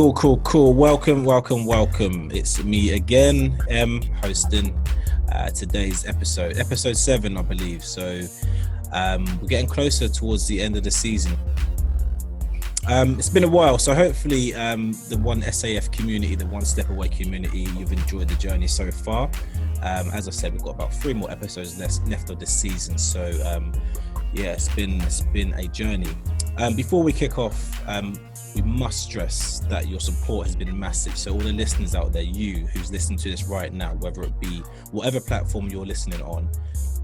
Cool. Welcome. It's me again, hosting today's episode 7, I believe. So we're getting closer towards the end of the season. It's been a while, so hopefully the one SAF community, the One Step Away community, you've enjoyed the journey so far. As I said, we've got about 3 more episodes left of this season. So yeah, it's been a journey. Before we kick off, we must stress that your support has been massive. So all the listeners out there, you who's listening to this right now, whether it be whatever platform you're listening on,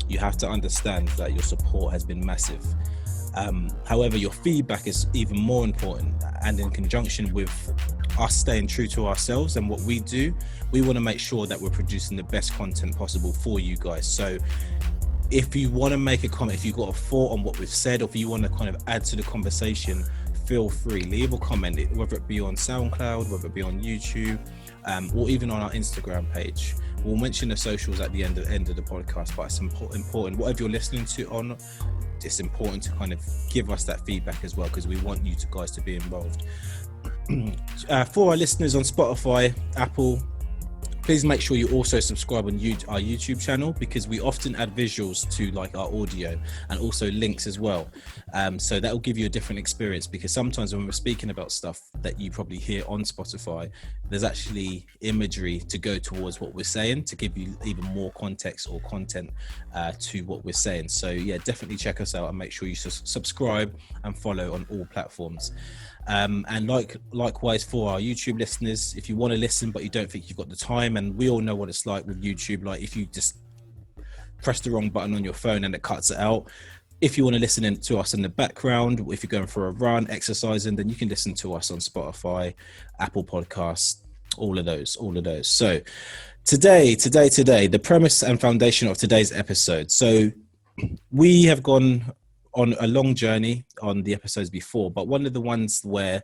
you have to understand that your support has been massive. However, your feedback is even more important, and in conjunction with us staying true to ourselves and what we do, we want to make sure that we're producing the best content possible for you guys. So if you want to make a comment, if you've got a thought on what we've said, or if you want to kind of add to the conversation, feel free, leave a comment, whether it be on Soundcloud, whether it be on YouTube, or even on our Instagram page. We'll mention the socials at the end of the podcast, but it's important, whatever you're listening to on, it's important to kind of give us that feedback as well, because we want you guys to be involved. For our listeners on Spotify, Apple, please make sure you also subscribe on our YouTube channel, because we often add visuals to like our audio and also links as well. So that will give you a different experience, because sometimes when we're speaking about stuff that you probably hear on Spotify, there's actually imagery to go towards what we're saying to give you even more context or content to what we're saying. So yeah, definitely check us out and make sure you subscribe and follow on all platforms. And likewise for our YouTube listeners, if you want to listen but you don't think you've got the time, and we all know what it's like with YouTube, like if you just press the wrong button on your phone and it cuts it out. If you want to listen to us in the background, if you're going for a run, exercising, then you can listen to us on Spotify, Apple Podcasts, all of those. So today, the premise and foundation of today's episode. So we have gone on a long journey on the episodes before, but one of the ones where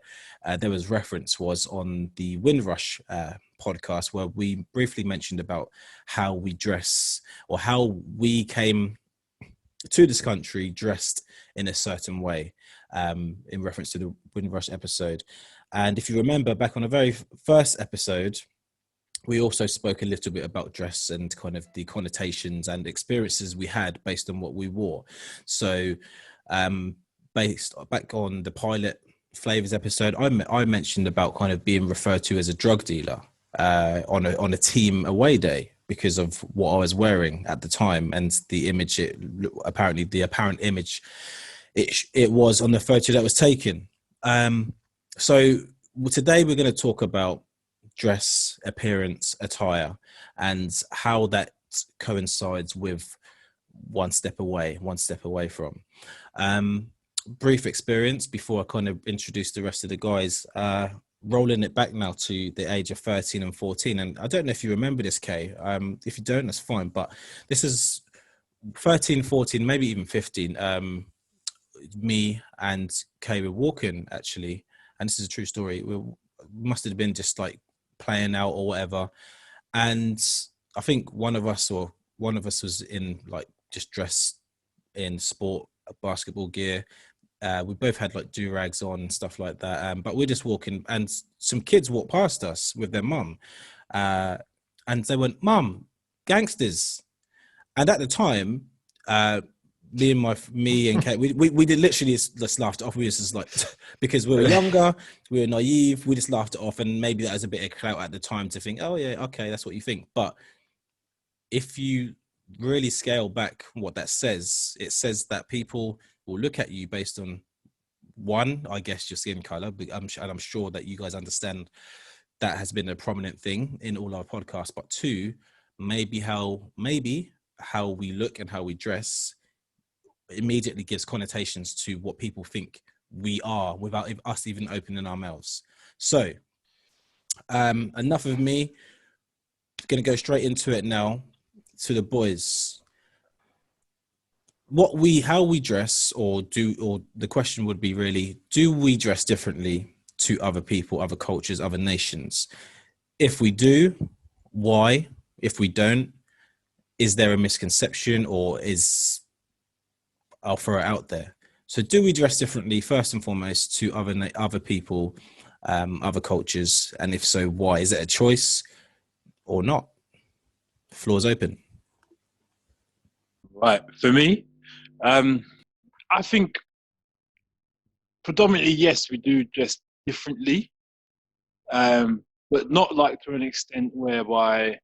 there was reference was on the Windrush podcast, where we briefly mentioned about how we dress, or how we came to this country dressed in a certain way, in reference to the Windrush episode. And if you remember back on the very first episode, we also spoke a little bit about dress and kind of the connotations and experiences we had based on what we wore. So based back on the pilot flavors episode, I mentioned about kind of being referred to as a drug dealer on a team away day because of what I was wearing at the time and the image, the apparent image it was on the photo that was taken. So today we're going to talk about dress, appearance, attire, and how that coincides with one step away from. Brief experience before I kind of introduce the rest of the guys, rolling it back now to the age of 13 and 14. And I don't know if you remember this, Kay. If you don't, that's fine. But this is 13, 14, maybe even 15. Me and Kay were walking, actually. And this is a true story. We must have been just like playing out or whatever. And I think one of us was in like just dressed in sport basketball gear. We both had like do-rags on and stuff like that, but we're just walking, and some kids walked past us with their mum, and they went, "Mum, gangsters." And at the time, me and Kate, we did literally just laughed it off. We was just like, because we were younger, we were naive, we just laughed it off, and maybe that was a bit of clout at the time to think, oh yeah, okay, that's what you think. But if you really scale back what that says, it says that people will look at you based on, one, I guess, your skin color, and I'm sure that you guys understand that has been a prominent thing in all our podcasts, but two, maybe how we look and how we dress immediately gives connotations to what people think we are without us even opening our mouths. So enough of me, gonna go straight into it now to the boys. How we dress, or the question would be really, do we dress differently to other people, other cultures, other nations? If we do, why? If we don't, is there a misconception, or I'll throw it out there. So do we dress differently, first and foremost, to other people other cultures? And if so, why? Is it a choice or not? Floor's open. Right. For me, I think predominantly, yes, we do dress differently, but not like to an extent whereby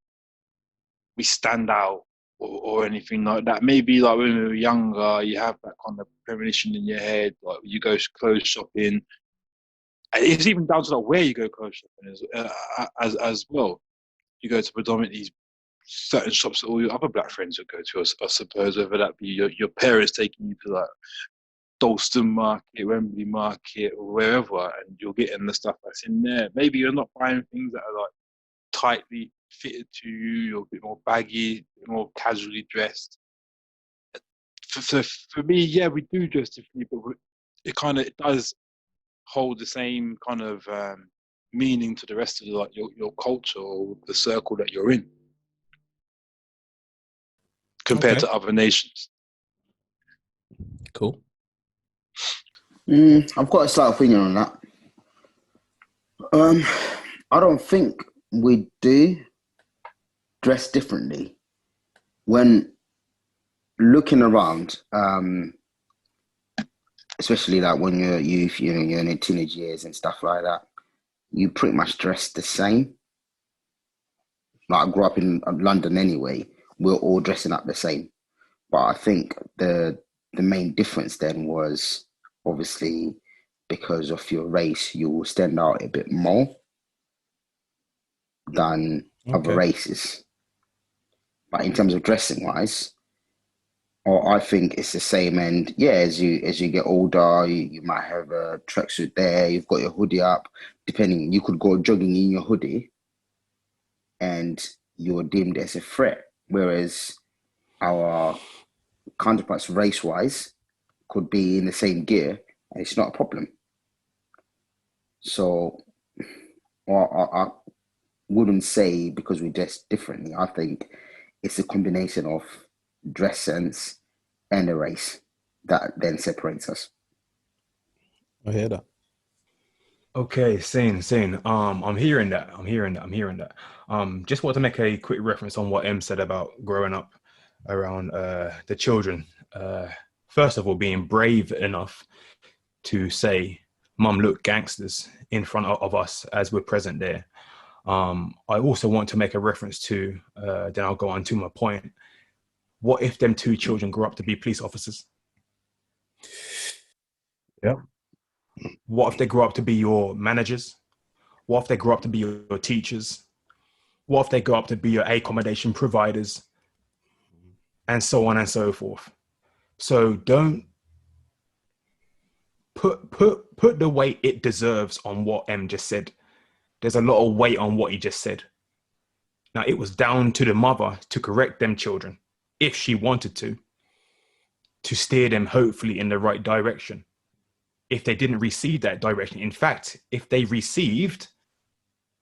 we stand out or anything like that. Maybe like when we were younger, you have that kind of premonition in your head, like you go clothes shopping. It's even down to like where you go clothes shopping as well. You go to predominantly certain shops that all your other black friends would go to, I suppose, whether that be your parents taking you to like Dalston Market, Wembley Market, or wherever, and you're getting the stuff that's in there. Maybe you're not buying things that are like tightly fitted to you, you're a bit more baggy, a bit more casually dressed. So for me, yeah, we do dress differently, but it does hold the same kind of meaning to the rest of like your culture or the circle that you're in compared to other nations. Cool. I've got a slight opinion on that. I don't think we do dress differently. When looking around, especially like when you're youth, you're in your teenage years and stuff like that, you pretty much dress the same. Like I grew up in London anyway, we're all dressing up the same. But I think the main difference then was obviously because of your race, you will stand out a bit more than other races. But in terms of dressing wise, I think it's the same. And yeah, as you get older, you might have a tracksuit there. You've got your hoodie up. Depending, you could go jogging in your hoodie, and you're deemed as a threat. Whereas our counterparts, race wise, could be in the same gear, and it's not a problem. So, I wouldn't say because we dress differently. I think it's a combination of dress sense and a race that then separates us. I hear that. Okay, same. I'm hearing that. Just want to make a quick reference on what Em said about growing up around the children. First of all, being brave enough to say, "Mum, look, gangsters," in front of us as we're present there. I also want to make a reference to, then I'll go on to my point. What if them two children grew up to be police officers? Yeah. What if they grew up to be your managers? What if they grew up to be your teachers? What if they grow up to be your accommodation providers? And so on and so forth. So don't put the weight it deserves on what M just said. There's a lot of weight on what he just said. Now, it was down to the mother to correct them children, if she wanted to steer them hopefully in the right direction. If they didn't receive that direction, in fact, if they received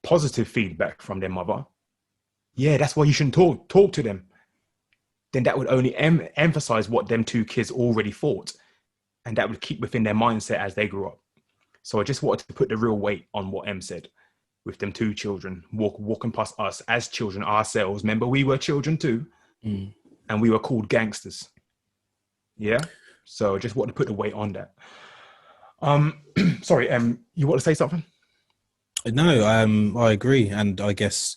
positive feedback from their mother, yeah, that's why you shouldn't talk to them. Then that would only emphasize what them two kids already thought, and that would keep within their mindset as they grew up. So I just wanted to put the real weight on what M said with them two children walking past us as children ourselves. Remember, we were children too, and we were called gangsters. Yeah. So I just wanted to put the weight on that. Sorry, you want to say something? No, I agree, and I guess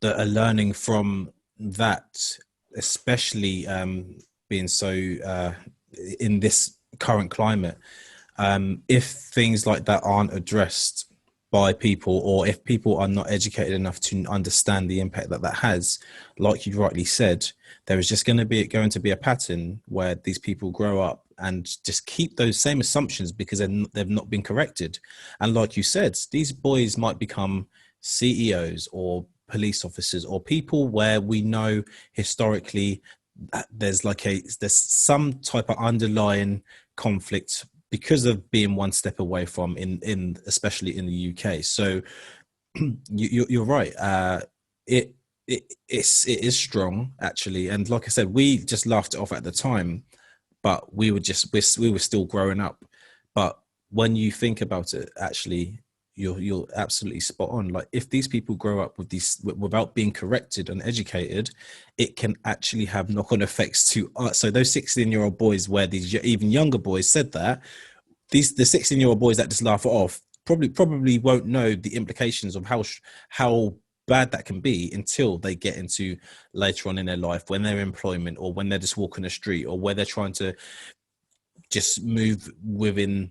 that a learning from that, especially being so in this current climate, if things like that aren't addressed by people, or if people are not educated enough to understand the impact that that has, like you rightly said, there is just going to be a pattern where these people grow up and just keep those same assumptions because they've not been corrected. And like you said, these boys might become CEOs or police officers or people where we know historically there's some type of underlying conflict because of being one step away from in especially in the UK. So you're right. It is strong actually, and like I said, we just laughed it off at the time, but we were still growing up. But when you think about it, actually, you're absolutely spot on. Like, if these people grow up with these without being corrected and educated, it can actually have knock-on effects to us. So those 16-year-old boys, where these even younger boys said that, the 16-year-old boys that just laugh it off probably won't know the implications of how bad that can be until they get into later on in their life, when they're in employment, or when they're just walking the street, or where they're trying to just move within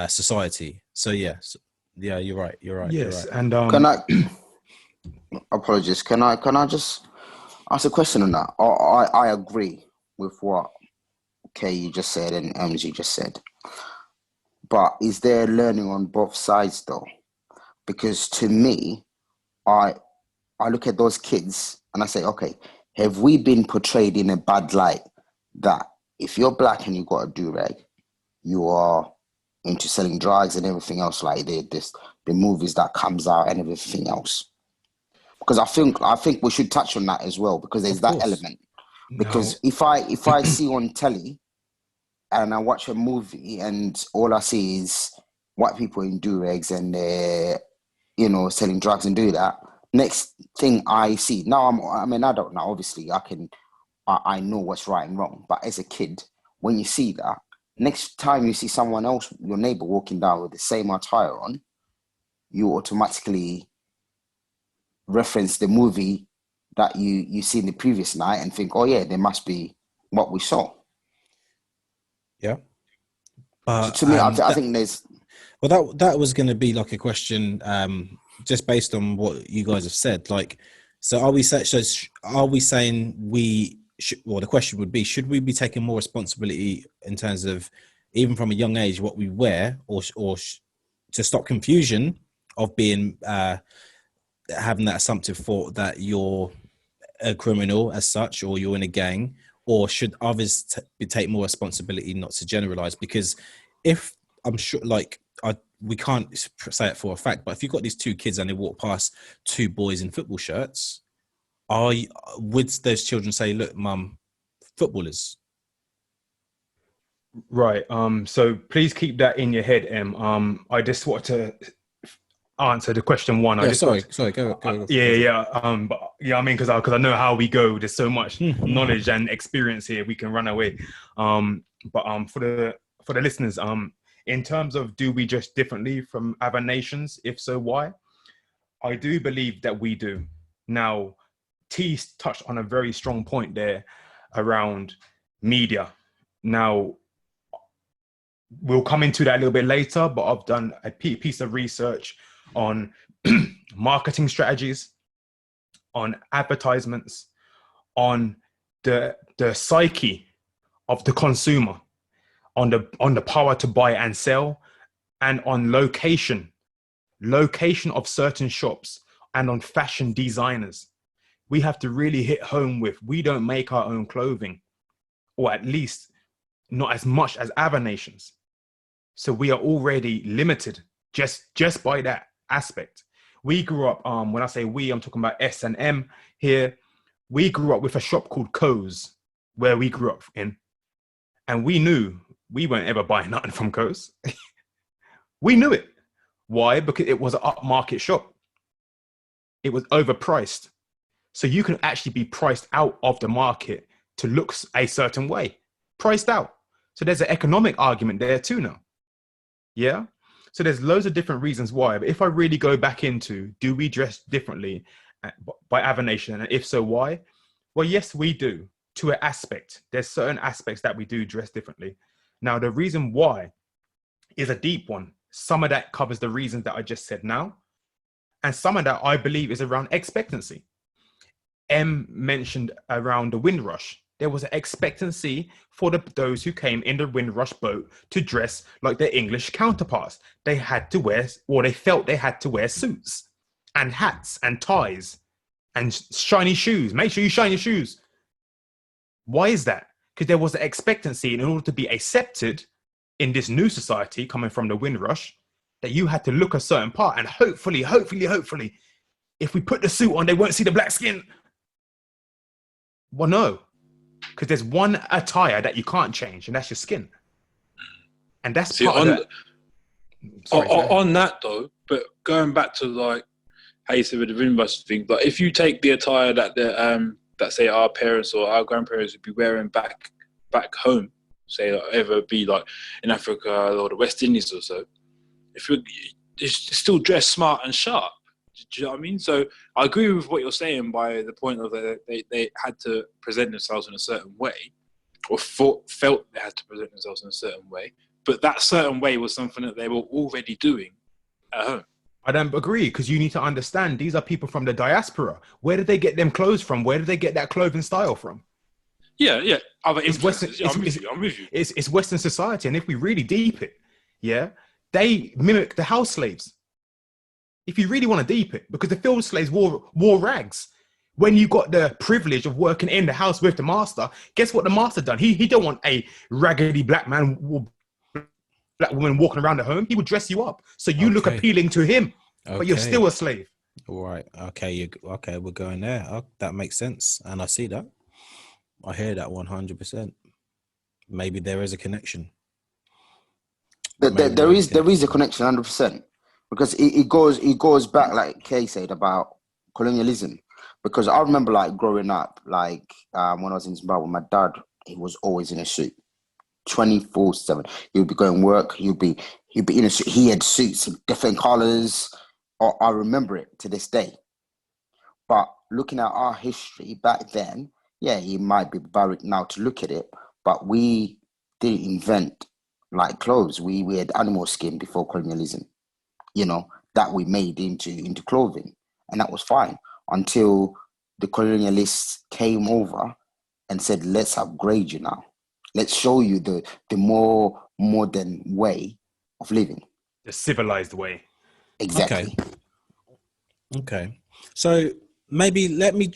society. So yeah, you're right. Yes, You're right. and Can I? Apologies. Can I just ask a question on that? I agree with what Kay you just said and MG just said, but is there learning on both sides though? Because to me, I look at those kids and I say, okay, have we been portrayed in a bad light that if you're black and you got a do-rag, you are into selling drugs and everything else, like the movies that comes out and everything else? Because I think we should touch on that as well, because there's that element. Because if I see on telly and I watch a movie and all I see is white people in do-rags and they're, selling drugs and do that, next thing I see, now I'm an adult now, obviously I know what's right and wrong, but as a kid, when you see that, next time you see someone else, your neighbor, walking down with the same attire on, you automatically reference the movie that you seen the previous night and think, oh yeah, there must be what we saw. Yeah. So to me, I think there's... Well, that was going to be like a question, just based on what you guys have said. Like, so are we saying we should, well, the question would be, should we be taking more responsibility in terms of, even from a young age, what we wear, or to stop confusion of being having that assumptive thought that you're a criminal as such, or you're in a gang, or should others take more responsibility not to generalize? Because if, I'm sure, like, we can't say it for a fact, but if you've got these two kids and they walk past two boys in football shirts, would those children say, look, mum, footballers? right. So please keep that in your head, Em. I just want to answer the question one. Yeah, sorry, go. Yeah. But yeah, I mean, because I know how we go. There's so much knowledge and experience here. We can run away. But for the listeners, in terms of, do we dress differently from other nations? If so, why? I do believe that we do. Now, T touched on a very strong point there around media. Now, we'll come into that a little bit later, but I've done a piece of research on marketing strategies, on advertisements, on the psyche of the consumer, on the power to buy and sell, and on location of certain shops, and on fashion designers. We have to really hit home with, we don't make our own clothing, or at least not as much as other nations. So we are already limited just by that aspect. We grew up, when I say we, I'm talking about S&M here. We grew up with a shop called Co's, where we grew up in, and we knew we weren't ever buying nothing from Co's. We knew it. Why? Because it was an upmarket shop. It was overpriced. So you can actually be priced out of the market to look a certain way. Priced out. So there's an economic argument there too now. Yeah? So there's loads of different reasons why. But if I really go back into, do we dress differently by other nation? And if so, why? Well, yes, we do, to an aspect. There's certain aspects that we do dress differently. Now, the reason why is a deep one. Some of that covers the reasons that I just said now. And some of that, I believe, is around expectancy. M mentioned around the Windrush. There was an expectancy for those who came in the Windrush boat to dress like their English counterparts. They had to wear, or they felt they had to wear, suits and hats and ties and shiny shoes. Make sure you shine your shoes. Why is that? Because there was an expectancy, in order to be accepted in this new society coming from the Windrush, that you had to look a certain part. And hopefully, if we put the suit on, they won't see the black skin. Well, no, because there's one attire that you can't change, and that's your skin. And that's part of that. Sorry, go ahead. On that though, but going back to like how you said with the Vinbus thing, like if you take the attire that that say our parents or our grandparents would be wearing back home, say like, ever be like in Africa or the West Indies or so, if you still dress smart and sharp. Do you know what I mean? So I agree with what you're saying by the point of that they had to present themselves in a certain way, or felt they had to present themselves in a certain way. But that certain way was something that they were already doing at home. I don't agree, because you need to understand these are people from the diaspora. Where did they get them clothes from? Where did they get that clothing style from? Yeah. Other It's influences. Western. I'm with you. It's Western society, and if we really deep it, yeah, they mimic the house slaves. If you really want to deep it, because the field slaves wore rags. When you got the privilege of working in the house with the master, guess what the master done? He don't want a raggedy black man, black woman walking around the home. He would dress you up so you look Okay. appealing to him, but you're Okay. still a slave. All right. Okay. Okay. We're going there. That makes sense, and I see that. I hear that 100%. Maybe there is a connection. There is a connection, 100%, because it goes back, like Kay said, about colonialism. Because I remember, like, growing up, like when I was in Zimbabwe, my dad, he was always in a suit, 24/7. He would be going work. He'd be in a suit. He had suits in different colors. I remember it to this day. But looking at our history back then, yeah, it might be barbaric now to look at it, but we didn't invent like clothes. We had animal skin before colonialism, that we made into clothing, and that was fine until the colonialists came over and said, let's upgrade you now. Let's show you the more modern way of living. The civilized way. Exactly. Okay. So maybe let me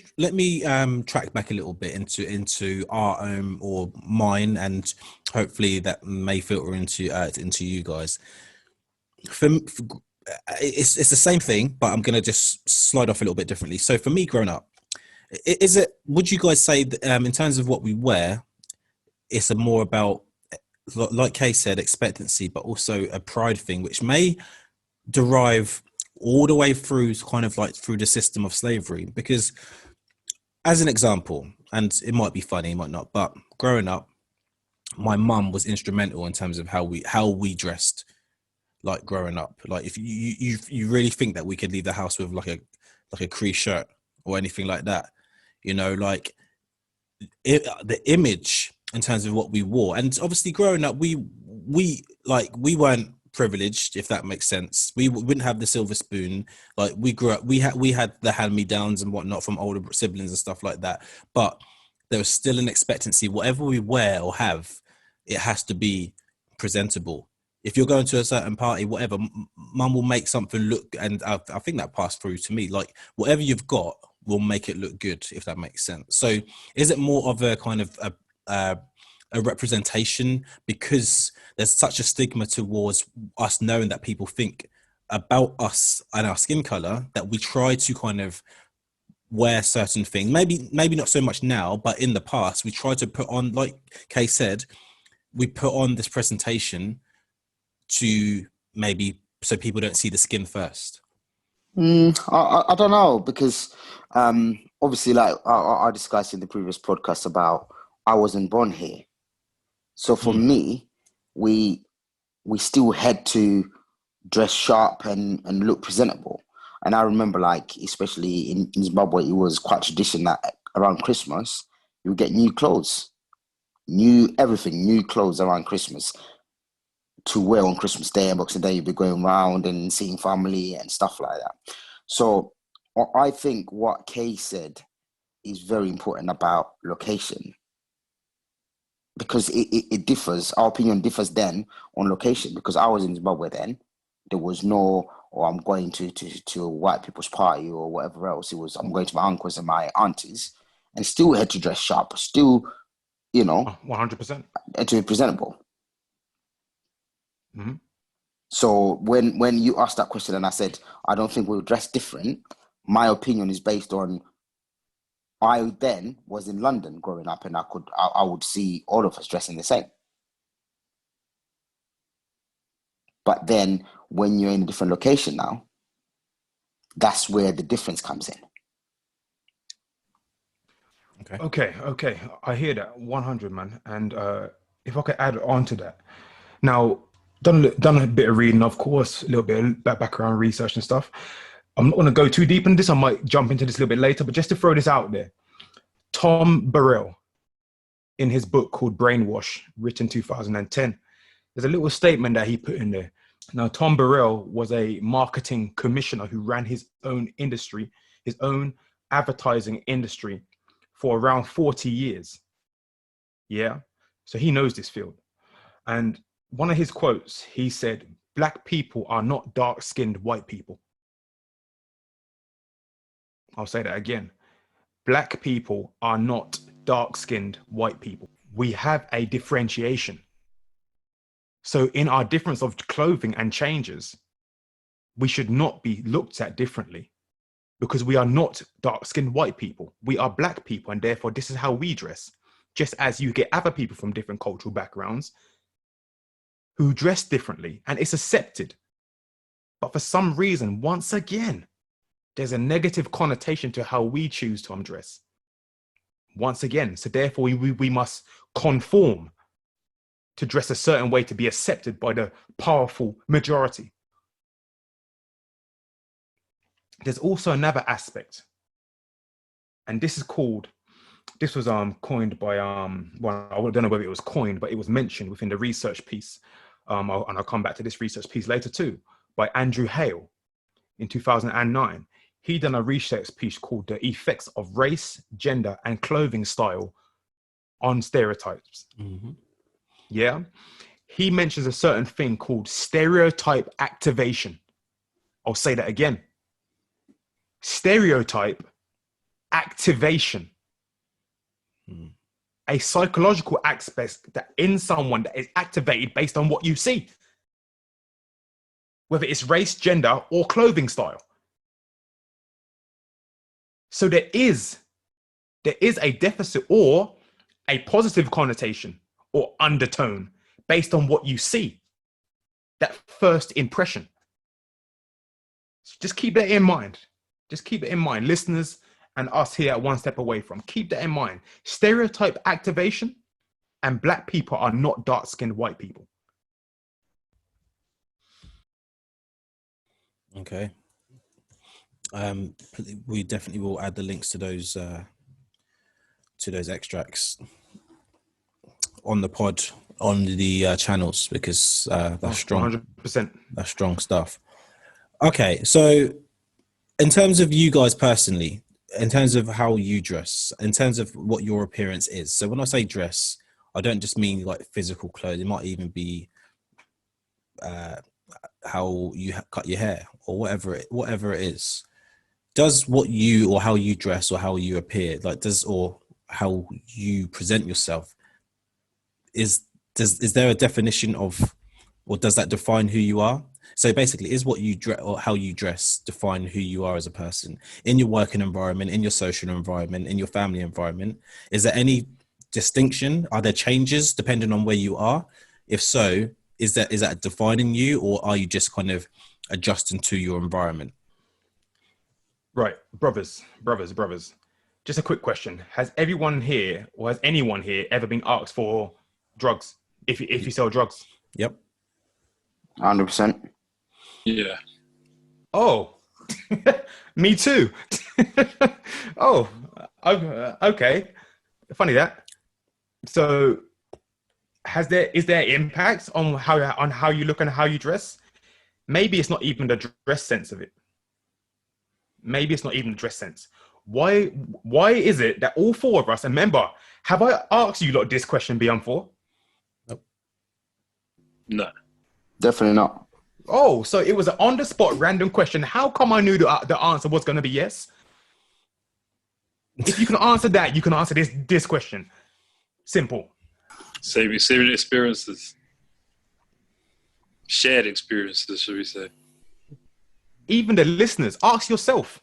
track back a little bit into our own or mine, and hopefully that may filter into you guys. It's the same thing, but I'm gonna just slide off a little bit differently. So for me, growing up, would you guys say that, in terms of what we wear, it's a more about, like Kay said, expectancy, but also a pride thing, which may derive all the way through kind of like through the system of slavery? Because as an example, and it might be funny, it might not, but growing up, my mum was instrumental in terms of how we dressed, like growing up. Like if you really think that we could leave the house with like a crease shirt or anything like that, like the image in terms of what we wore. And obviously growing up, we weren't privileged, if that makes sense. We wouldn't have the silver spoon. Like we grew up, we had the hand-me-downs and whatnot from older siblings and stuff like that, but there was still an expectancy. Whatever we wear or have, it has to be presentable. If you're going to a certain party, whatever, mum will make something look, and I think that passed through to me, like whatever you've got will make it look good, if that makes sense. So is it more of a kind of a representation, because there's such a stigma towards us knowing that people think about us and our skin color, that we try to kind of wear certain things, maybe not so much now, but in the past we try to put on, like Kay said, we put on this presentation to maybe so people don't see the skin first. I don't know, because obviously, like I discussed in the previous podcast about, I wasn't born here. So for me, we still had to dress sharp and look presentable. And I remember, like, especially in Zimbabwe, it was quite tradition that around Christmas, you would get new clothes, new clothes around Christmas to wear on Christmas Day and Boxing Day. You'd be going around and seeing family and stuff like that. So I think what Kay said is very important about location, because it differs. Our opinion differs then on location, because I was in Zimbabwe then. There was no, I'm going to a white people's party or whatever else. It was, I'm going to my uncles and my aunties, and still had to dress sharp, still, 100%. to be presentable. Mm-hmm. So when you asked that question and I said, I don't think we'll dress different, my opinion is based on, I then was in London growing up, and I would see all of us dressing the same. But then when you're in a different location now, that's where the difference comes in. Okay. I hear that 100, man. And if I could add on to that, now done a bit of reading, of course, a little bit of background research and stuff. I'm not going to go too deep into this. I might jump into this a little bit later, but just to throw this out there, Tom Burrell, in his book called Brainwash, written 2010, there's a little statement that he put in there. Now, Tom Burrell was a marketing commissioner who ran his own industry, his own advertising industry for around 40 years. Yeah. So he knows this field. And one of his quotes, he said, "Black people are not dark-skinned white people." I'll say that again. Black people are not dark-skinned white people. We have a differentiation. So in our difference of clothing and changes, we should not be looked at differently because we are not dark-skinned white people. We are black people, and therefore this is how we dress. Just as you get other people from different cultural backgrounds who dress differently, and it's accepted. But for some reason, once again, there's a negative connotation to how we choose to undress. Once again, so therefore we must conform to dress a certain way to be accepted by the powerful majority. There's also another aspect, and this was coined by well, I don't know whether it was coined, but it was mentioned within the research piece, and I'll come back to this research piece later too, by Andrew Hale in 2009. He done a research piece called "The Effects of Race, Gender, and Clothing Style on Stereotypes." Mm-hmm. Yeah, he mentions a certain thing called stereotype activation. I'll say that again. Stereotype activation. A psychological aspect that in someone that is activated based on what you see, whether it's race, gender, or clothing style. So there is a deficit or a positive connotation or undertone based on what you see, that first impression. So just keep that in mind. Just keep it in mind, listeners and us here at One Step Away From. Keep that in mind. Stereotype activation, and black people are not dark-skinned white people. Okay. We definitely will add the links to those extracts on the pod, on the channels, because that's strong. 100%. That's strong stuff. Okay, so in terms of you guys personally, in terms of how you dress, in terms of what your appearance is. So when I say dress, I don't just mean like physical clothes. It might even be how you cut your hair or whatever it is. Does what you or how you dress or how you appear, or how you present yourself, is there a definition of, or does that define who you are? So basically, is what you dress or how you dress define who you are as a person in your working environment, in your social environment, in your family environment? Is there any distinction? Are there changes depending on where you are? If so, is that defining you, or are you just kind of adjusting to your environment? Right, brothers. Just a quick question: has everyone here, or has anyone here, ever been asked for drugs? If you sell drugs? Yep. 100%. Yeah. Oh, me too. Oh, okay. Funny that. So, is there impact on how you look and how you dress? Maybe it's not even the dress sense of it. Maybe it's not even the dress sense. Why is it that all four of us, and remember, have I asked you lot this question beyond four? Nope. No. Definitely not. Oh, so it was an on-the-spot random question. How come I knew the answer was going to be yes? If you can answer that, you can answer this question. Simple. Saving experiences. Shared experiences, should we say. Even the listeners, ask yourself,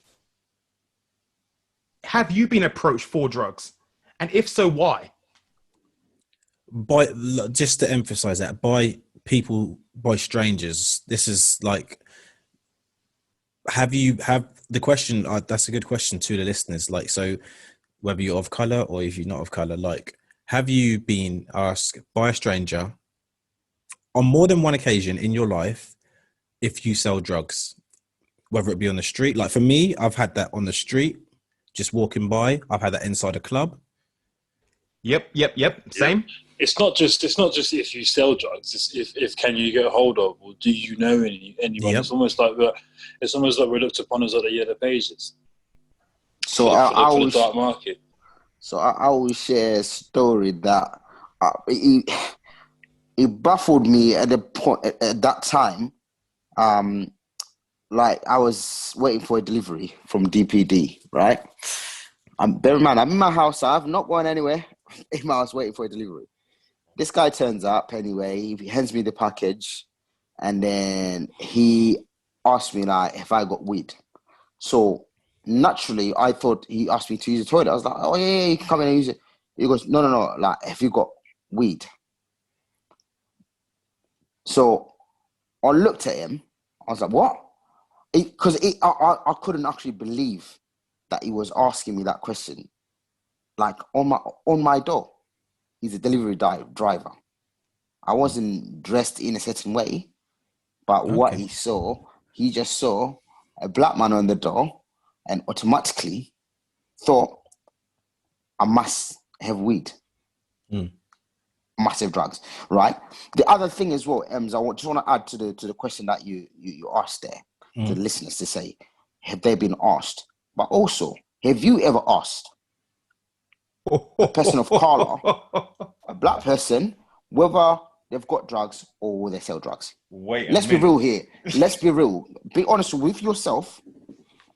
have you been approached for drugs? And if so, why? Just to emphasize that, by people by strangers. This is like, have the question, that's a good question to the listeners. Like, so whether you're of color or if you're not of color, like, have you been asked by a stranger on more than one occasion in your life if you sell drugs, whether it be on the street? Like for me, I've had that on the street, just walking by. I've had that inside a club. Yep. Same. It's not just if you sell drugs. It's if can you get a hold of, or do you know anyone? Yep. It's almost like we're looked upon as like the yellow pages. So for the dark market. So I will share a story that it baffled me at the point at that time. Like I was waiting for a delivery from DPD, right? Bear in mind, I'm in my house. I've not gone anywhere. In my house waiting for a delivery. This guy turns up anyway. He hands me the package, and then he asked me like if I got weed. So naturally, I thought he asked me to use the toilet. I was like, "Oh yeah, you can come in and use it." He goes, "No. Like, have you got weed?" So I looked at him. I was like, "What?" Because I couldn't actually believe that he was asking me that question. Like on my door. He's a delivery driver. I wasn't dressed in a certain way, but what he just saw a black man on the door and automatically thought, I must have weed. Massive drugs, right? The other thing as well, Ems, I just want to add to the question that you asked there to the listeners to say, have they been asked? But also, have you ever asked a person of color, a black person, whether they've got drugs or will they sell drugs? Let's be real here. Let's be real. Be honest with yourself.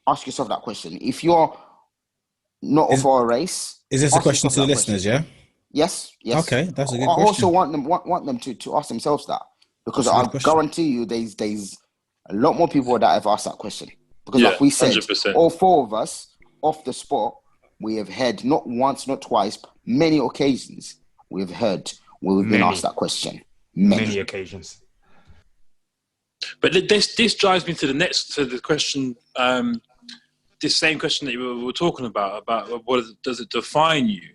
Ask yourself that question. If you're not of our race, is this a question to the listeners? Yeah. Yes. Okay, that's a good question. I also want them to ask themselves that, because I guarantee you, there's a lot more people that have asked that question. Because like we said, 100%. all four of us off the spot, we have heard not once, not twice, but many occasions we've heard where we've been asked that question. Many But this drives me to the question. This same question that we were talking about what does it define you?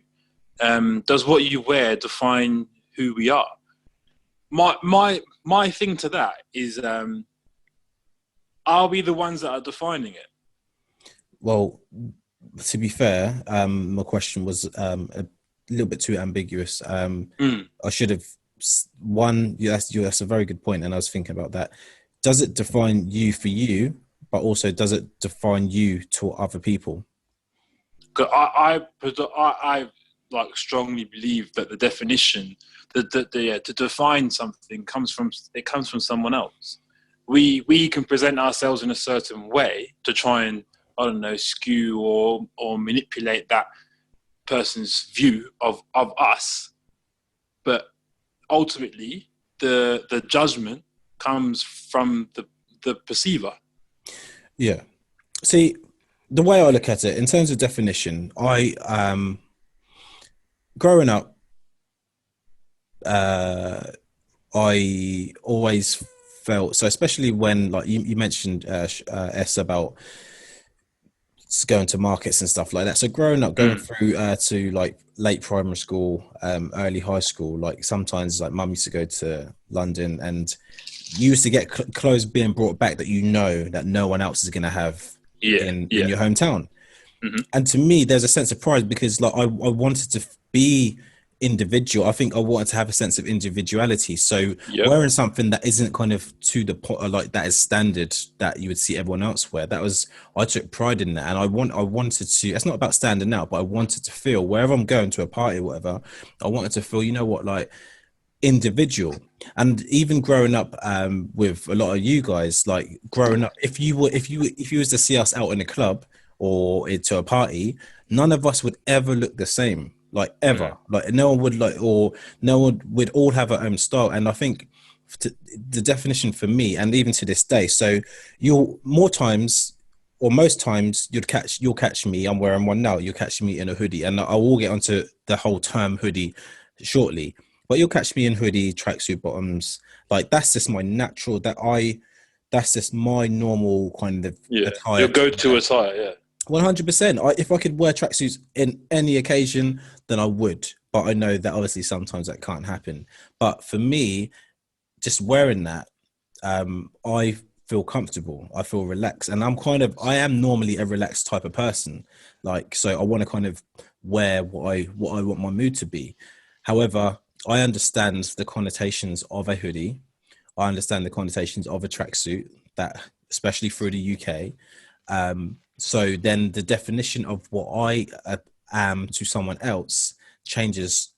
Does what you wear define who we are? My thing to that is, are we the ones that are defining it? Well, to be fair, my question was a little bit too ambiguous. I should have that's a very good point, and I was thinking about that. Does it define you for you, but also does it define you to other people? I like strongly believe that the definition to define something comes from someone else. We can present ourselves in a certain way to try and, I don't know, skew or manipulate that person's view of us, but ultimately the judgment comes from the perceiver. Yeah. See, the way I look at it in terms of definition, I growing up, I always felt so, especially when, like you mentioned, S, about going to markets and stuff like that. So growing up, going through to like late primary school, early high school, like sometimes like mum used to go to London and you used to get clothes being brought back that that no one else is going to have in your hometown. And to me, there's a sense of pride because like I wanted to be individual. I think I wanted to have a sense of individuality. So wearing something that isn't kind of to the point, like that is standard that you would see everyone else wear. I took pride in that, and I wanted to. It's not about standing out, but I wanted to feel wherever I'm going to a party or whatever. I wanted to feel, you know what, like individual. And even growing up with a lot of you guys, like growing up, if you was to see us out in a club or to a party, none of us would ever look the same. Like ever, like no one would we'd all have our own style. And I think the definition for me, and even to this day, so most times you'll catch me, I'm wearing one now, you'll catch me in a hoodie, and I will get onto the whole term hoodie shortly. but you'll catch me in hoodie, tracksuit bottoms. Like that's just my natural. That's just my normal kind of attire. Your go-to attire. Yeah. 100%. If I could wear tracksuits in any occasion, then I would. But I know that obviously sometimes that can't happen. But for me, just wearing that, I feel comfortable. I feel relaxed, and I am normally a relaxed type of person. Like, so I want to kind of wear what I want my mood to be. However, I understand the connotations of a hoodie. I understand the connotations of a tracksuit, that especially through the UK. So then the definition of what I am to someone else changes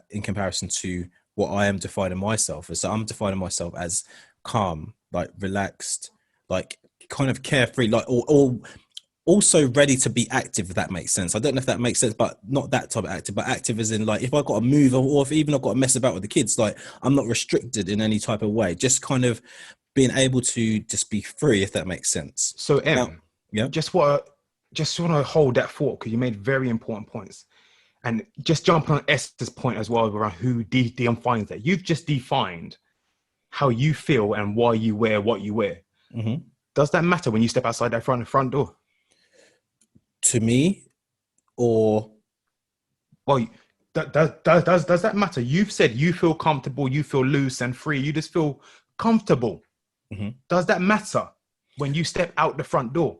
in comparison to what I am defining myself as. So I'm defining myself as calm, like relaxed, like kind of carefree, like or also ready to be active, if that makes sense. I don't know if that makes sense, but not that type of active, but active as in like if I've got to move or if even I've got to mess about with the kids, like I'm not restricted in any type of way, just kind of being able to just be free, if that makes sense. So Now, yeah, just want to hold that thought, because you made very important points. And just jumping on Esther's point as well around who defines that. You've just defined how you feel and why you wear what you wear. Mm-hmm. Does that matter when you step outside that front door? To me, or well, does that matter? You've said you feel comfortable, you feel loose and free, you just feel comfortable. Mm-hmm. Does that matter when you step out the front door?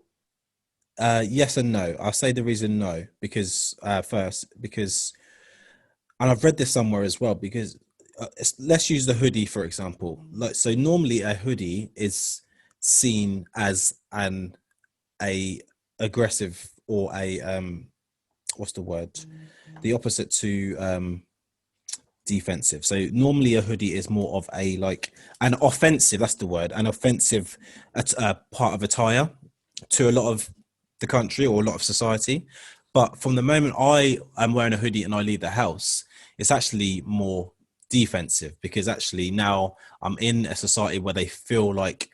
Yes and no. I'll say the reason no, because because and I've read this somewhere as well, because let's use the hoodie for example. Like, so normally a hoodie is seen as a aggressive or a what's the word, the opposite to defensive. So normally a hoodie is more of a like an offensive, that's the word, an offensive part of attire to a lot of the country or a lot of society. But from the moment I am wearing a hoodie and I leave the house, it's actually more defensive, because actually now I'm in a society where they feel like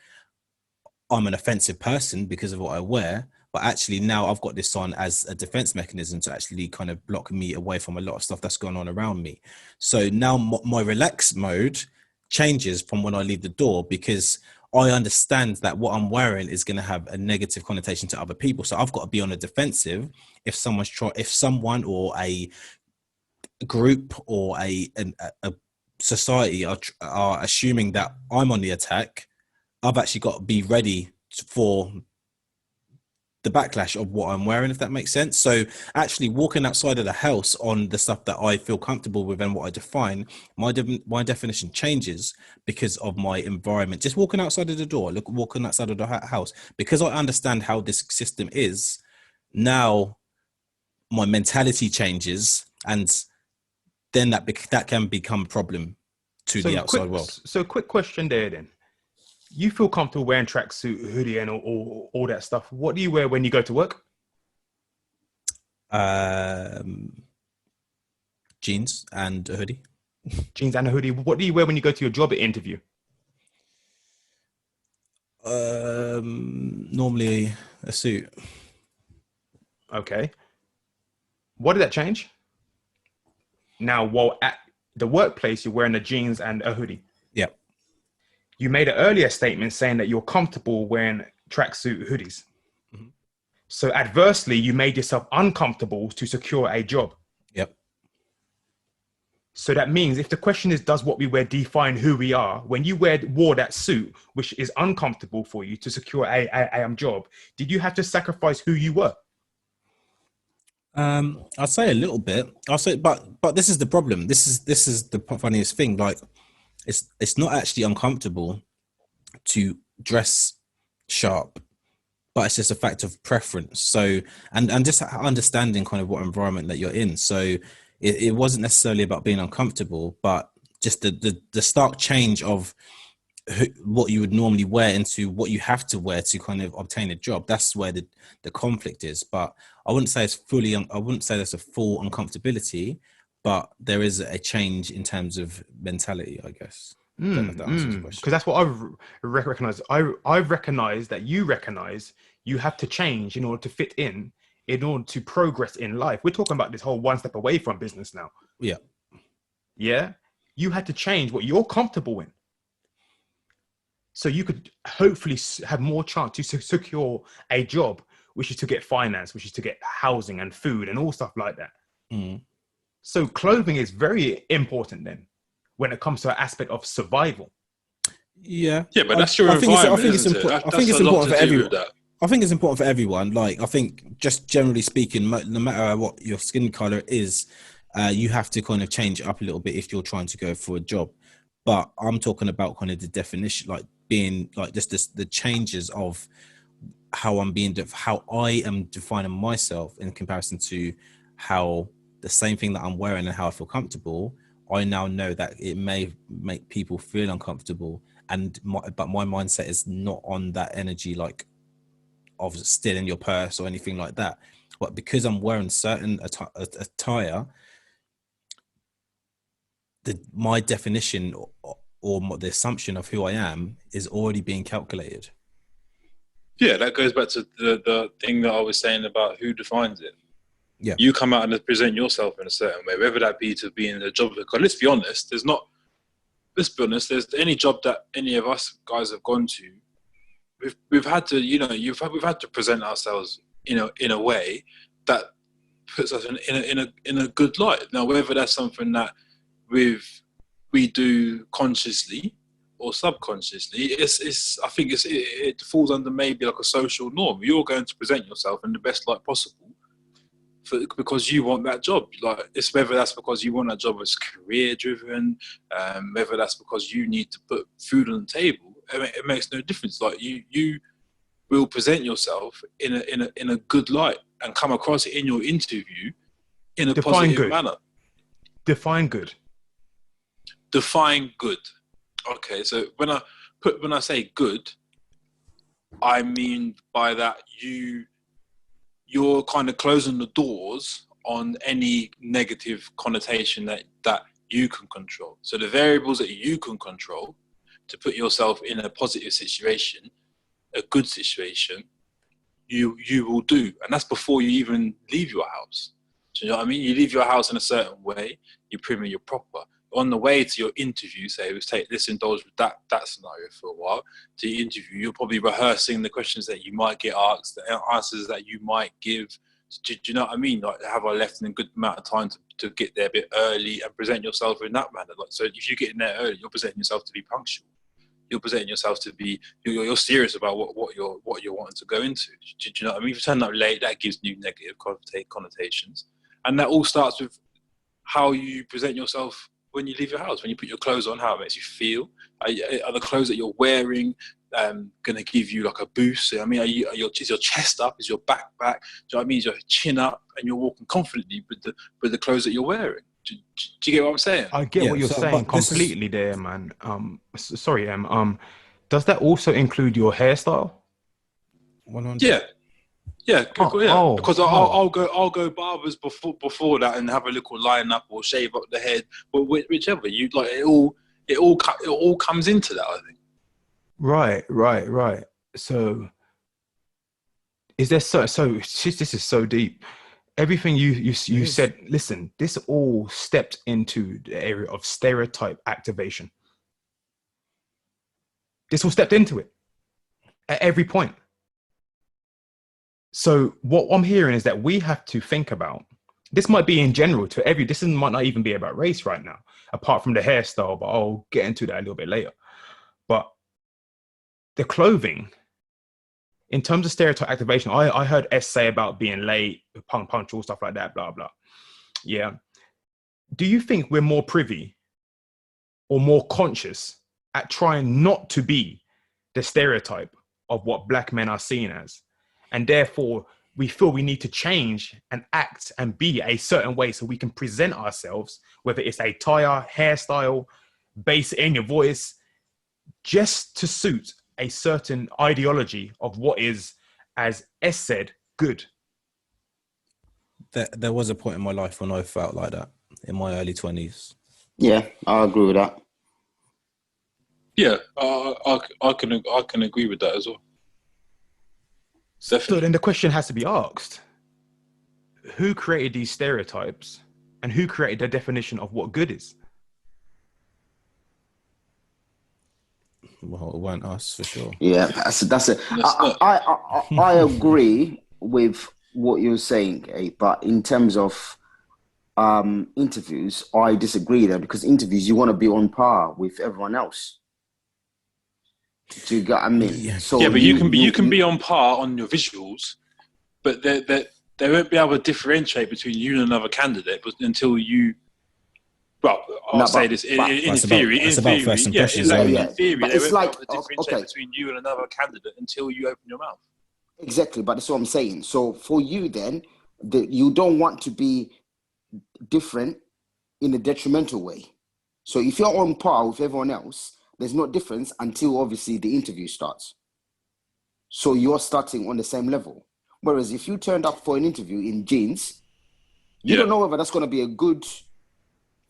I'm an offensive person because of what I wear. But actually now I've got this on as a defense mechanism to actually kind of block me away from a lot of stuff that's going on around me. So now my relaxed mode changes from when I leave the door, because I understand that what I'm wearing is going to have a negative connotation to other people. So I've got to be on the defensive if someone or a group or a society are assuming that I'm on the attack. I've actually got to be ready for the backlash of what I'm wearing, if that makes sense. So actually walking outside of the house on the stuff that I feel comfortable with and what I define, my definition changes because of my environment. Just walking outside of the door, walking outside of the house, because I understand how this system is, now my mentality changes, and then that can become a problem to the outside world. So quick question there then. You feel comfortable wearing tracksuit, hoodie, and all that stuff. What do you wear when you go to work? Jeans and a hoodie. Jeans and a hoodie. What do you wear when you go to your job interview? Normally a suit. Okay. What did that change? Now, while at the workplace, you're wearing the jeans and a hoodie. Yeah. You made an earlier statement saying that you're comfortable wearing tracksuit hoodies. Mm-hmm. So adversely, you made yourself uncomfortable to secure a job. Yep. So that means if the question is, does what we wear define who we are? When you wore that suit, which is uncomfortable for you to secure a job, did you have to sacrifice who you were? I'll say a little bit. I'll say, but this is the problem. This is the funniest thing. Like, it's not actually uncomfortable to dress sharp, but it's just a fact of preference. So, and just understanding kind of what environment that you're in. So it wasn't necessarily about being uncomfortable, but just the stark change of what you would normally wear into what you have to wear to kind of obtain a job. That's where the conflict is. But I wouldn't say I wouldn't say there's a full uncomfortability, but there is a change in terms of mentality, I guess. Don't know if that answers the question. Because that's what I've recognized. I've recognized that you recognize you have to change in order to fit in order to progress in life. We're talking about this whole one step away from business now. Yeah. Yeah. you had to change what you're comfortable in. So you could hopefully have more chance to secure a job, which is to get finance, which is to get housing and food and all stuff like that. Mm. So clothing is very important then when it comes to an aspect of survival. Yeah, but that's your environment, I think it's isn't it? I think it's That's a lot important to for do everyone. with that. I think it's important for everyone. Like, I think just generally speaking, no matter what your skin color is, you have to kind of change it up a little bit if you're trying to go for a job. But I'm talking about kind of the definition, like being like just the changes of how I'm being, how I am defining myself in comparison to how the same thing that I'm wearing and how I feel comfortable. I now know that it may make people feel uncomfortable, but my mindset is not on that energy, like of stealing your purse or anything like that. But because I'm wearing certain attire, my definition or the assumption of who I am is already being calculated. Yeah, that goes back to the thing that I was saying about who defines it. Yeah, you come out and present yourself in a certain way, whether that be to be in a job. Because let's be honest, there's any job that any of us guys have gone to, we've had to, we've had to present ourselves in a way that puts us in a good light. Now, whether that's something that we do consciously or subconsciously, I think it falls under maybe like a social norm. You're going to present yourself in the best light possible because you want that job. Like, it's whether that's because you want that job as career driven, whether that's because you need to put food on the table. It makes no difference. Like, you will present yourself in a good light and come across it in your interview in a positive manner. Define good. Define good. Okay, so when I say good, I mean by that you're kind of closing the doors on any negative connotation that you can control. So the variables that you can control to put yourself in a positive situation, a good situation, you will do. And that's before you even leave your house. Do you know what I mean? You leave your house in a certain way, you prim it, you're proper. On the way to your interview, say, let's indulge with that scenario for a while. To your interview, you're probably rehearsing the questions that you might get asked, the answers that you might give. Do you know what I mean? Like, have I left in a good amount of time to get there a bit early and present yourself in that manner? Like, so if you get in there early, you're presenting yourself to be punctual. You're presenting yourself to be, you're serious about what you're wanting to go into. Do you know what I mean? If you turn up late, that gives you negative connotations. And that all starts with how you present yourself when you leave your house, when you put your clothes on, how it makes you feel. Are the clothes that you're wearing going to give you like a boost? I mean, is your chest up? Is your back? Do you know what I mean? Is your chin up and you're walking confidently with the clothes that you're wearing? Do you get what I'm saying? I get what you're saying completely there, man. Sorry, does that also include your hairstyle? 100. Yeah, because I'll go barbers before that and have a little line up or shave up the head, but whichever you like, it all comes into that, I think. Right. So, is there so this is so deep. Everything you said. Listen, this all stepped into the area of stereotype activation. This all stepped into it at every point. So what I'm hearing is that we have to think about, this might be in general to this might not even be about race right now, apart from the hairstyle, but I'll get into that a little bit later. But the clothing, in terms of stereotype activation, I heard S say about being late, punctual, stuff like that, blah, blah. Yeah. Do you think we're more privy or more conscious at trying not to be the stereotype of what Black men are seen as? And therefore, we feel we need to change and act and be a certain way so we can present ourselves, whether it's a attire, hairstyle, bass in your voice, just to suit a certain ideology of what is, as S said, good. There was a point in my life when I felt like that, in my early 20s. Yeah, I agree with that. Yeah, I can agree with that as well. Definitely. So then the question has to be asked: who created these stereotypes, and who created the definition of what good is? Well, it weren't us for sure. Yeah, that's it. I agree with what you're saying, but in terms of interviews, I disagree there, because interviews, you want to be on par with everyone else. Do you get what I mean? Yeah. So Yeah, but you can be on par on your visuals, but they won't be able to differentiate between you and another candidate, but until you. Well, I'll say this in theory. It's about first impressions, in yeah. theory, But they it's won't be like, able to differentiate okay, between you and another candidate until you open your mouth. exactly. But that's what I'm saying. So for you, then, you don't want to be different in a detrimental way. So if you're on par with everyone else, there's no difference until obviously the interview starts. So you're starting on the same level. Whereas if you turned up for an interview in jeans, you don't know whether that's going to be a good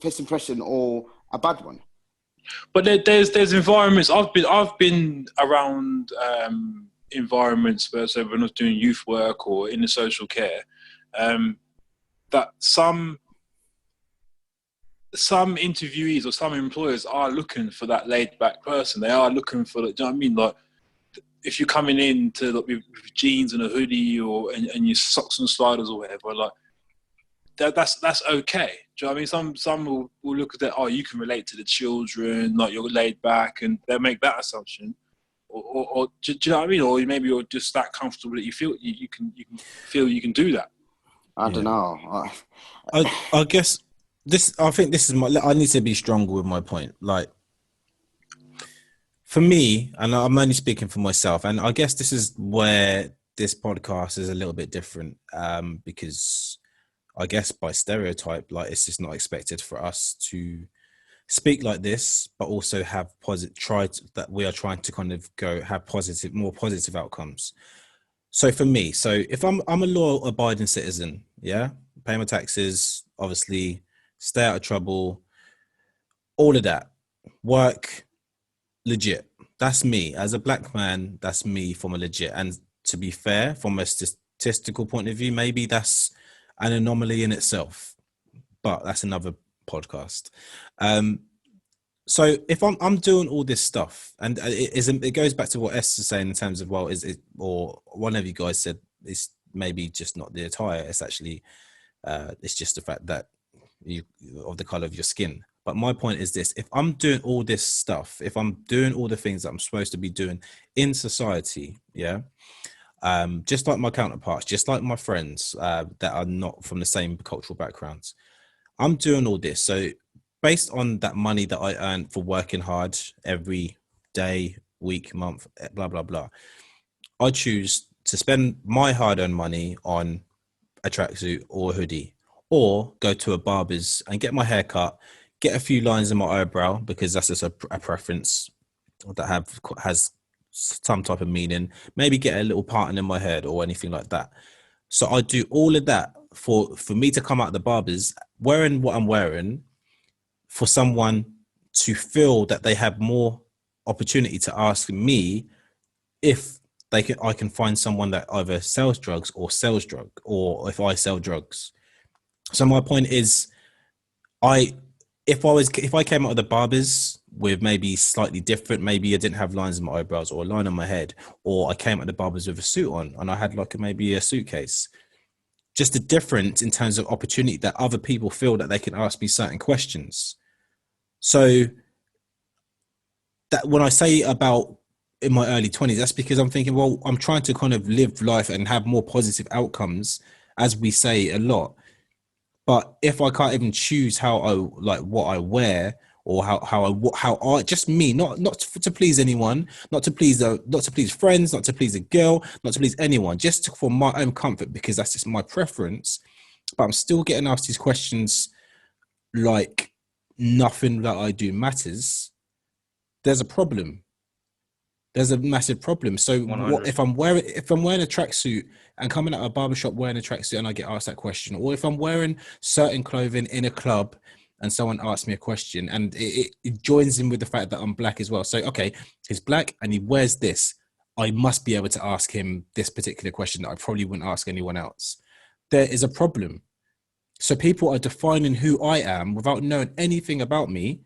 first impression or a bad one. But there's environments. I've been around environments where, so when I was doing youth work or in the social care, that some interviewees or some employers are looking for that laid back person. They are looking for, do you know what I mean? Like, if you're coming in to, like, with jeans and a hoodie and your socks and sliders or whatever, like that's okay. Do you know what I mean? Some will look at that. Oh, you can relate to the children, like you're laid back, and they'll make that assumption. Or do you know what I mean? Or maybe you're just that comfortable that you feel you can feel you can do that. I don't know. I guess I think this is I need to be stronger with my point. Like, for me, and I'm only speaking for myself, and I guess this is where this podcast is a little bit different, because I guess by stereotype, like, it's just not expected for us to speak like this, but also have we are trying to kind of have more positive outcomes. So for me, if I'm a law abiding citizen, yeah, pay my taxes, obviously stay out of trouble, all of that, work legit. That's me as a black man. That's me from a legit. And to be fair, from a statistical point of view, maybe that's an anomaly in itself, but that's another podcast. So if I'm doing all this stuff, and it goes back to what S is saying in terms of, well, is it, or one of you guys said, it's maybe just not the attire. It's actually, it's just the fact that of the color of your skin. But my point is this: if I'm doing all this stuff, if I'm doing all the things that I'm supposed to be doing in society, yeah, just like my counterparts, just like my friends that are not from the same cultural backgrounds, I'm doing all this. So based on that money that I earn for working hard every day, week, month, blah, blah, blah, I choose to spend my hard-earned money on a tracksuit or a hoodie, or go to a barber's and get my hair cut, get a few lines in my eyebrow, because that's just a preference that has some type of meaning, maybe get a little pattern in my head or anything like that. So I do all of that for me to come out of the barber's wearing what I'm wearing, for someone to feel that they have more opportunity to ask me if I can find someone that either sells drugs or or if I sell drugs. So my point is, if I came out of the barbers with maybe slightly different, maybe I didn't have lines in my eyebrows or a line on my head, or I came out of the barbers with a suit on and I had maybe a suitcase, just the difference in terms of opportunity that other people feel that they can ask me certain questions. So that when I say about in my early 20s, that's because I'm thinking, well, I'm trying to kind of live life and have more positive outcomes, as we say a lot. But if I can't even choose what I wear, or how I just me, not to please anyone, not to please friends, not to please a girl, not to please anyone, just for my own comfort, because that's just my preference. But I'm still getting asked these questions like nothing that I do matters. There's a problem. There's a massive problem. So what if I'm wearing a tracksuit and coming out of a barbershop wearing a tracksuit and I get asked that question, or if I'm wearing certain clothing in a club and someone asks me a question, and it joins in with the fact that I'm black as well. So, okay, he's black and he wears this. I must be able to ask him this particular question that I probably wouldn't ask anyone else. There is a problem. So people are defining who I am without knowing anything about me,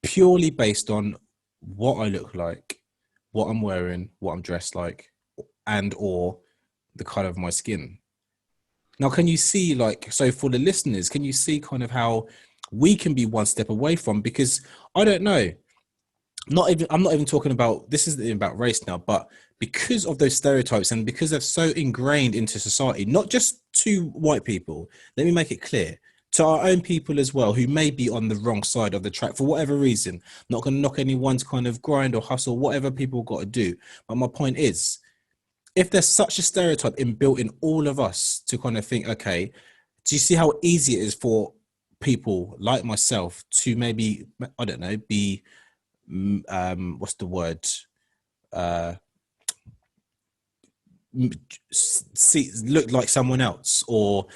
purely based on what I look like, what I'm wearing, what I'm dressed like, and or the color of my skin. Now, can you see, like, so for the listeners, can you see kind of how we can be one step away from? Because I don't know, I'm not even talking about, this isn't even about race now, but because of those stereotypes and because they're so ingrained into society, not just to white people, let me make it clear, to our own people as well, who may be on the wrong side of the track for whatever reason. Not going to knock anyone's kind of grind or hustle, whatever people got to do. But my point is, if there's such a stereotype inbuilt in all of us to kind of think, okay, do you see how easy it is for people like myself to maybe, I don't know, be, what's the word? Look like someone else, or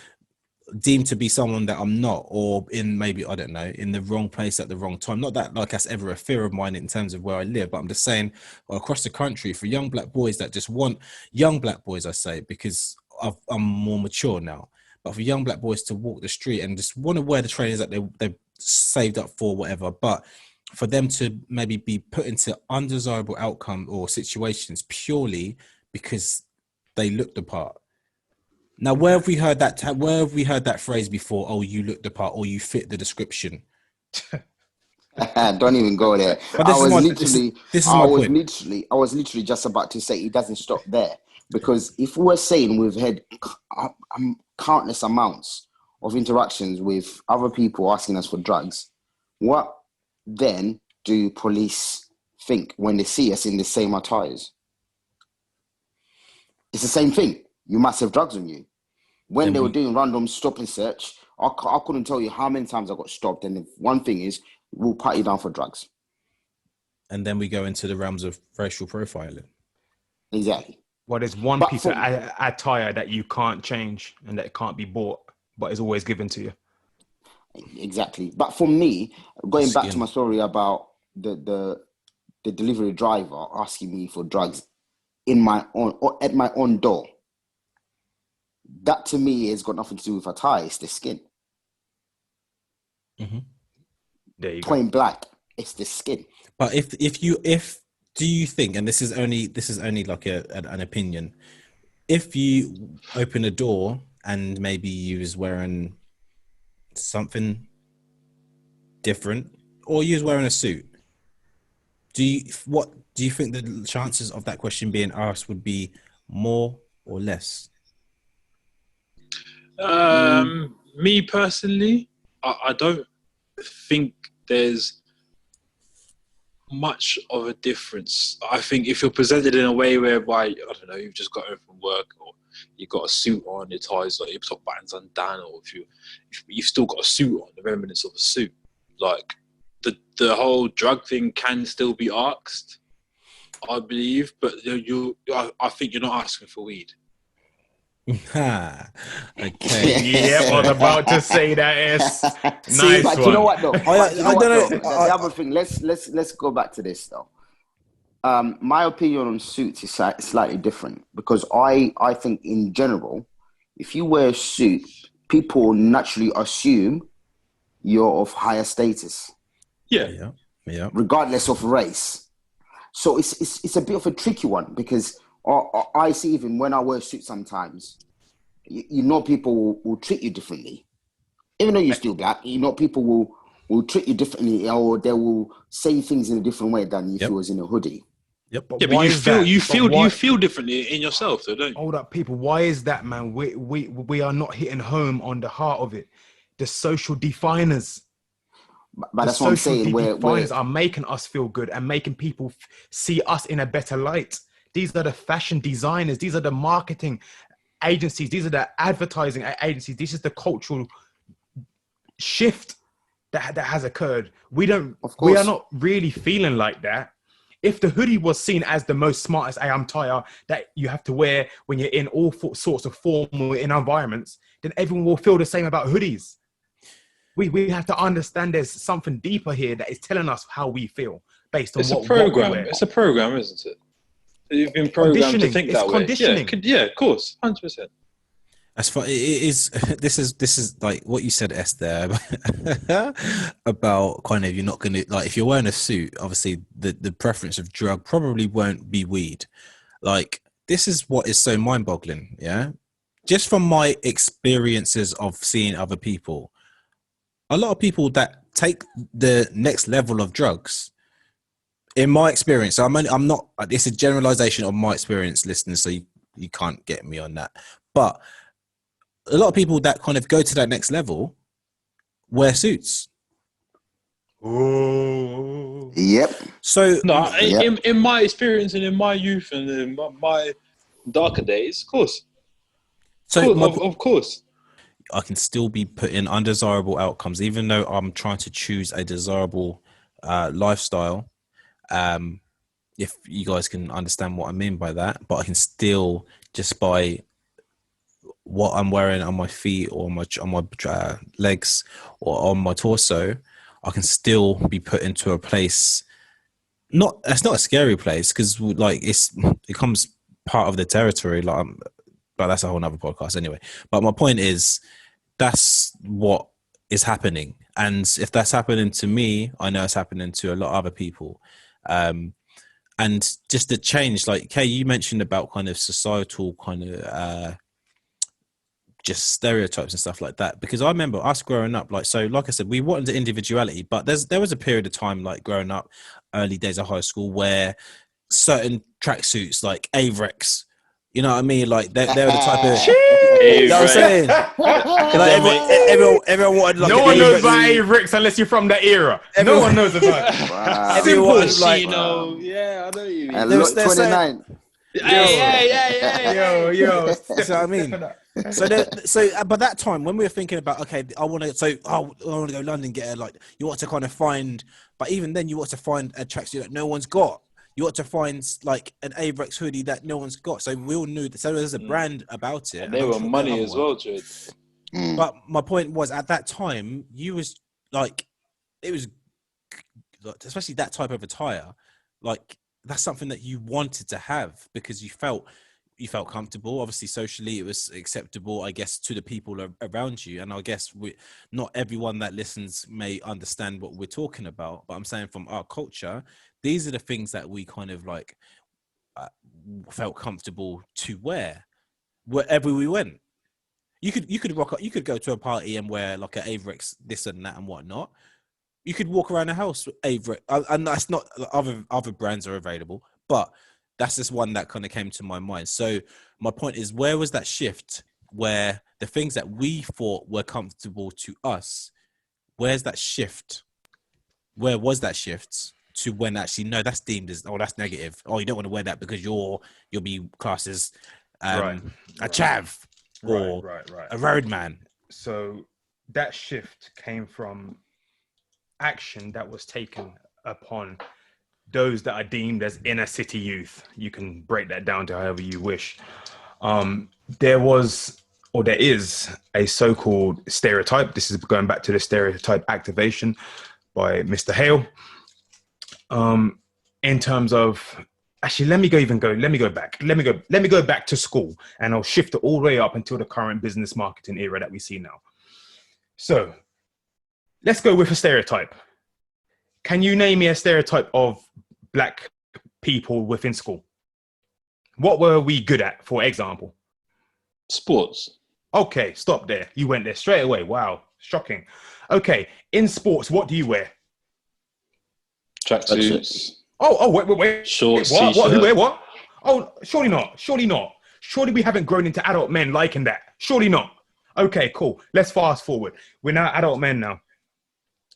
deemed to be someone that I'm not, or in maybe, I don't know, in the wrong place at the wrong time. Not that like that's ever a fear of mine in terms of where I live, but I'm just saying across the country for young black boys that just want, young black boys I say because I'm more mature now, but for young black boys to walk the street and just want to wear the trainers that they've saved up for, whatever, but for them to maybe be put into undesirable outcome or situations purely because they look the part. Now, where have we heard that? Where have we heard that phrase before? Oh, you look the part, or you fit the description. Don't even go there. But this is my point. I was literally just about to say it doesn't stop there, because if we're saying we've had countless amounts of interactions with other people asking us for drugs, what then do police think when they see us in the same attires? It's the same thing. You must have drugs on you. When they were doing random stop and search, I couldn't tell you how many times I got stopped. And the one thing is, we'll pat you down for drugs. And then we go into the realms of racial profiling. Exactly. Well, there's one piece of attire that you can't change and that can't be bought, but is always given to you. Exactly. But for me, going back to my story about the delivery driver asking me for drugs in my own, or at my own door, that to me has got nothing to do with attire. It's the skin. Mm-hmm. There you Plain go. black. It's the skin. But if do you think, and this is only like an opinion, if you open a door and maybe you was wearing something different, or you was wearing a suit, do you think the chances of that question being asked would be more or less? Me personally, I don't think there's much of a difference. I think if you're presented in a way whereby, I don't know, you've just got home from work, or you've got a suit on, your ties, like your top buttons undone, or if you've still got a suit on, the remnants of a suit, like the whole drug thing can still be asked, I believe, but I think you're not asking for weed. Okay. Yep, I was about to say that. Is nice. But one. you know what though? I don't know. The other thing. Let's go back to this though. My opinion on suits is slightly different, because I think in general, if you wear a suit, people naturally assume you're of higher status. Yeah. Regardless of race. So it's a bit of a tricky one, because I see, even when I wear a suit sometimes, you know, people will treat you differently. Even though you're still black, you know, people will treat you differently, or they will say things in a different way than if you was in a hoodie. Yep. But yeah, but you feel differently in yourself, though, don't you? Hold up, people. Why is that, man? We are not hitting home on the heart of it. The social definers. But that's what I'm saying. Where Definers are making us feel good and making people see us in a better light. These are the fashion designers. These are the marketing agencies. These are the advertising agencies. This is the cultural shift that has occurred. We are not really feeling like that. If the hoodie was seen as the most smartest attire that you have to wear when you're in all sorts of formal environments, then everyone will feel the same about hoodies. We have to understand there's something deeper here that is telling us how we feel based on what we wear. It's a program, isn't it? You've been programmed to think that way. Yeah, of course, 100%. As far it is, this is like what you said, Esther, about kind of you're not gonna like if you're wearing a suit. Obviously, the preference of drug probably won't be weed. Like this is what is so mind-boggling. Yeah, just from my experiences of seeing other people, a lot of people that take the next level of drugs. In my experience, I'm not. It's a generalization of my experience, listeners. So you can't get me on that, but a lot of people that kind of go to that next level wear suits. Oh, Yep. So No, Yep. in my experience and in my youth and in my darker days, of course, of course. I can still be put in undesirable outcomes, even though I'm trying to choose a desirable lifestyle. If you guys can understand what I mean by that, but I can still just by what I'm wearing on my feet or on my legs or on my torso, I can still be put into a place. It's not a scary place because like it comes part of the territory. But that's a whole nother podcast anyway. But my point is that's what is happening, and if that's happening to me, I know it's happening to a lot of other people. And just the change, like Kay, you mentioned about kind of societal kind of just stereotypes and stuff like that, because I remember us growing up, like I said, we wanted individuality, but there was a period of time like growing up early days of high school where certain tracksuits like Avrex, you know what I mean, like they were the type of you know what I'm saying, like everyone wanted like no an one knows about Avrex. Avrix unless you're from that era. Everyone, No one knows about it. Wow. everyone Simple. like Wow. Yeah, I know you mean. And there was look, there's certain 29. Yo, you know what I mean. But that time when we were thinking about, okay, I want to go London, get a, like, you want to kind of find, but even then you want to find a tracksuit that no one's got. You want to find like an Avrex hoodie that no one's got. So we all knew that. So there's a brand about it. And they were money as well, Jared. But my point was, at that time, you was like, it was, especially that type of attire, like that's something that you wanted to have because you felt comfortable. Obviously, socially, it was acceptable, I guess, to the people around you. And I guess not everyone that listens may understand what we're talking about. But I'm saying from our culture, these are the things that we kind of like felt comfortable to wear wherever we went. You could rock up. You could go to a party and wear like an Avrex, this and that and whatnot. You could walk around the house with Avrex, and that's not other brands are available, but that's just one that kind of came to my mind. So my point is, where was that shift where the things that we thought were comfortable to us, where's that shift? Where was that shift to when actually, no, that's deemed as, oh, that's negative. Oh, you don't want to wear that because you'll be classed as a chav or a roadman. So that shift came from action that was taken upon those that are deemed as inner city youth. You can break that down to however you wish. There is a so-called stereotype. This is going back to the stereotype activation by Mr. Hale. In terms of, actually, let me go back to school, and I'll shift it all the way up until the current business marketing era that we see now. So let's go with a stereotype. Can you name me a stereotype of Black people within school? What were we good at, for example? Sports. Okay, stop there. You went there straight away. Wow, shocking. Okay, in sports, what do you wear? Tracksuits. Oh, wait. Shorts, What? t-shirt. Who wear what? Oh, surely not. Surely we haven't grown into adult men liking that. Surely not. Okay, cool. Let's fast forward. We're now adult men now.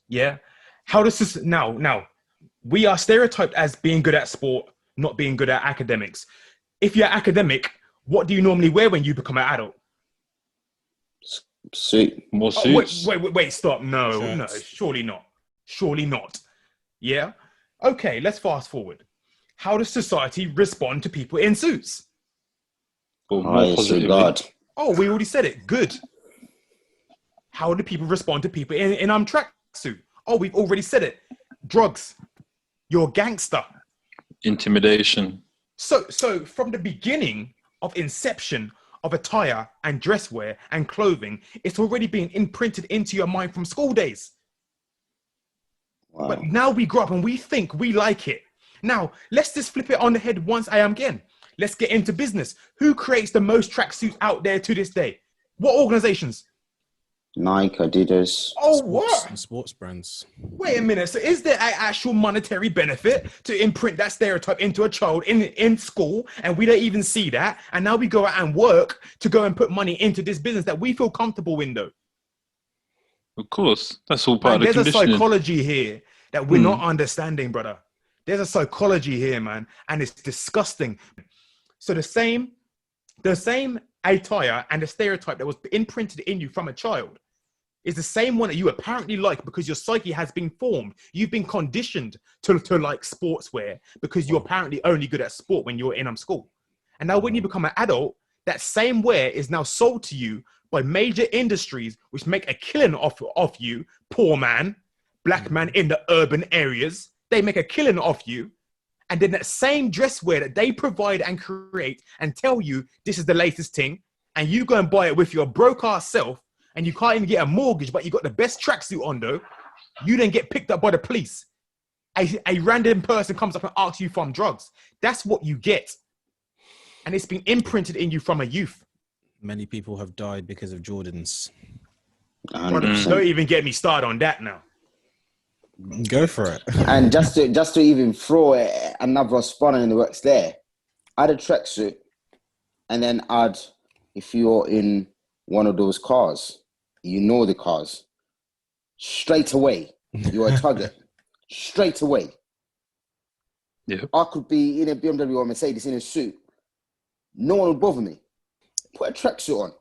Yeah. How does this now? We are stereotyped as being good at sport, not being good at academics. If you're academic, what do you normally wear when you become an adult? Suit. More suits. Wait, stop. No, surely not. Yeah? Okay, let's fast forward. How does society respond to people in suits? Or more positively. Regard. Oh, we already said it. Good. How do people respond to people in tracksuit? Oh, we've already said it. Drugs. You're a gangster. Intimidation. So from the beginning of inception of attire and dress wear and clothing, it's already been imprinted into your mind from school days. Wow. But now we grow up and we think we like it. Now, let's just flip it on the head once again. Let's get into business. Who creates the most tracksuits out there to this day? What organizations? Nike, Adidas. Oh, what? Sports brands. Wait a minute. So is there an actual monetary benefit to imprint that stereotype into a child in school, and we don't even see that? And now we go out and work to go and put money into this business that we feel comfortable in, though. Of course, that's all part of the There's a conditioning. psychology here that we're not understanding, brother. There's a psychology here, man, and it's disgusting. So the same attire and the stereotype that was imprinted in you from a child is the same one that you apparently like because your psyche has been formed. You've been conditioned to like sportswear because you're apparently only good at sport when you're in school. And now when you become an adult, that same wear is now sold to you by major industries which make a killing off you, poor man, black man in the urban areas. They make a killing off you. And then that same dress wear that they provide and create and tell you this is the latest thing, and you go and buy it with your broke ass self, and you can't even get a mortgage, but you got the best tracksuit on though, you then get picked up by the police. A random person comes up and asks you for drugs. That's what you get. And it's been imprinted in you from a youth. Many people have died because of Jordans. Brother, don't even get me started on that now. Go for it. And just to even throw another spanner in the works there, add a tracksuit, and then add, if you're in one of those cars, you know the cars, straight away, you're a target. Straight away. Yeah. I could be in a BMW or Mercedes in a suit. No one would bother me. Put a tracksuit on.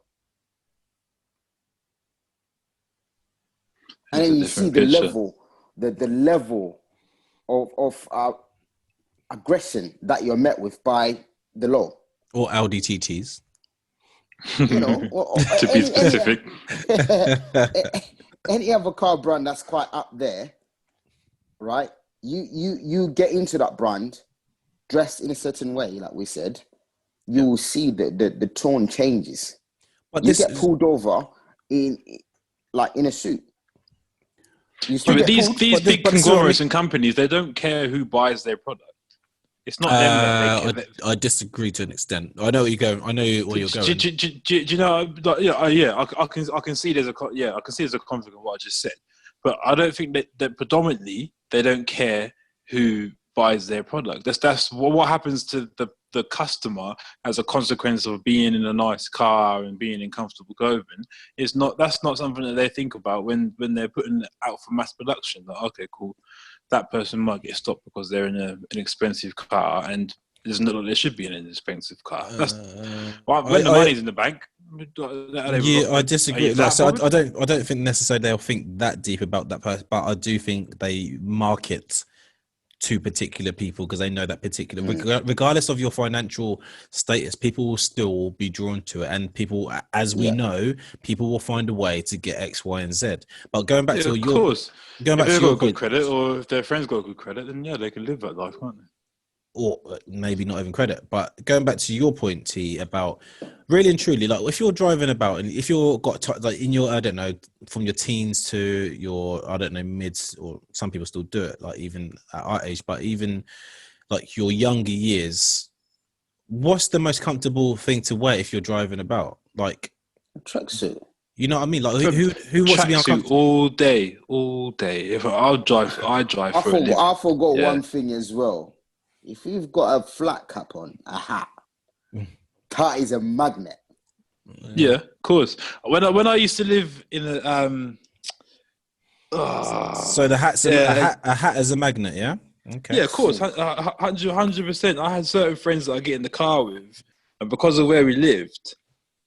And then you see the level, the level of aggression that you're met with by the law. Or Audi TTs. You know, to be specific. Any other car brand that's quite up there, right? You get into that brand, dressed in a certain way, like we said, you will see the tone changes. But you get pulled over in a suit. But these big conglomerates and companies, they don't care who buys their product. It's not them that they care. I disagree to an extent. I know where you're going. I know where you're going. Do you know? Like, I can see there's a conflict in what I just said, but I don't think that predominantly they don't care who buys their product. That's what happens to the customer as a consequence of being in a nice car and being in comfortable clothing. That's not something that they think about when they're putting it out for mass production. Like, okay, cool, that person might get stopped because they're in an expensive car, and there's not that they should be in an expensive car. That's when the money's in the bank. I disagree. I don't think necessarily they'll think that deep about that person, but I do think they market to particular people because they know that particular, regardless of your financial status, people will still be drawn to it, and people, as we know, people will find a way to get X, Y, and Z. But going back to your, course, going back if to they've your got good credit, or if their friends got good credit, then they can live that life, can't they? Or maybe not even credit. But going back to your point, T, about really and truly, like if you're driving about and if you're got like in your, I don't know, from your teens to your, I don't know, mids, or some people still do it, like even at our age, but even like your younger years, what's the most comfortable thing to wear if you're driving about? Like a tracksuit. You know what I mean? Like who wants to be uncomfortable all day? If I drive I forgot one thing as well. If you've got a flat cap on, a hat, that is a magnet. Yeah, of course. When I used to live in a so the hat's a hat as a magnet, yeah. Okay. Yeah, of course, 100%. I had certain friends that I get in the car with, and because of where we lived,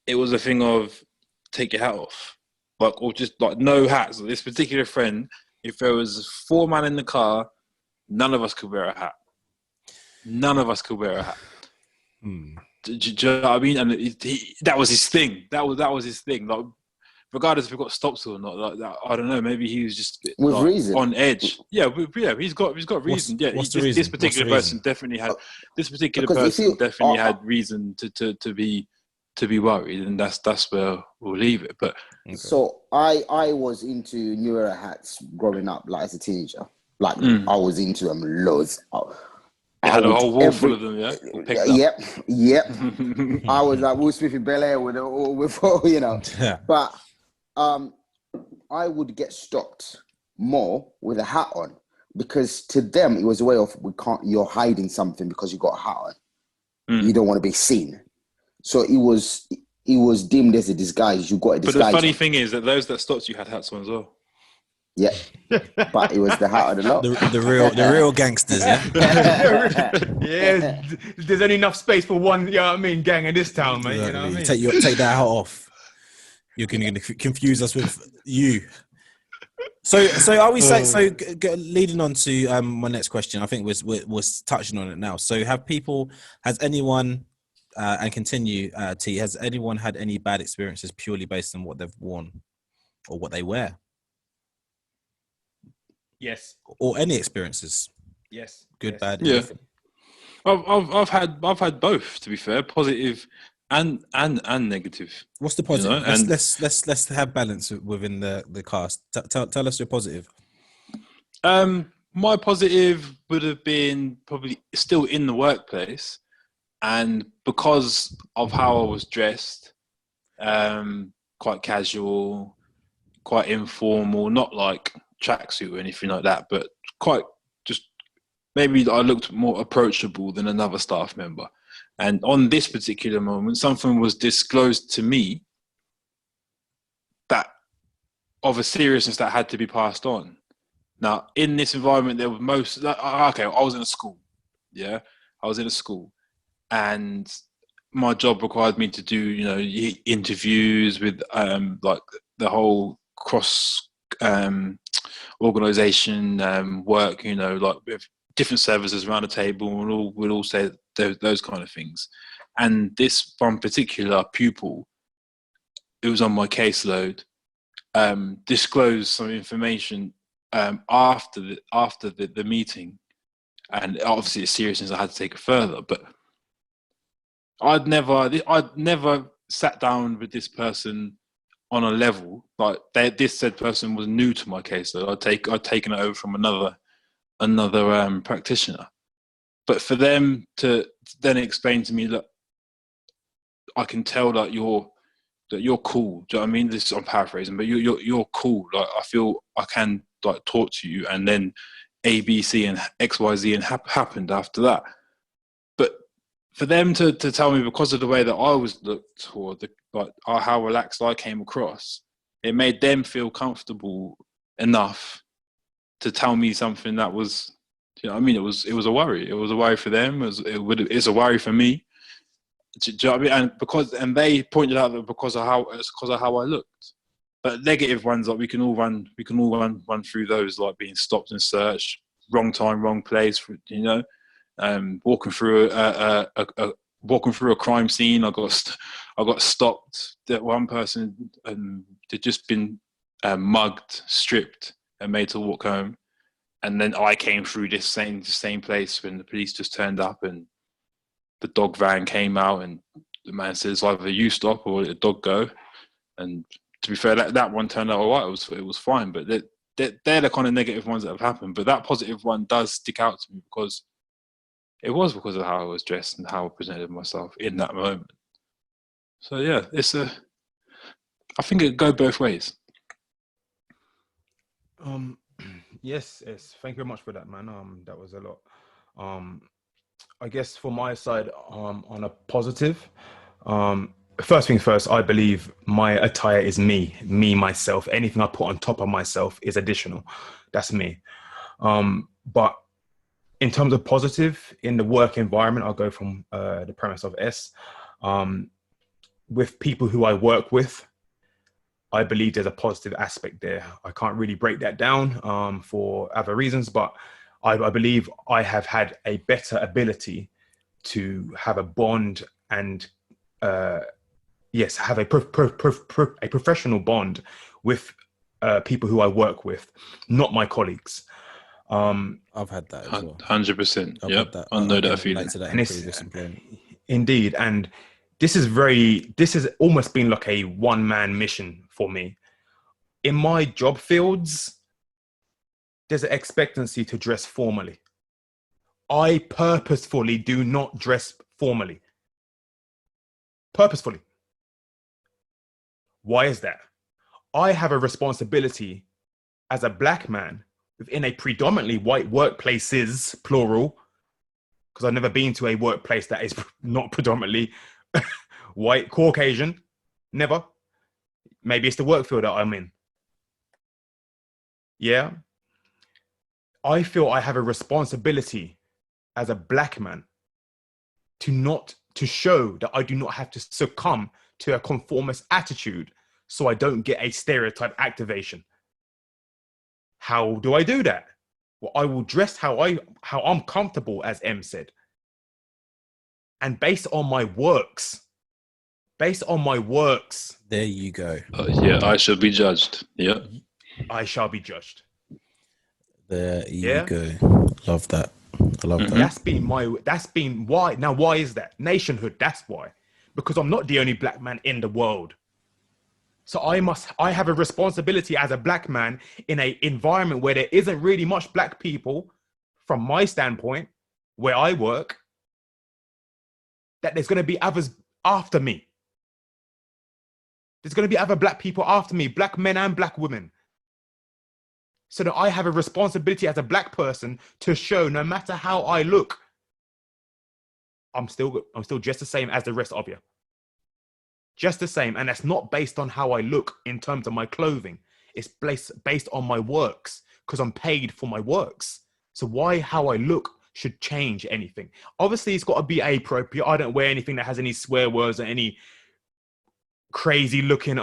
it was a thing of take your hat off, like, or just like no hats. So this particular friend, if there was 4 men in the car, none of us could wear a hat. None of us could wear a hat. Do you know what I mean? And that was his thing. That was his thing. Like, regardless if he got stopped or not, like that, I don't know. Maybe he was just with reason on edge. Yeah, he's got reason. This particular person definitely had. This particular person definitely had reason to be to be worried, and that's where we'll leave it. But Okay. So I was into New Era hats growing up, like as a teenager. Like I was into them loads. you had a whole wall full of them, yeah? Pegged up. Yep. I was like Will Smith in Bel Air with you know. Yeah. But I would get stopped more with a hat on, because to them it was a way of, you're hiding something because you got a hat on. You don't want to be seen. So it was deemed as a disguise. You got a But disguise. the funny thing is that those that stopped you had hats on as well. Yeah, but it was the hat of the lot. The real gangsters, yeah. Yeah, there's only enough space for one, you know what I mean, gang in this town, mate. You know what I mean? Take that hat off. You're going to confuse us with you. So are we saying? So leading on to my next question, I think we're touching on it now. So has anyone and continue T, has anyone had any bad experiences purely based on what they've worn or what they wear? Yes. Or any experiences? Yes. Good, yes. bad, Yeah. anything? I've had both, to be fair, positive and negative. What's the positive? You know, Let's have balance within the cast. Tell us your positive. My positive would have been probably still in the workplace, and because of how I was dressed, quite casual, quite informal, not like tracksuit or anything like that, but quite just maybe I looked more approachable than another staff member. And on this particular moment, something was disclosed to me that of a seriousness that had to be passed on. Now, in this environment, there was I was in a school. Yeah, I was in a school, and my job required me to do, interviews with like the whole cross organization work, like with different services around the table, and we'll all say those kind of things. And this one particular pupil, it was on my caseload, disclosed some information after the meeting, and obviously it's seriousness, I had to take it further. But I'd never sat down with this person on a level like this said person was new to my case. So I'd taken it over from another practitioner. But for them to then explain to me, look, I can tell that you're cool. Do you know what I mean? This I'm paraphrasing, but you're cool. Like I feel I can like talk to you, and then A, B, C, and X, Y, Z, and happened after that. But for them to tell me because of the way that I was looked, or how relaxed I came across, it made them feel comfortable enough to tell me something that was, you know what I mean? It was a worry. It was a worry for them. It's a worry for me. Do you know what I mean? And they pointed out that because of how I looked. But negative ones, like we can all run through those, like being stopped and searched, wrong time, wrong place. Walking through a crime scene, I got stopped. That one person had just been mugged, stripped, and made to walk home. And then I came through this same place when the police just turned up, and the dog van came out, and the man says either you stop or the dog go. And to be fair, that one turned out all right. It was fine. But they're the kind of negative ones that have happened. But that positive one does stick out to me because it was because of how I was dressed and how I presented myself in that moment. So yeah, I think it could go both ways. Yes. Thank you very much for that, man. That was a lot. I guess for my side, on a positive, first things first, I believe my attire is me, myself. Anything I put on top of myself is additional. That's me. But in terms of positive, in the work environment, I'll go from the premise of S. With people who I work with, I believe there's a positive aspect there. I can't really break that down for other reasons, but I believe I have had a better ability to have a bond and have a professional bond with people who I work with, not my colleagues. I've had that as well. 100%. Yep. I know that feeling. To that in previous employment. Indeed, and this has almost been like a one-man mission for me. In my job fields, there's an expectancy to dress formally. I purposefully do not dress formally. Purposefully. Why is that? I have a responsibility as a black man within a predominantly white workplaces, plural, because I've never been to a workplace that is not predominantly white, Caucasian. Never. Maybe it's the work field that I'm in. Yeah. I feel I have a responsibility as a black man to show that I do not have to succumb to a conformist attitude so I don't get a stereotype activation. How do I do that? Well, I will dress how I'm comfortable, as M said. And based on my works, there you go. Yeah, I shall be judged. Yeah. I shall be judged. There you go. Love that. I love that. That's been why. Now, why is that? Nationhood, that's why. Because I'm not the only black man in the world. So I have a responsibility as a black man in an environment where there isn't really much black people, from my standpoint, where I work, that there's going to be others after me. There's going to be other black people after me, black men and black women. So that I have a responsibility as a black person to show, no matter how I look, I'm still just the same as the rest of you. Just the same. And that's not based on how I look in terms of my clothing. It's based on my works, because I'm paid for my works. So why how I look should change anything? Obviously, it's got to be appropriate. I don't wear anything that has any swear words or any crazy looking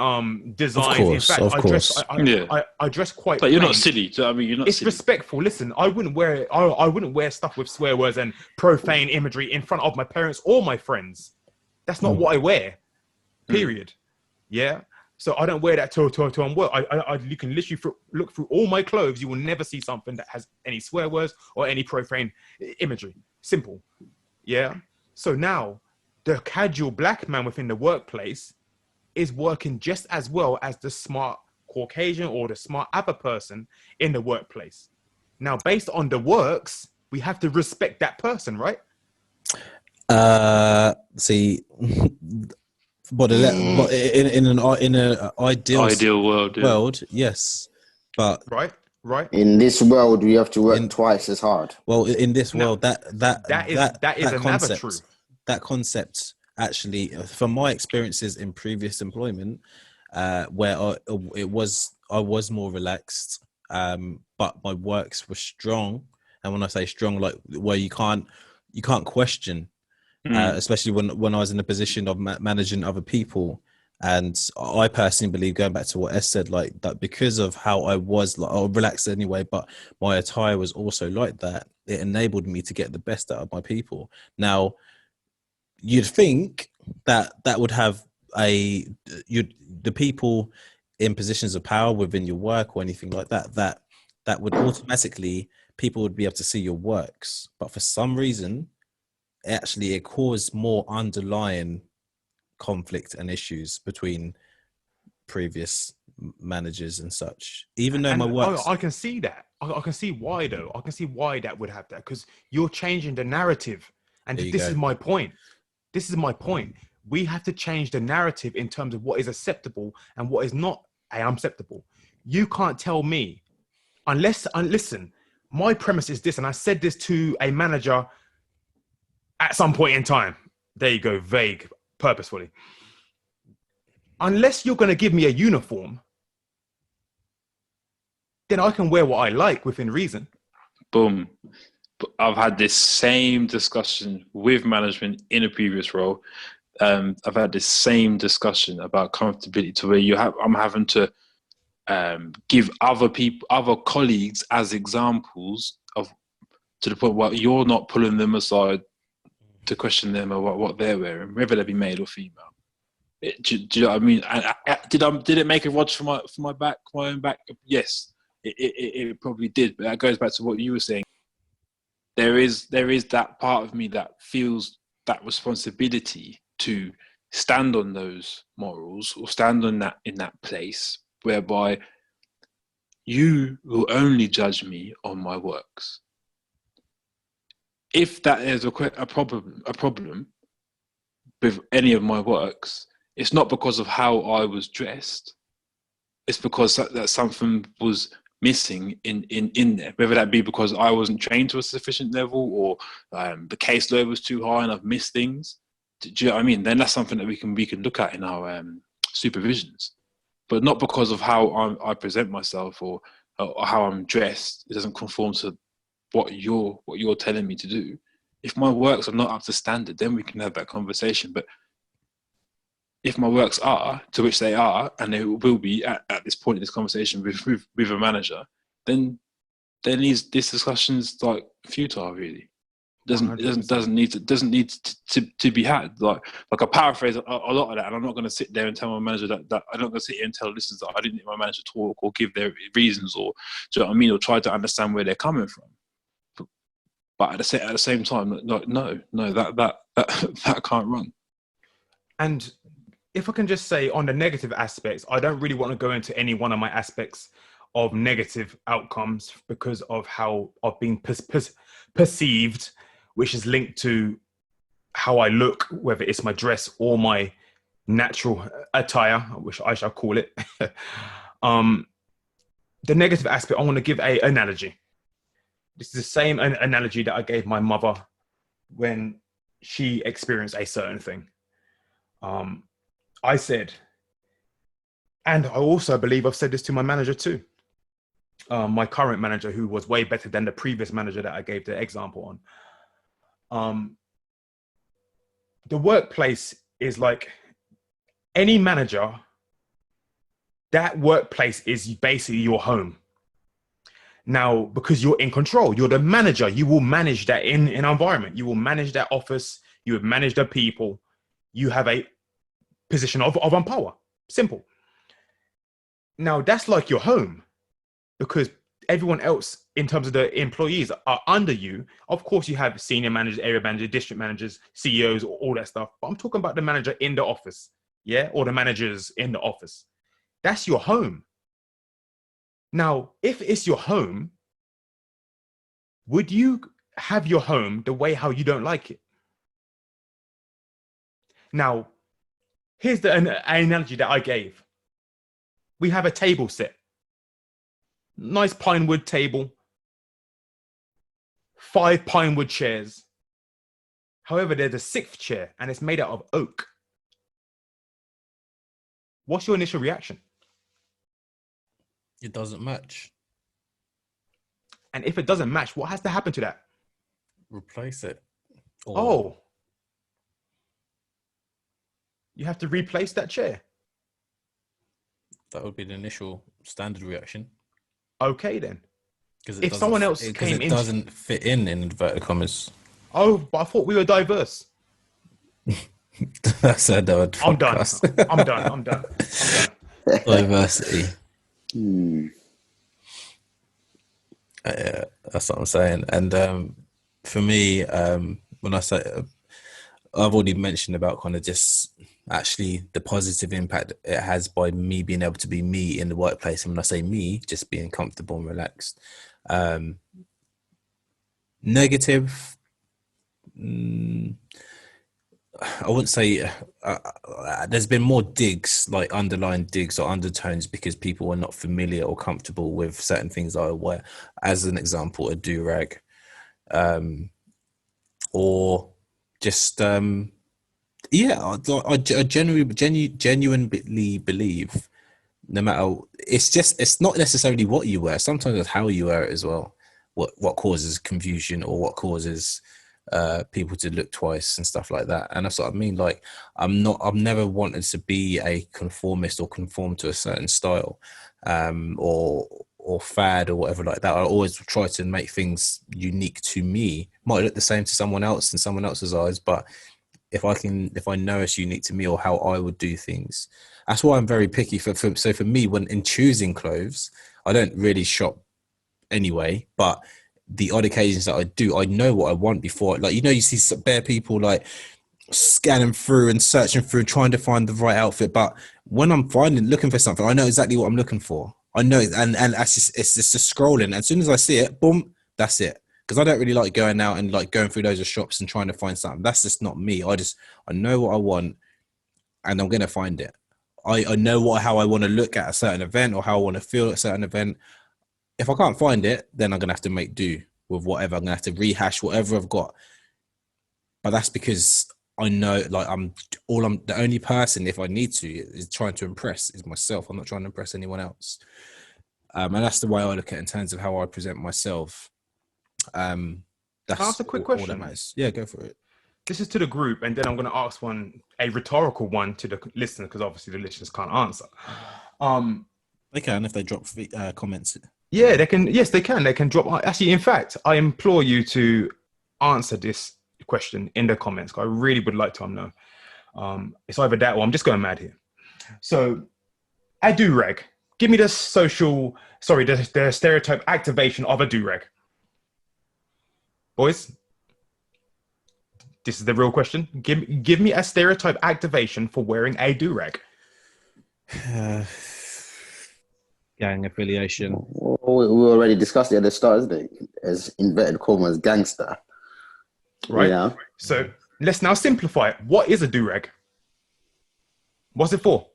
designs. Of course. I dress quite But you're plain. not silly. I mean, you're not It's silly. respectful. Listen, I wouldn't wear stuff with swear words and profane imagery in front of my parents or my friends. That's not what I wear. Period. Yeah. So I don't wear that to work. You can literally look through all my clothes. You will never see something that has any swear words or any profane imagery. Simple. Yeah. So now the casual black man within the workplace is working just as well as the smart Caucasian or the smart other person in the workplace. Now, based on the works, we have to respect that person, right? See, but in an ideal world, yes, but right. In this world, we have to work twice as hard. Well, in this world, that is another truth. That concept, actually, from my experiences in previous employment, where I was more relaxed, but my works were strong. And when I say strong, like where you can't question, especially when I was in a position of managing other people. And I personally believe, going back to what S said, like that, because of how I was, like, I was relaxed anyway, but my attire was also like that. It enabled me to get the best out of my people. Now, you'd think that would have the people in positions of power within your work or anything like that would automatically, people would be able to see your works. But for some reason, it caused more underlying conflict and issues between previous managers and such. Even though my works, I can see that. I can see why, though. I can see why that would have that, because you're changing the narrative. And this is my point. We have to change the narrative in terms of what is acceptable and what is not unacceptable. You can't tell me, listen, my premise is this, and I said this to a manager at some point in time. There you go, vague, purposefully. Unless you're going to give me a uniform, then I can wear what I like within reason. Boom. I've had this same discussion with management in a previous role. I've had this same discussion about comfortability, to where I'm having to give other colleagues as examples of, to the point where you're not pulling them aside to question them about what they're wearing, whether they be male or female. Do you know what I mean? And did it make a rod for my own back? Yes, it probably did. But that goes back to what you were saying. There is that part of me that feels that responsibility to stand on those morals or stand on that in that place whereby you will only judge me on my works. If that is a problem with any of my works, it's not because of how I was dressed. It's because that something was missing in there, whether that be because I wasn't trained to a sufficient level, or the caseload was too high and I've missed things. Do you know what I mean? Then that's something that we can look at in our supervisions, but not because of how I present myself or how I'm dressed. It doesn't conform to what you're telling me to do. If my works are not up to standard, then we can have that conversation. But if my works are, to which they are, and they will be at this point in this conversation with a manager, then this discussion's like futile, really. Doesn't need to be had. Like I paraphrase a lot of that, and I'm not going to sit there and tell my manager that I'm not going to sit here and tell listeners that I didn't let my manager talk or give their reasons, or do you know what I mean, or try to understand where they're coming from. But at the same time, no, that can't run. And if I can just say on the negative aspects, I don't really want to go into any one of my aspects of negative outcomes because of how I've been perceived, which is linked to how I look, whether it's my dress or my natural attire, which I shall call it. The negative aspect, I want to give an analogy. This is the same analogy that I gave my mother when she experienced a certain thing. I said, and I also believe I've said this to my manager too, my current manager, who was way better than the previous manager that I gave the example on. The workplace is like any manager. That workplace is basically your home. Now, because you're in control, you're the manager, you will manage that in an environment. You will manage that office, you will manage the people. You have a position of power. Simple. Now, that's like your home, because everyone else, in terms of the employees, are under you. Of course, you have senior managers, area managers, district managers, CEOs, all that stuff. But I'm talking about the manager in the office, yeah? Or the managers in the office. That's your home. Now, if it's your home, would you have your home the way how you don't like it? Now, here's an analogy that I gave. We have a table set. Nice pine wood table. 5 pine wood chairs. However, there's a 6th chair and it's made out of oak. What's your initial reaction? It doesn't match. And if it doesn't match, what has to happen to that? Replace it. You have to replace that chair. That would be the initial standard reaction. Okay, then. Because if someone else came in, it doesn't fit in inverted commas. Oh, but I thought we were diverse. That's another podcast. I'm done. Diversity. That's what I'm saying. And for me, when I say, I've already mentioned about kind of just actually the positive impact it has by me being able to be me in the workplace. And when I say me, just being comfortable and relaxed. Negative, I wouldn't say there's been more digs, like underlying digs or undertones, because people are not familiar or comfortable with certain things I wear. As an example, a do-rag, or just I genuinely believe, no matter, it's not necessarily what you wear. Sometimes it's how you wear it as well. What causes confusion, or what causes people to look twice and stuff like that. And that's what I mean. Like, I've never wanted to be a conformist or conform to a certain style, or fad or whatever like that. I always try to make things unique to me. Might look the same to someone else in someone else's eyes, but if I know it's unique to me or how I would do things, that's why I'm very picky. So for me, when in choosing clothes, I don't really shop anyway, but the odd occasions that I do, I know what I want before. Like, you know, you see bare people like scanning through and searching through, trying to find the right outfit. But when I'm looking for something, I know exactly what I'm looking for. I know, and it's just scrolling. As soon as I see it, boom, that's it. Because I don't really like going out and like going through loads of shops and trying to find something. That's just not me. I know what I want, and I'm gonna find it. I know how I want to look at a certain event or how I want to feel at a certain event. If I can't find it, then I'm gonna have to make do with whatever. I'm gonna have to rehash whatever I've got. But that's because I know, like, the only person, if I need to, is trying to impress is myself. I'm not trying to impress anyone else. And that's the way I look at it in terms of how I present myself. That's a quick all question. that matters. Yeah, go for it. This is to the group, and then I'm going to ask a rhetorical one to the listener, because obviously the listeners can't answer. They can if they drop comments. Yeah, they can. Yes, they can. They can drop. Actually, in fact, I implore you to answer this question in the comments. I really would like to know. It's either that or I'm just going mad here. So, a do-rag. Give me the the stereotype activation of a do-rag. Boys, this is the real question. Give me a stereotype activation for wearing a do-rag. Gang affiliation. Well, we already discussed it at the start, isn't it? As inverted commas, gangster. Right. Yeah. So let's now simplify it. What is a do-rag? What's it for?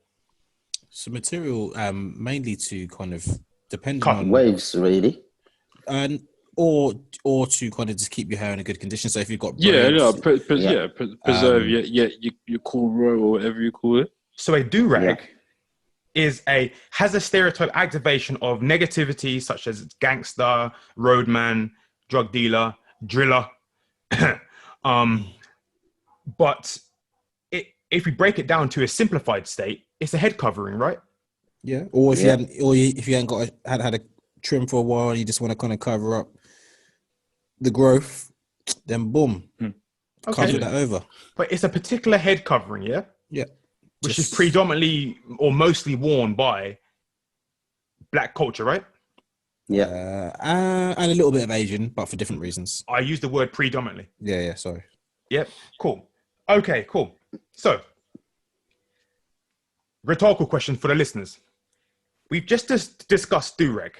So material, mainly to kind of depending Cut on Waves, really. and or to kind of just keep your hair in a good condition. So if you've got preserve braids, your cornrow or whatever you call it. So a do-rag has a stereotype activation of negativity such as gangster, roadman, drug dealer, driller. But if we break it down to a simplified state, it's a head covering, right? yeah. Or if you hadn't had a trim for a while and you just want to kind of cover up the growth, then boom, cover that over. But it's a particular head covering, yeah? Yeah. Which is predominantly or mostly worn by black culture, right? Yeah. And a little bit of Asian, but for different reasons. I use the word predominantly. Yeah, sorry. Yep, cool. Okay, cool. So, rhetorical question for the listeners. We've just discussed do-rag,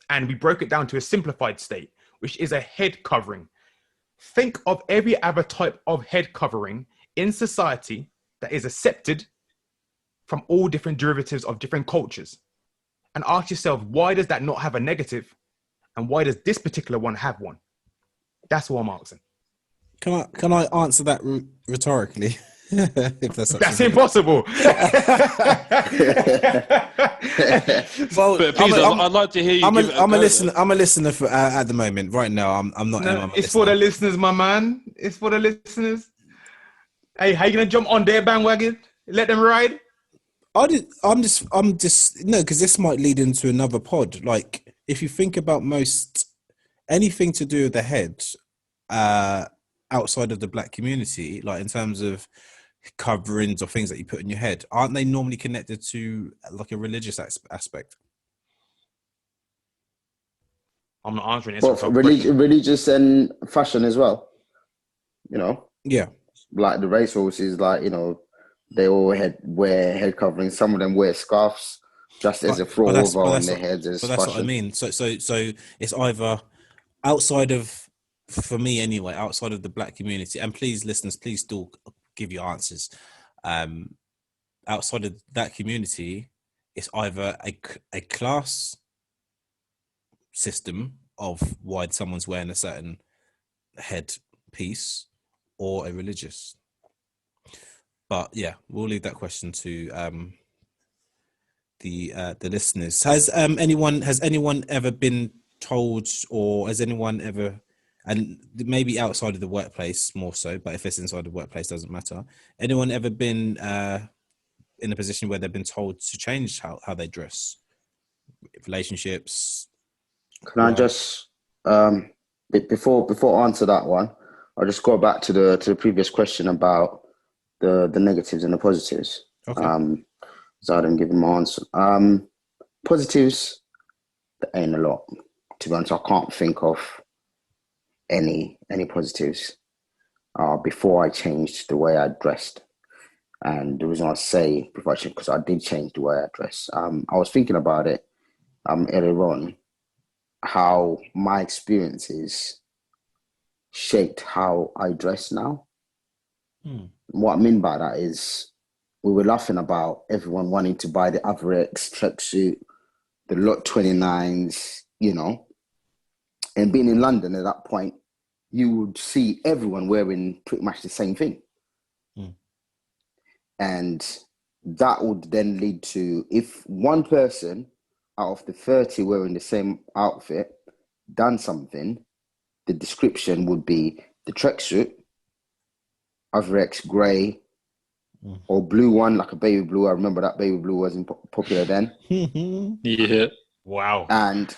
and we broke it down to a simplified state, which is a head covering. Think of every other type of head covering in society that is accepted from all different derivatives of different cultures. And ask yourself, why does that not have a negative? And why does this particular one have one? That's what I'm asking. Can I answer that rhetorically? If that's impossible. Well, but please, I'd like to hear you. I'm a listener for at the moment. Right now, I'm not. No, it's for the listeners, my man. It's for the listeners. Hey, how you gonna jump on their bandwagon? Let them ride. I'm just no, because this might lead into another pod. Like, if you think about anything to do with the head, outside of the black community, like in terms of coverings or things that you put in your head, aren't they normally connected to like a religious aspect? I'm not answering this. Well, religious and fashion as well. Yeah. Like the racehorses, like they all wear head coverings. Some of them wear scarves just as a throw over on their heads as fashion. That's what I mean. So it's either outside of, for me anyway, outside of the black community, and please, listeners, please still give your answers. Outside of that community, it's either a class system of why someone's wearing a certain head piece, or a religious. But yeah, we'll leave that question to the listeners. Has anyone ever been told, or has anyone ever, and maybe outside of the workplace more so, but if it's inside the workplace, doesn't matter, anyone ever been in a position where they've been told to change how they dress? Relationships. Can I just before I answer that one, I'll just go back to the previous question about the negatives and the positives. Okay. So I didn't give them my answer. Positives, there ain't a lot. To be honest, I can't think of any positives. before I changed the way I dressed. And the reason I say before I changed, because I did change the way I dress. I was thinking about it earlier on, how my experiences shaped how I dress now. What I mean by that is we were laughing about everyone wanting to buy the Averex tracksuit, the Lot 29s, you know, and being in London at that point, you would see everyone wearing pretty much the same thing. And that would then lead to, if one person out of the 30 wearing the same outfit done something, the description would be the tracksuit, Averex grey, or blue one, like a baby blue. I remember that baby blue wasn't popular then. Yeah. Wow. And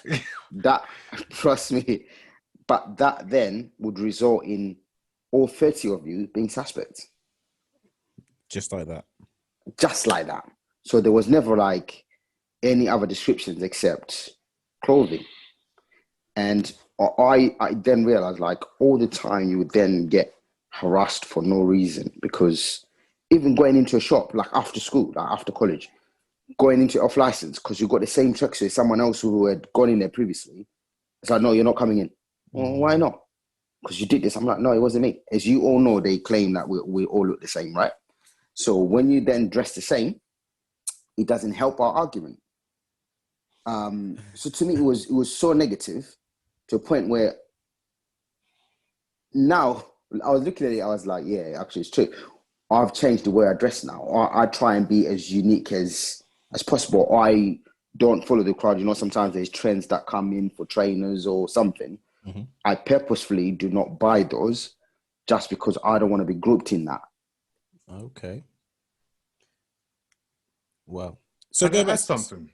that, trust me, but that then would result in all 30 of you being suspects. Just like that. Just like that. So there was never like any other descriptions except clothing. And I then realized, like, all the time you would then get harassed for no reason, because even going into a shop, like after school, like after college, going into off license because you got the same tracksuit as someone else who had gone in there previously. It's like, no, you're not coming in. Well, why not? Because you did this. I'm like, no, it wasn't me. As you all know, they claim that we all look the same, right? So when you then dress the same, it doesn't help our argument. So to me, it was so negative to a point where now I was looking at it, I was like, yeah, actually, it's true. I've changed the way I dress now. I try and be as unique as possible. I don't follow the crowd. You know, sometimes there's trends that come in for trainers or something. I purposefully do not buy those just because I don't want to be grouped in that. Okay. Well, so Can go I back add something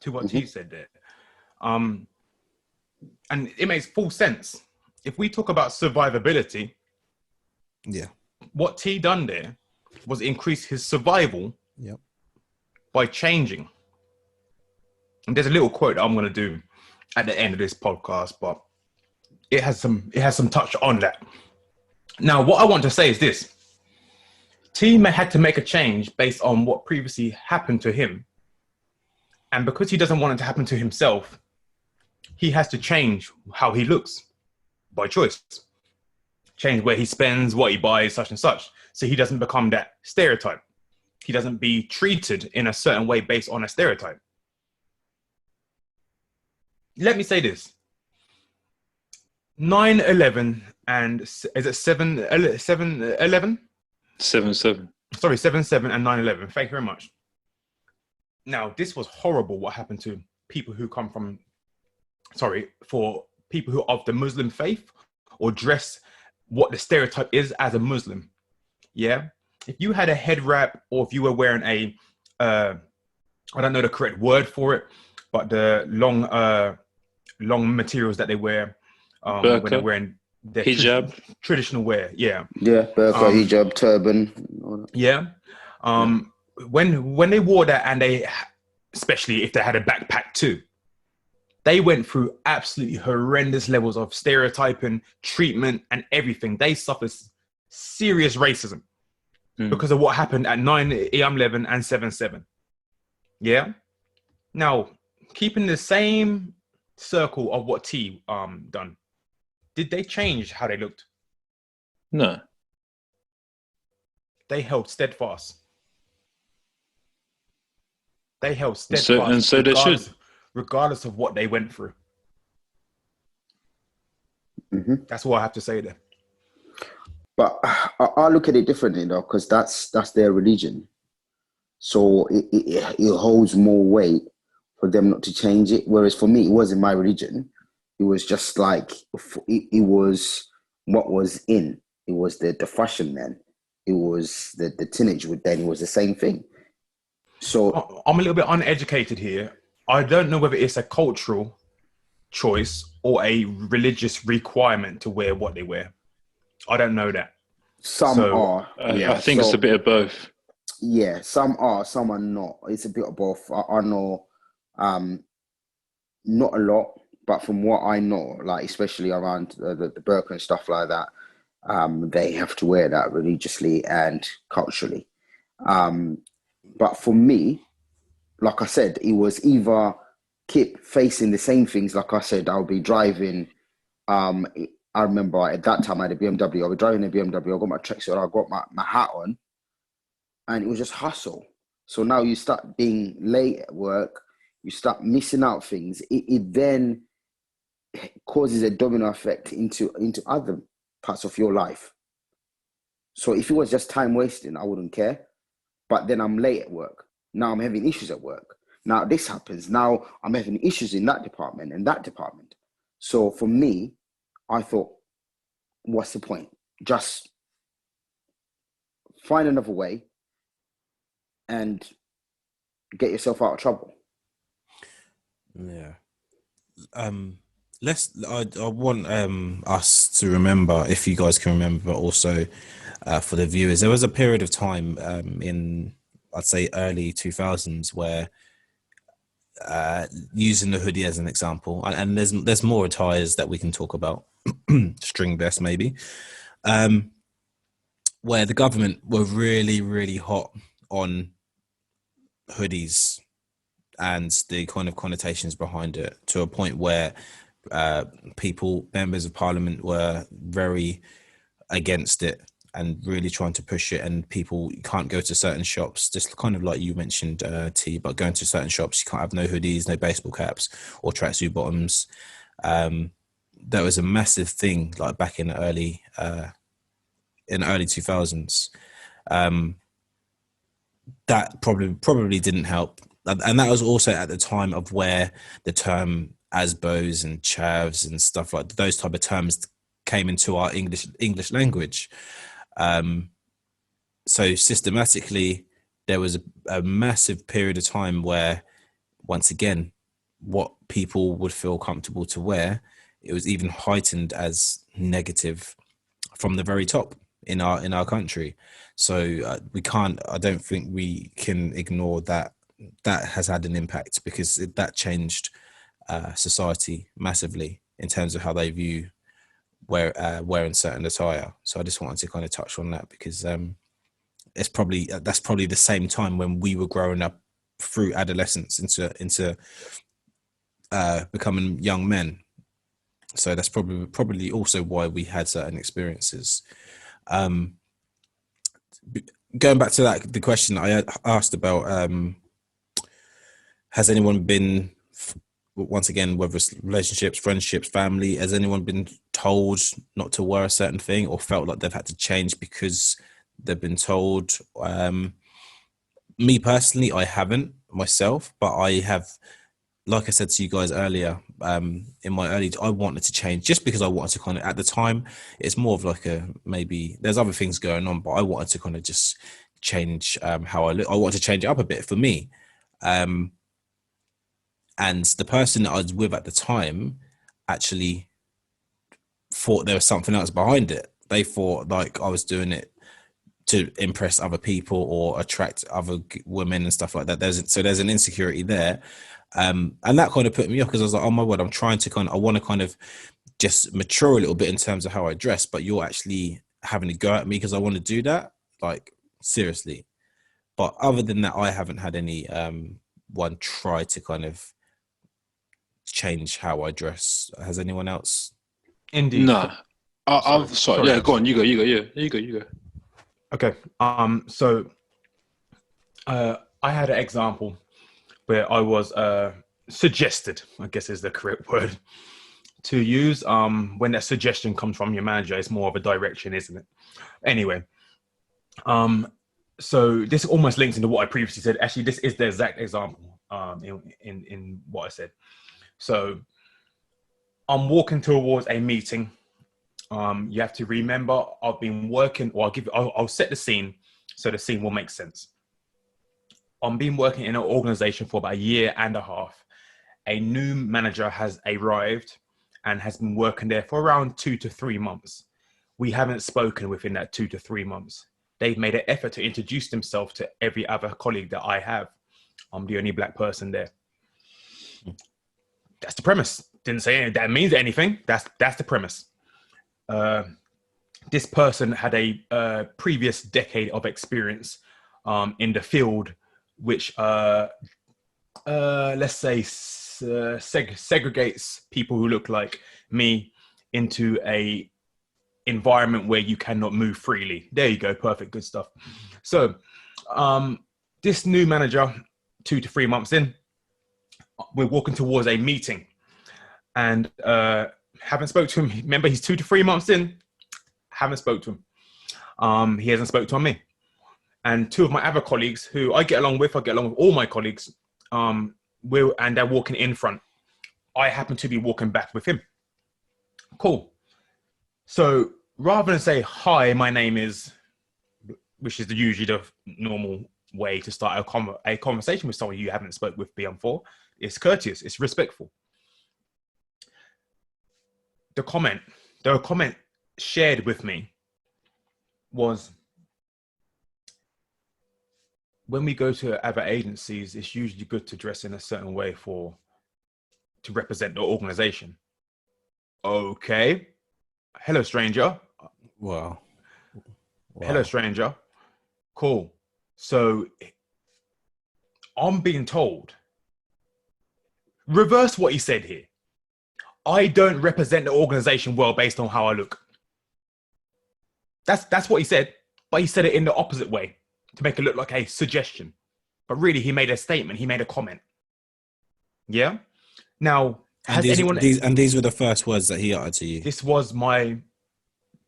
to what T said there. And it makes full sense. If we talk about survivability, yeah, what T done there was increase his survival by changing. And there's a little quote that I'm going to do at the end of this podcast, but it has some touch on that. Now, what I want to say is this. T had to make a change based on what previously happened to him. And because he doesn't want it to happen to himself, he has to change how he looks by choice. Change where he spends, what he buys, such and such. So he doesn't become that stereotype. He doesn't be treated in a certain way based on a stereotype. Let me say this. 9/11 and is it 7/11? 7/7. Sorry, 7/7 and 9/11. Thank you very much. Now, this was horrible what happened to people who come from, for people who are of the Muslim faith or dress what the stereotype is as a Muslim. Yeah. If you had a head wrap or if you were wearing a, I don't know the correct word for it, but the long materials that they wear when they're wearing their hijab, traditional wear. Yeah. Yeah, burqa, hijab, turban. Yeah. When they wore that, and they, especially if they had a backpack too, they went through absolutely horrendous levels of stereotyping, treatment, and everything. They suffered serious racism because of what happened at 9/11 and 7/7. Yeah. Now, keeping the same circle of what T done, did they change how they looked? No. They held steadfast. They held steadfast, and so they should, regardless of what they went through. That's what I have to say there. But I look at it differently though, because that's their religion. So it holds more weight for them not to change it. Whereas for me, it wasn't my religion. It was just like, it was what was in. It was the fashion then. It was the teenage then. It was the same thing. So I'm a little bit uneducated here. I don't know whether it's a cultural choice or a religious requirement to wear what they wear. I don't know that. Some are. I think it's a bit of both. Yeah, some are, some are not. It's a bit of both. I know, not a lot, but from what I know, like especially around the burqa and stuff like that, They have to wear that religiously and culturally. But for me, like I said, it was either keep facing the same things. Like I said, I'll be driving. I remember at that time I had a BMW. I was driving a BMW. I got my tracksuit. I got my hat on, and it was just hustle. So now you start being late at work. You start missing out things. It then causes a domino effect into other parts of your life. So if it was just time wasting, I wouldn't care. But then I'm late at work. Now I'm having issues at work. Now this happens. Now I'm having issues in that department and that department. So for me, I thought, what's the point? Just find another way and get yourself out of trouble. Yeah. I want us to remember, if you guys can remember, also for the viewers, there was a period of time in, I'd say, early 2000s where using the hoodie as an example, and there's more attires that we can talk about, string vest maybe, where the government were really, really hot on hoodies and the kind of connotations behind it, to a point where members of parliament were very against it and really trying to push it, and people can't go to certain shops, just kind of like you mentioned, T, but going to certain shops, you can't have no hoodies, no baseball caps or tracksuit bottoms. That was a massive thing, like back in the early 2000s. That probably didn't help, and that was also at the time of where the term asbos and chavs and stuff like those type of terms came into our English language. So systematically, there was a massive period of time where, once again, what people would feel comfortable to wear, it was even heightened as negative from the very top in our country. So I don't think we can ignore that has had an impact, because that changed society massively in terms of how they view wearing certain attire. So I just wanted to kind of touch on that, because that's probably the same time when we were growing up through adolescence into becoming young men. So that's probably also why we had certain experiences. Going back to the question I asked about, has anyone been, once again, whether it's relationships, friendships, family, has anyone been told not to wear a certain thing or felt like they've had to change because they've been told? Me personally, I haven't myself, but I have, like I said to you guys earlier, in my I wanted to change just because I wanted to kind of, at the time, it's more of like maybe there's other things going on, but I wanted to kind of just change how I look. I wanted to change it up a bit for me. And the person that I was with at the time actually thought there was something else behind it. They thought like I was doing it to impress other people or attract other women and stuff like that. There's an insecurity there. And that kind of put me off, because I was like, oh my word, I want to kind of just mature a little bit in terms of how I dress, but you're actually having to go at me because I want to do that. Like, seriously. But other than that, I haven't had any one try to kind of change how I dress. Has anyone else? Indeed. No. Sorry. Yeah, go on. You go. Yeah, you go. Okay. So I had an example where I was suggested, I guess is the correct word to use. When that suggestion comes from your manager, it's more of a direction, isn't it? Anyway, so this almost links into what I previously said. Actually, this is the exact example in what I said. So I'm walking towards a meeting. You have to remember, I've been working, or I'll set the scene so the scene will make sense. I've been working in an organization for about a year and a half. A new manager has arrived and has been working there for around 2 to 3 months. We haven't spoken within that 2 to 3 months. They've made an effort to introduce themselves to every other colleague that I have. I'm the only black person there. That's the premise. Didn't say that means anything. That's the premise. this person had a previous decade of experience in the field, which let's say segregates people who look like me into a environment where you cannot move freely. There you go, perfect, good stuff. So this new manager, 2 to 3 months in, we're walking towards a meeting, and haven't spoke to him. Remember, he's 2 to 3 months in. Haven't spoke to him. He hasn't spoke to me. And 2 of my other colleagues, who I get along with all my colleagues, and they're walking in front. I happen to be walking back with him. Cool. So rather than say, hi, my name is, which is usually the normal way to start a conversation with someone you haven't spoke with before, it's courteous, it's respectful. The comment shared with me was, when we go to other agencies, it's usually good to dress in a certain way to represent the organization. Okay. Hello, stranger. Wow. Hello, stranger. Cool. So I'm being told, reverse what he said here. I don't represent the organization well based on how I look. That's what he said, but he said it in the opposite way to make it look like a suggestion. But really, he made a statement. He made a comment. Yeah. Now, these were the first words that he uttered to you? This was my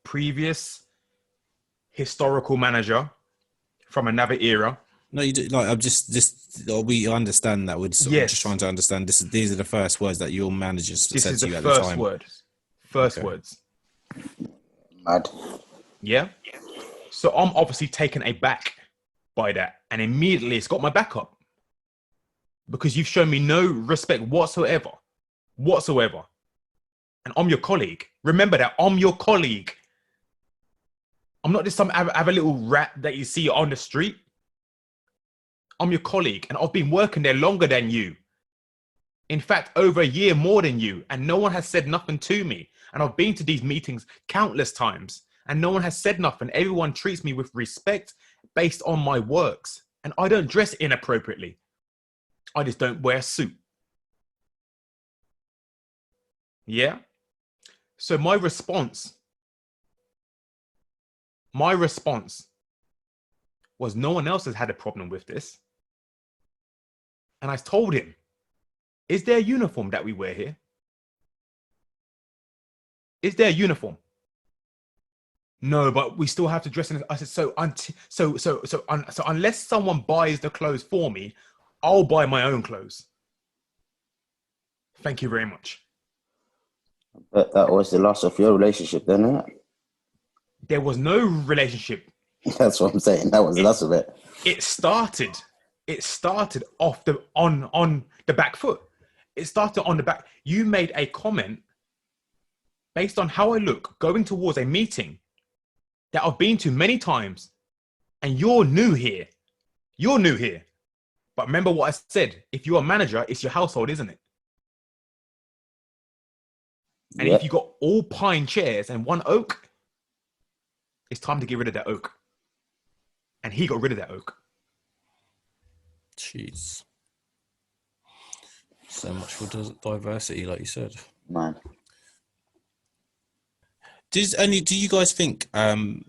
previous historical manager from another era. No, you do, like, I'm we understand that. We're just trying to understand this. These are the first words that your managers said to you at the time. First words. Mad. Yeah. So I'm obviously taken aback by that, and immediately it's got my back up, because you've shown me no respect whatsoever. And I'm your colleague. Remember that, I'm your colleague. I'm not just some other little rat that you see on the street. I'm your colleague, and I've been working there longer than you. In fact, over a year more than you, and no one has said nothing to me. And I've been to these meetings countless times, and no one has said nothing. Everyone treats me with respect based on my works, and I don't dress inappropriately. I just don't wear a suit. Yeah? So my response was, no one else has had a problem with this. And I told him, is there a uniform that we wear here? Is there a uniform? No, but we still have to dress in. I said, so unless someone buys the clothes for me, I'll buy my own clothes. Thank you very much. But that was the loss of your relationship, then, isn't it? There was no relationship. That's what I'm saying. That was the loss of it. It started off on the back foot. It started on the back. You made a comment based on how I look going towards a meeting that I've been to many times, and you're new here. But remember what I said, if you're a manager, it's your household, isn't it? And if you got all pine chairs and one oak, it's time to get rid of that oak. And he got rid of that oak. Jeez. So much for diversity, like you said. Man. Do you guys think the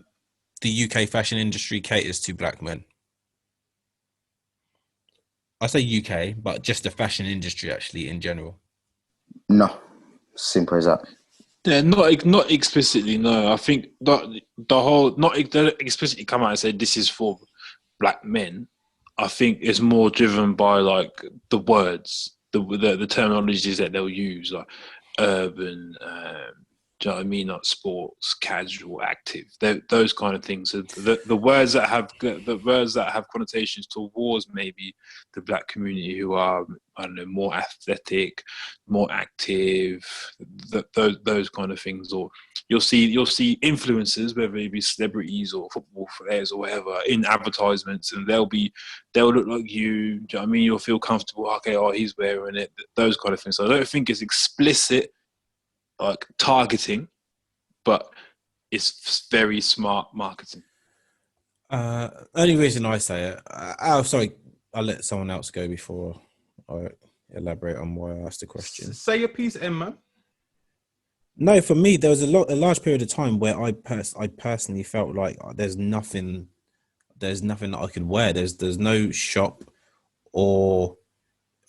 UK fashion industry caters to black men? I say UK, but just the fashion industry actually in general. No. Simple as that. Yeah, not explicitly. No, I think the whole not explicitly come out and say this is for black men. I think it's more driven by like the words, the terminologies that they'll use, like urban. Do you know what I mean? Like sports, casual, active. Those kind of things. So the words that have connotations towards maybe the black community who are, I don't know, more athletic, more active. Those kind of things. Or you'll see influencers, whether it be celebrities or football players or whatever, in advertisements, and they'll look like you. Do you know what I mean? You'll feel comfortable. Okay, he's wearing it. Those kind of things. So I don't think it's explicit, like targeting, but it's very smart marketing. Only reason I say it. Sorry, I'll let someone else go before I elaborate on why I asked the question. Say your piece, Emma. No, for me, there was a large period of time where I personally felt like there's nothing that I could wear. There's no shop or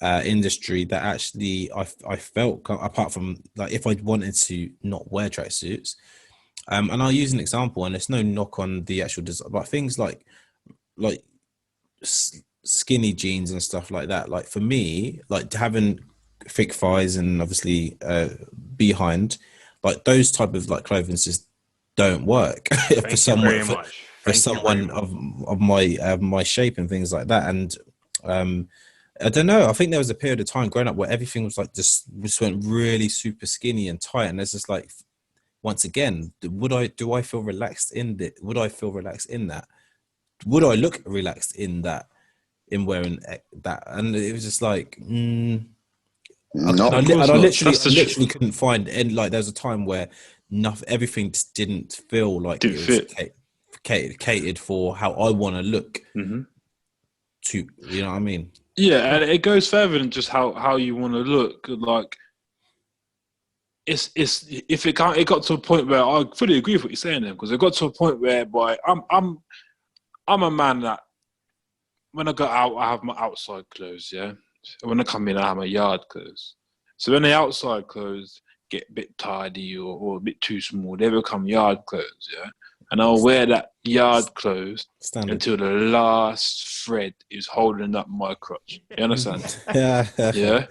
industry that actually I felt, apart from like if I wanted to not wear tracksuits. And I'll use an example, and it's no knock on the actual design, but things like skinny jeans and stuff like that. Like for me, like having thick thighs and obviously behind, like those type of like clothing just don't work for someone of my shape and things like that. And I don't know. I think there was a period of time growing up where everything was like just went really super skinny and tight, and there's just like, once again, do I feel relaxed in it? Would I feel relaxed in that? Would I look relaxed in that, in wearing that? And it was just like, I literally couldn't find. And like, there was a time where everything just didn't feel like it was catered for how I want to look. Mm-hmm. To, you know what I mean? Yeah, and it goes further than just how you want to look. Like, it got to a point where I fully agree with what you're saying there, because it got to a point whereby I'm a man that when I go out, I have my outside clothes, yeah. When I come in, I have my yard clothes. So when the outside clothes get a bit tidy or a bit too small, they become yard clothes, yeah. And I'll wear that yard clothes until the last thread is holding up my crotch. You understand? Yeah. Yeah.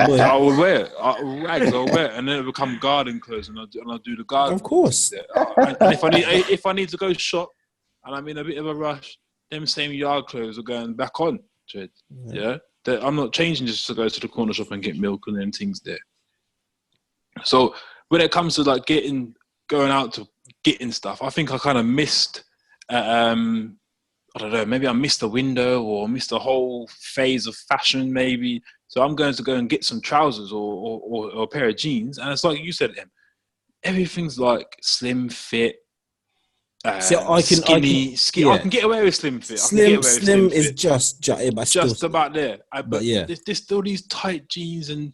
Boy. I will wear it. I'll wear it, and then it become garden clothes, and I'll do the garden. Of course. And if I need to go shop, and I'm in a bit of a rush, them same yard clothes are going back on. Yeah. I'm not changing just to go to the corner shop and get milk and them things there. So when it comes to like going out to getting stuff, I think I kind of missed. I don't know. Maybe I missed a window or missed a whole phase of fashion. Maybe. So I'm going to go and get some trousers or a pair of jeans, and it's like you said, everything's like slim fit. Skinny. Yeah. I can get away with slim fit. Slim is just about there. But yeah, there's still these tight jeans and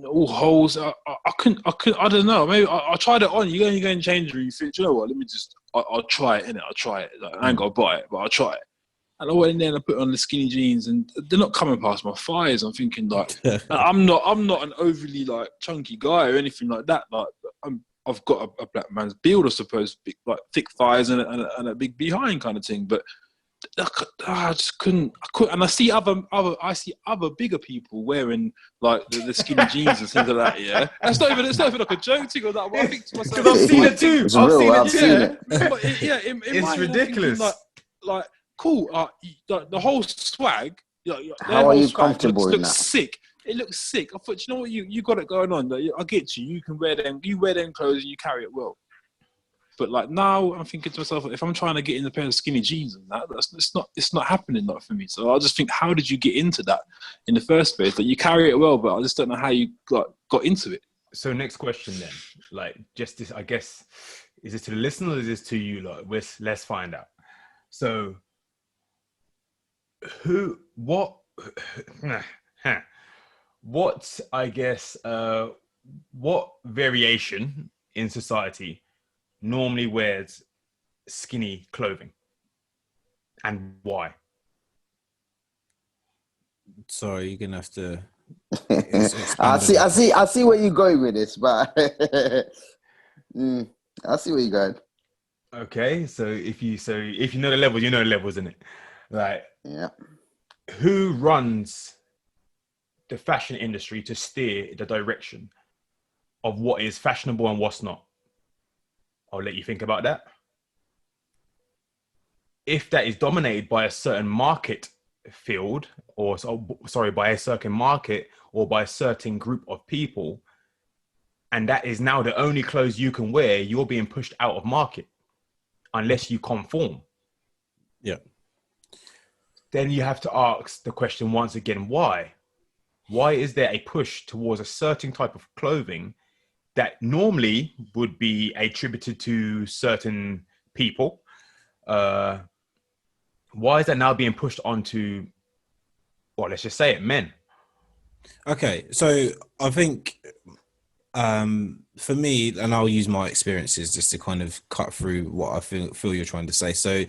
all holes. I couldn't. I don't know. Maybe I tried it on. You go and change room. You think, do you know what? Let me just. I'll try it. Innit? I'll try it. Like, I ain't gotta buy it, but I'll try it. And I went in there and I put on the skinny jeans, and they're not coming past my thighs. I'm thinking like, I'm not an overly like chunky guy or anything like that. Like I've got a black man's build, I suppose, big, like thick thighs and a big behind kind of thing. But I just couldn't. And I see other bigger people wearing like the skinny jeans and things like that. Yeah, it's not even like a joke thing or that. But I think to myself, because I've seen it too. I've seen it. But it's ridiculous. Thinking, like cool. The whole swag. How are you comfortable in that? Sick. It looks sick. I thought, you know what, you got it going on. Like, I get you. You can wear them. You wear them clothes and you carry it well. But like now, I'm thinking to myself, if I'm trying to get in a pair of skinny jeans and that, it's not happening like for me. So I just think, how did you get into that in the first place? Like you carry it well, but I just don't know how you got into it. So next question then, like just this, I guess, is this to the listener or is this to you? Like, let's find out. So what I guess, what variation in society normally wears skinny clothing and why? Sorry, you're gonna have to. I see where you're going with this, but I see where you're going. Okay, so if you know the levels, you know the levels, isn't it? Like, yeah. Who runs the fashion industry to steer the direction of what is fashionable and what's not? I'll let you think about that. If that is dominated by a certain market field, by a certain market or by a certain group of people, and that is now the only clothes you can wear, you're being pushed out of market unless you conform. Yeah. Then you have to ask the question once again, why? Why is there a push towards a certain type of clothing that normally would be attributed to certain people. Why is that now being pushed onto, well, let's just say it, men? Okay, so I think for me, and I'll use my experiences just to kind of cut through what I feel you're trying to say. So,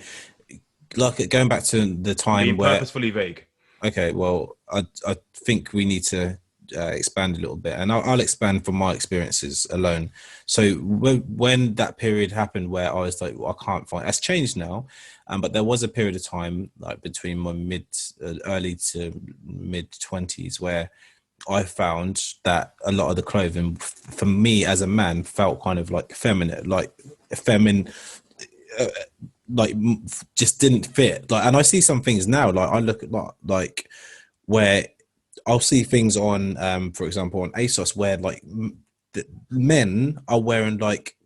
like going back to the time Being where, purposefully vague. okay, well, I think we need to expand a little bit, and I'll expand from my experiences alone. So when that period happened where I was like, well, I can't find, that's changed now, but there was a period of time like between my early to mid 20s where I found that a lot of the clothing for me as a man felt kind of like feminine, uh, just didn't fit. Like, and I see some things now, like I look at like where I'll see things on, for example, on ASOS where like the men are wearing like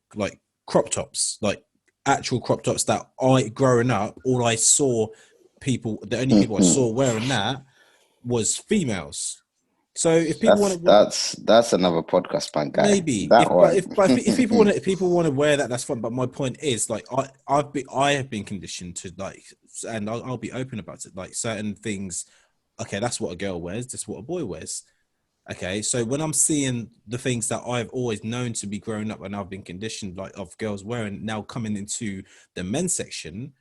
crop tops, like actual crop tops that I growing up, all I saw the only people I saw wearing that was females. So if people want to, that's another podcast, man, guy. maybe if people want to wear that, that's fine. But my point is, like, I have been conditioned to like, and I'll be open about it. Like certain things, okay, that's what a girl wears. That's what a boy wears. Okay, so when I'm seeing the things that I've always known to be growing up and I've been conditioned like of girls wearing now coming into the men's section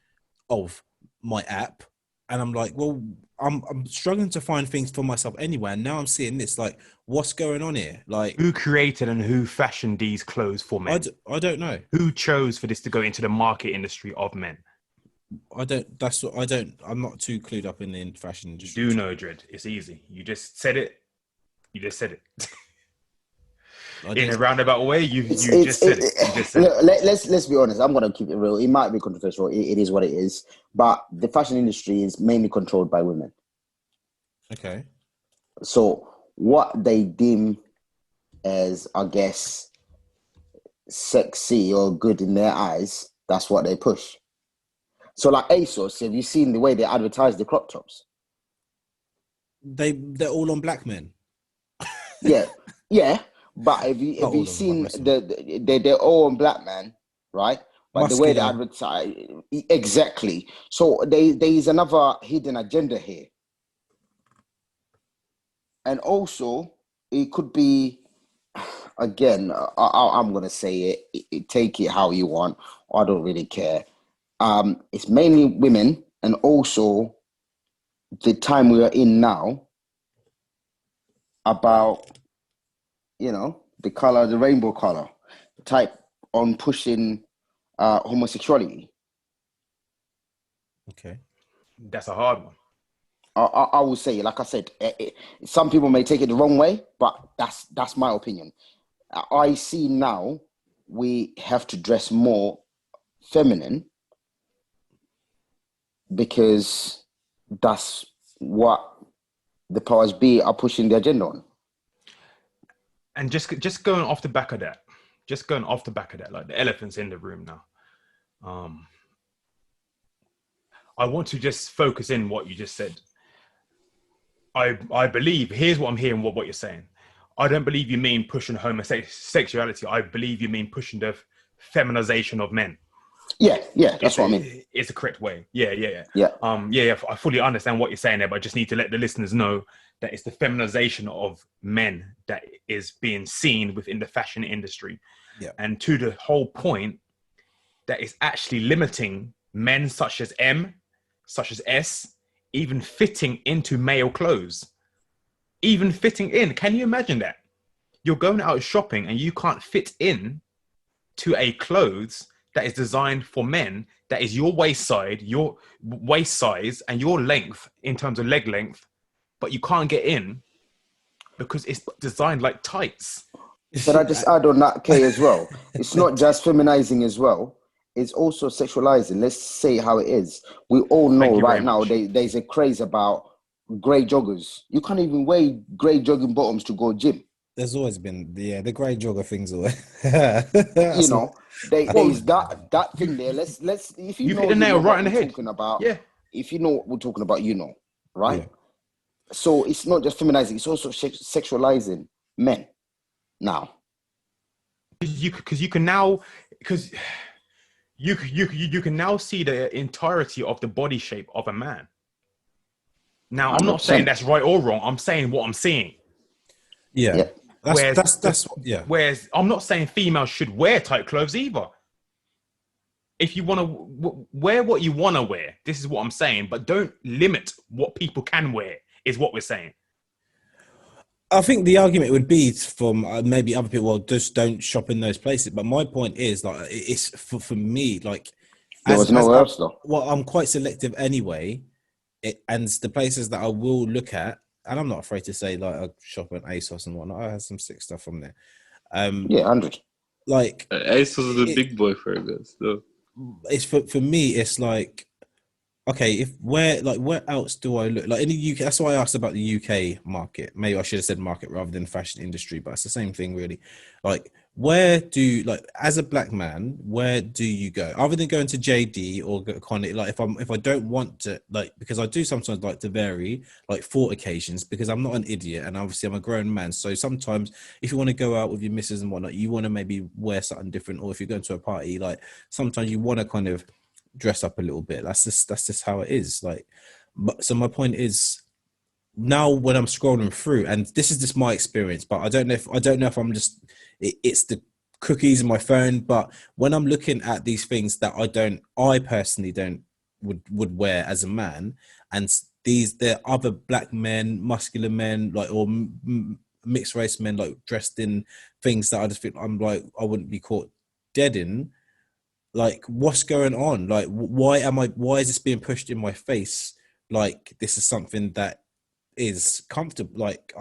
of my app, and I'm like, well, I'm struggling to find things for myself anywhere. And now I'm seeing this, like, what's going on here? Like, who created and who fashioned these clothes for men? I don't know. Who chose for this to go into the market industry of men? I'm not too clued up in the fashion industry. You do know, Dread. It's easy. You just said it. In a roundabout way, you just said it. Look, let's be honest. I'm gonna keep it real. It might be controversial. It is what it is. But the fashion industry is mainly controlled by women. Okay. So what they deem as, I guess, sexy or good in their eyes, that's what they push. So like ASOS, have you seen the way they advertise the crop tops? They're all on black men. Yeah. But have you seen they're all on black men, right? But Muscular. The way they advertise, exactly. So there is another hidden agenda here. And also, it could be, again, I'm going to say it, take it how you want. I don't really care. It's mainly women, and also the time we are in now about, the color, the rainbow color, type on pushing homosexuality. Okay. That's a hard one. I will say, like I said, some people may take it the wrong way, but that's my opinion. I see now we have to dress more feminine because that's what the powers be are pushing the agenda on. And just going off the back of that, like the elephants in the room now. I want to just focus in what you just said. I believe, here's what I'm hearing, what you're saying. I don't believe you mean pushing homosexuality. I believe you mean pushing the feminization of men. Yeah, that's what I mean. It's a correct way. Yeah. Yeah. I fully understand what you're saying there, but I just need to let the listeners know that it's the feminization of men that is being seen within the fashion industry. Yeah. And to the whole point, that is actually limiting men such as M, such as S, even fitting into male clothes. Even fitting in. Can you imagine that? You're going out shopping and you can't fit in to a clothes that is designed for men, that is your waist size, and your length in terms of leg length, but you can't get in because it's designed like tights. Can I just add on that, Kay, as well? It's not just feminizing as well. It's also sexualizing. Let's say how it is. We all know right now there's a craze about grey joggers. You can't even wear grey jogging bottoms to go gym. There's always been the grey jogger things. There's that thing there. Let's if you know, hit the nail right in the head. Talking about, yeah. If you know what we're talking about, right? Yeah. So it's not just feminizing; it's also sexualizing men now. you can now you can now see the entirety of the body shape of a man. Now, I'm not 100%. saying that's right or wrong. I'm saying what I'm seeing. Yeah. Yeah. Whereas I'm not saying females should wear tight clothes either. If you want to wear what you want to wear, this is what I'm saying. But don't limit what people can wear, is what we're saying. I think the argument would be from maybe other people, well, just don't shop in those places. But my point is, like, it's for me, like, There was nowhere else though. Well, I'm quite selective anyway. And the places that I will look at, and I'm not afraid to say, like, I shop at ASOS and whatnot. I have some sick stuff from there. Yeah, 100. Like, ASOS is a big boy fragrance, though. It's for me. It's like, okay, where else do I look? Like in the UK, that's why I asked about the UK market. Maybe I should have said market rather than fashion industry, but it's the same thing, really. Like, as a black man, where do you go other than going to JD or kind of like if I don't want to, like, because I do sometimes like to vary, like, for occasions, because I'm not an idiot and obviously I'm a grown man. So sometimes if you want to go out with your missus and whatnot, you want to maybe wear something different, or if you're going to a party, like, sometimes you want to kind of dress up a little bit. That's just how it is. Like, but so my point is, now when I'm scrolling through, and this is just my experience, but I don't know if I'm just it's the cookies in my phone, but when I'm looking at these things that I personally don't would wear as a man, and they're other black men, muscular men, like, or mixed race men, like, dressed in things that I just think I'm like, I wouldn't be caught dead in. Like, what's going on? Like, why is this being pushed in my face? Like, this is something that is comfortable. Like,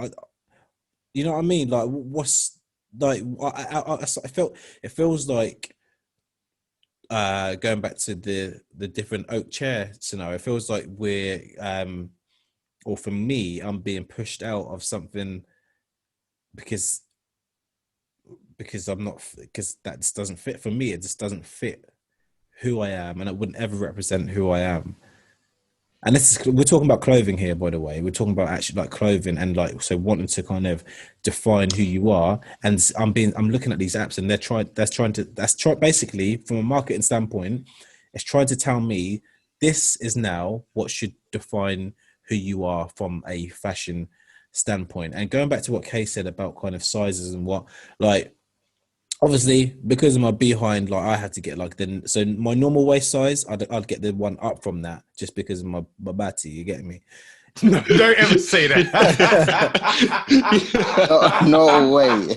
you know what I mean? Like, what's, like, it feels like, going back to the different oak chair scenario, it feels like we're, or for me, I'm being pushed out of something because that just doesn't fit for me. It just doesn't fit who I am, and it wouldn't ever represent who I am. And we're talking about clothing here, by the way. We're talking about actually, like, clothing and, like, so wanting to kind of define who you are. And I'm looking at these apps, and that's basically, from a marketing standpoint, it's trying to tell me this is now what should define who you are from a fashion standpoint. And going back to what Kay said about kind of sizes and what, like, obviously, because of my behind, like, I had to get, like, so my normal waist size, I'd get the one up from that, just because of my batty. You get me? No, don't ever say that. No way.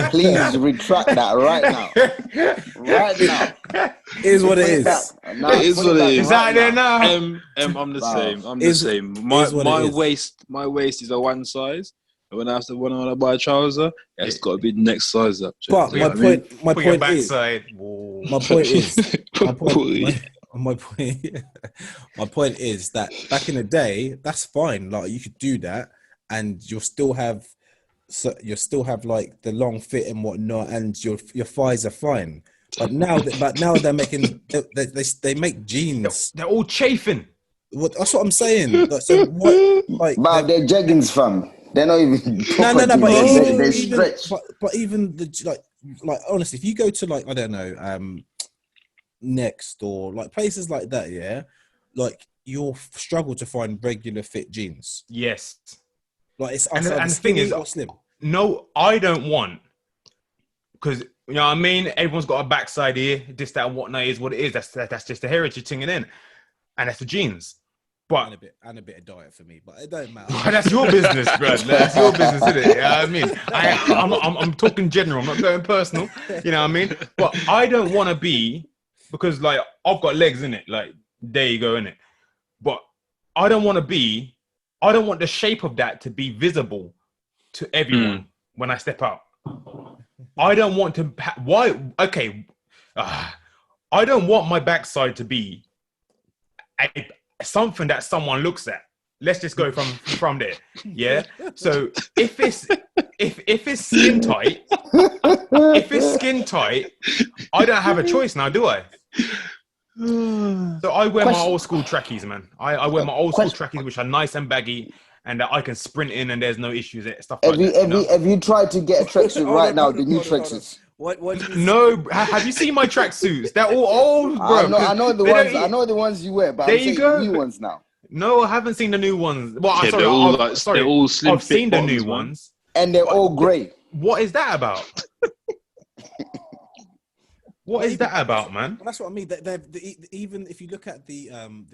Please retract that right now. Right now. It is what it is. No, It is what it is. It's out there now. I'm the same. I'm the Is- same. is what My it is. waist is a one size. And when I want to buy a trouser, it's got to be the next size up. But my point is, my point is, my point is that back in the day, that's fine. Like, you could do that, and you'll still have like the long fit and whatnot, and your thighs are fine. But now they're making they make jeans. They're all chafing. That's what I'm saying. Like, so what? Like, But they're jeggings, fam. They're not even no. proper But jeans. They even, stretch. but even the like honestly, if you go to, like, I don't know, Next or like places like that, yeah, like, you'll struggle to find regular fit jeans. Yes. Like, it's And the thing is, or slim. no, I don't want, because, you know what I mean, everyone's got a backside here, this, that, and whatnot is what it is. That's just the heritage thing, and that's the genes. But and a bit of diet for me, but it don't matter. that's your business, bro. That's your business, isn't it? You know what I mean? I'm talking general. I'm not going personal. You know what I mean? But I don't want to be, because, like, I've got legs in it. Like, there you go, in it. But I don't want the shape of that to be visible to everyone when I step out. I don't want to. Why? Okay. I don't want my backside to be something that someone looks at. Let's just go from there. Yeah. So if it's skin tight, I don't have a choice now, do I? So I wear my old school trackies, man. I wear my old school trackies, which are nice and baggy, and I can sprint in, and there's no issues. Stuff like that. Have you tried to get a tracksuit right now? The new tracksuits. What do you mean? No, have you seen my tracksuits? They're all old, bro. I know the they ones. don't I know the ones you wear, but There I'm you saying go. new ones now. No, I haven't seen the new ones. Well, Yeah, sorry, they're all sorry. they're all slim I've fit seen the new bottoms, man. ones. And they're But all grey. What is that about? What is that about, man? Well, that's what I mean. Even if you look at the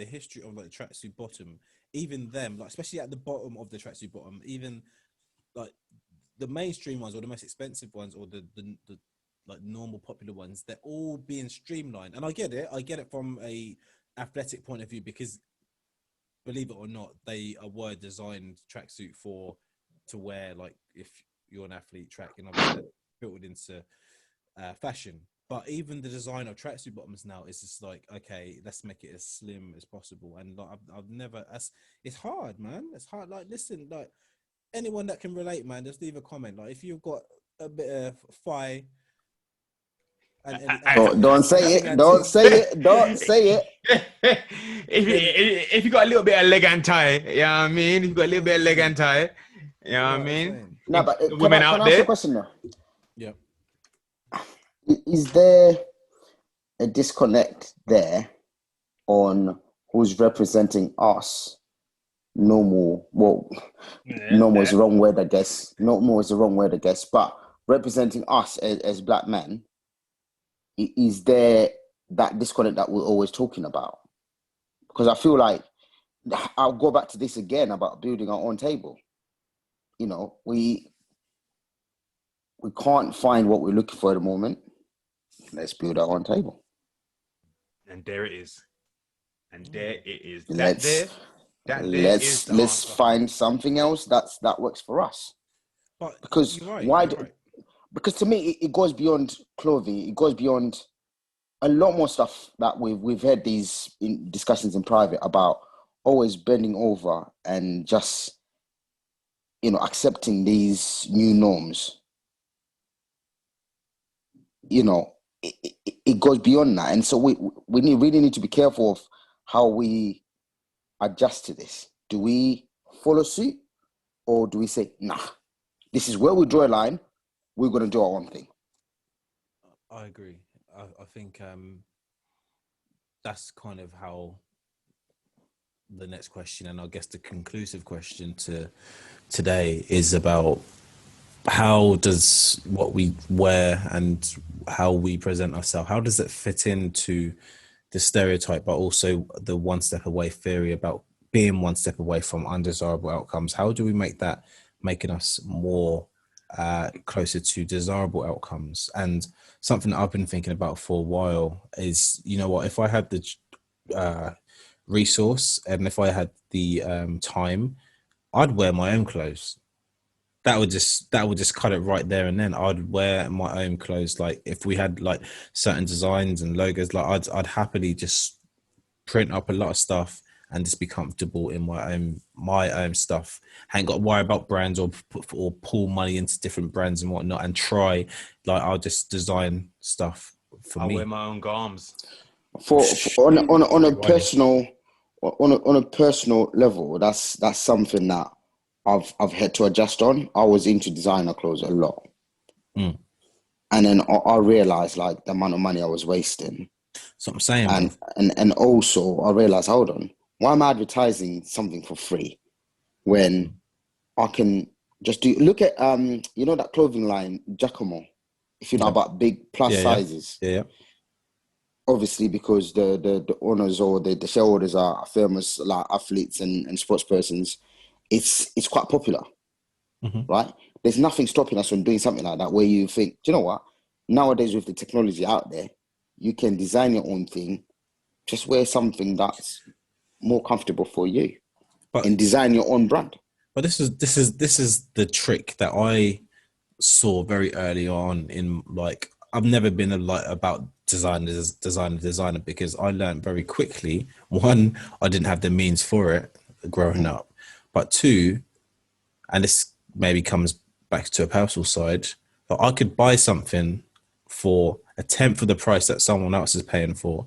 history of like tracksuit bottom, even them, like especially at the bottom of the tracksuit bottom, even like the mainstream ones or the most expensive ones or the like normal popular ones, they're all being streamlined. And I get it from a athletic point of view, because believe it or not, they were designed tracksuit to wear like if you're an athlete track, and obviously built into fashion. But even the design of tracksuit bottoms now is just like, okay, let's make it as slim as possible. And like I've never, it's hard, man. It's hard. Like, listen, like anyone that can relate, man, just leave a comment. Like if you've got a bit of thigh. Don't say it. Don't say it. Don't say it. If you got a little bit of leg and tie, you know what I mean? If you got a little bit of leg and tie, you know what I mean? No, but The can women I out ask there. a question though? Yeah. Is there a disconnect there on who's representing us? Normal is the wrong word, I guess. Normal is the wrong word, I guess. But representing us as black men, is there that disconnect that we're always talking about? Because I feel like I'll go back to this again about building our own table. You know, we can't find what we're looking for at the moment. Let's build our own table. And there it is. And there it is. Let's Let's find something else that works for us. But because you're right, why? Right. Because to me, it goes beyond clothing. It goes beyond a lot more stuff that we've had these discussions in private about always bending over and just accepting these new norms. It goes beyond that, and so we really need to be careful of how we adjust to this. Do we follow suit, or do we say, nah, this is where we draw a line, we're going to do our own thing? I agree. I think that's kind of how the next question, and I guess the conclusive question to today, is about how does what we wear and how we present ourselves, how does it fit into the stereotype, but also the one step away theory about being one step away from undesirable outcomes? How do we make that making us more closer to desirable outcomes? And something that I've been thinking about for a while is, you know what, if I had the resource and if I had the time, I'd wear my own clothes. That would just cut it right there and then. I'd wear my own clothes. Like if we had like certain designs and logos, like I'd happily just print up a lot of stuff and just be comfortable in my own stuff. I ain't got to worry about brands or pull money into different brands and whatnot and try. Like I'll just design stuff for me. I wear my own garms. On a personal level, that's something that I've had to adjust on. I was into designer clothes a lot, and then I realized like the amount of money I was wasting. So I'm saying, and also I realized, hold on, why am I advertising something for free when I can just look at that clothing line Giacomo, if you know about big plus sizes. Yeah. Obviously, because the owners or the shareholders are famous like athletes and sports persons, it's quite popular, right? There's nothing stopping us from doing something like that where you think, do you know what? Nowadays with the technology out there, you can design your own thing, just wear something that's more comfortable for you, and design your own brand. But this is the trick that I saw very early on in, like, I've never been about designer because I learned very quickly, one, I didn't have the means for it growing up, but two, and this maybe comes back to a personal side, but I could buy something for a tenth of the price that someone else is paying for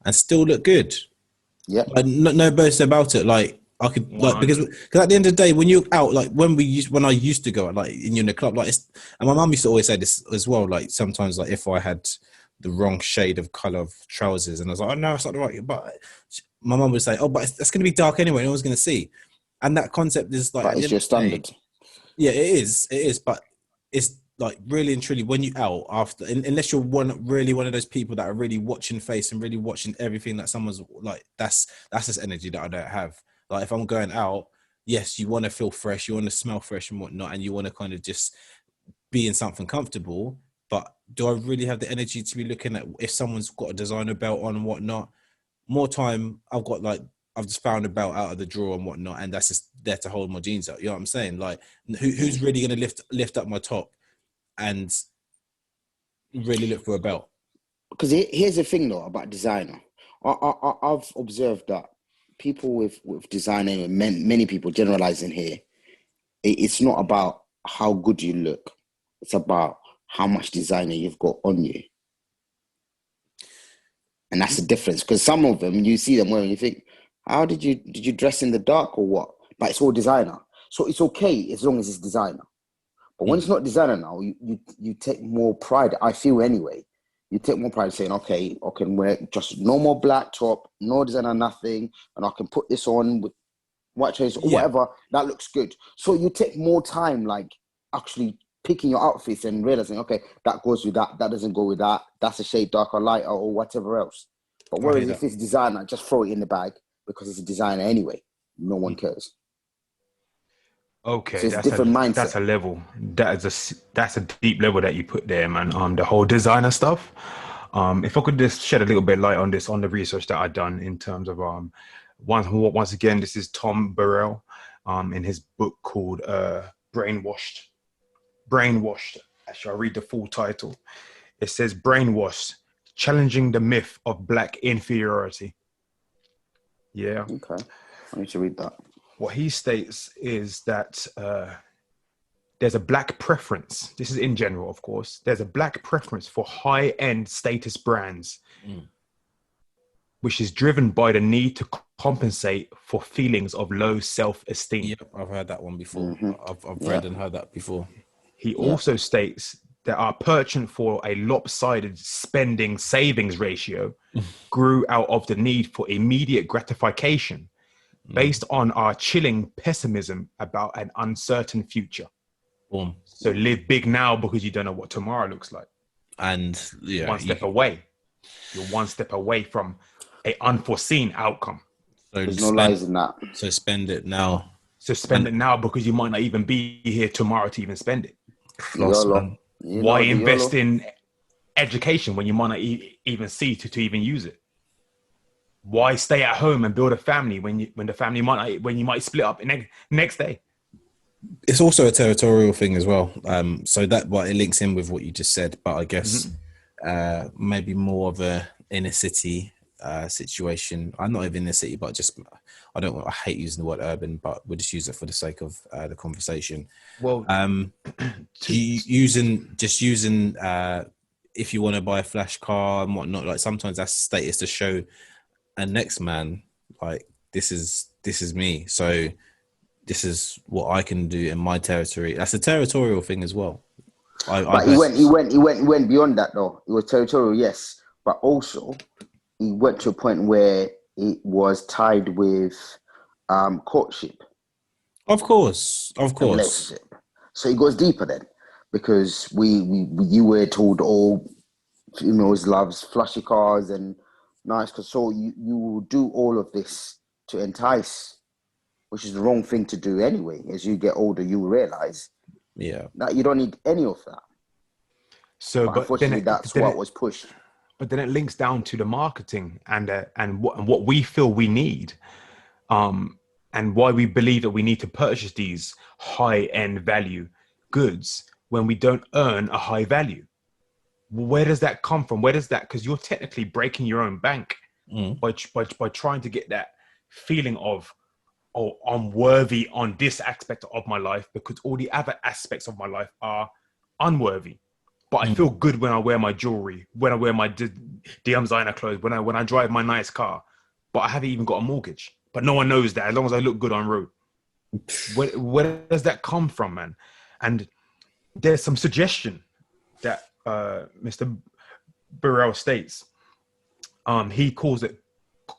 and still look good. Yeah. No boast about it. Like, I could like because at the end of the day, when you're out, like when I used to go out, like in the club, like and my mum used to always say this as well. Like sometimes, like if I had the wrong shade of color of trousers, and I was like, oh no, it's not the right. But my mum would say, oh, but that's going to be dark anyway. No one's going to see. And that concept is like, But it's your standard. Yeah, it is. But it's like really and truly when you out after, unless you're really one of those people that are really watching face and really watching everything that someone's like, that's this energy that I don't have. Like if I'm going out, yes, you want to feel fresh, you want to smell fresh and whatnot, and you want to kind of just be in something comfortable. But do I really have the energy to be looking at if someone's got a designer belt on and whatnot? More time, I've just found a belt out of the drawer and whatnot, and that's just there to hold my jeans up. You know what I'm saying? Like, who's really going to lift up my top and really look for a belt? Because here's the thing though about designer. I've observed that people with designer, many people generalizing here, it's not about how good you look. It's about how much designer you've got on you. And that's the difference. Because some of them, you see them wearing, you think, how did you dress in the dark or what? But it's all designer. So it's okay as long as it's designer. But when it's not designer now, you take more pride, I feel anyway. You take more pride saying, okay, I can wear just normal black top, no designer, nothing, and I can put this on with white trainers or whatever, that looks good. So you take more time, like, actually picking your outfits and realizing, okay, that goes with that, that doesn't go with that, that's a shade darker, lighter, or whatever else. But whereas if it's designer, just throw it in the bag because it's a designer anyway. No one cares. Okay, so it's a different mindset. That's a level. That's a deep level that you put there, man. The whole designer stuff. If I could just shed a little bit light on this, on the research that I've done in terms of once again, this is Tom Burrell, in his book called Brainwashed. Actually, I'll read the full title. It says Brainwashed: Challenging the Myth of Black Inferiority. Yeah. Okay, I need to read that. What he states is that there's a black preference. This is in general, of course. There's a black preference for high-end status brands, which is driven by the need to compensate for feelings of low self-esteem. Yep, I've heard that one before. I've read and heard that before. He also states that our penchant for a lopsided spending savings ratio grew out of the need for immediate gratification based on our chilling pessimism about an uncertain future. Boom. So live big now because you don't know what tomorrow looks like. And one step away. You're one step away from an unforeseen outcome. So there's no lies in that. So spend it now. So spend it now because you might not even be here tomorrow to even spend it. Why invest in education when you might not even see to even use it? Why stay at home and build a family when the family you might split up next day? It's also a territorial thing as well. So that it links in with what you just said, but I guess maybe more of a inner city situation. I'm not even in the city, but I hate using the word urban, but we'll just use it for the sake of the conversation. Well, using if you want to buy a flash car and whatnot, like sometimes that's status to show a next man, like this is me. So this is what I can do in my territory. That's a territorial thing as well. But he went beyond that though. It was territorial, yes, but also he went to a point where it was tied with courtship. Of course. Relationship. So it goes deeper then, because you were told all females loves flashy cars and nice cars. So you will do all of this to entice, which is the wrong thing to do anyway. As you get older, you realize that you don't need any of that. So, but unfortunately, that's what was pushed. But then it links down to the marketing and what we feel we need, and why we believe that we need to purchase these high-end value goods when we don't earn a high value. Where does that come from? Because you're technically breaking your own bank by trying to get that feeling of, oh, I'm worthy on this aspect of my life because all the other aspects of my life are unworthy. But I feel good when I wear my jewelry, when I wear my designer clothes, when I drive my nice car, but I haven't even got a mortgage. but no one knows that as long as I look good on road. Where does that come from, man? And there's some suggestion that Mr. Burrell states. He calls it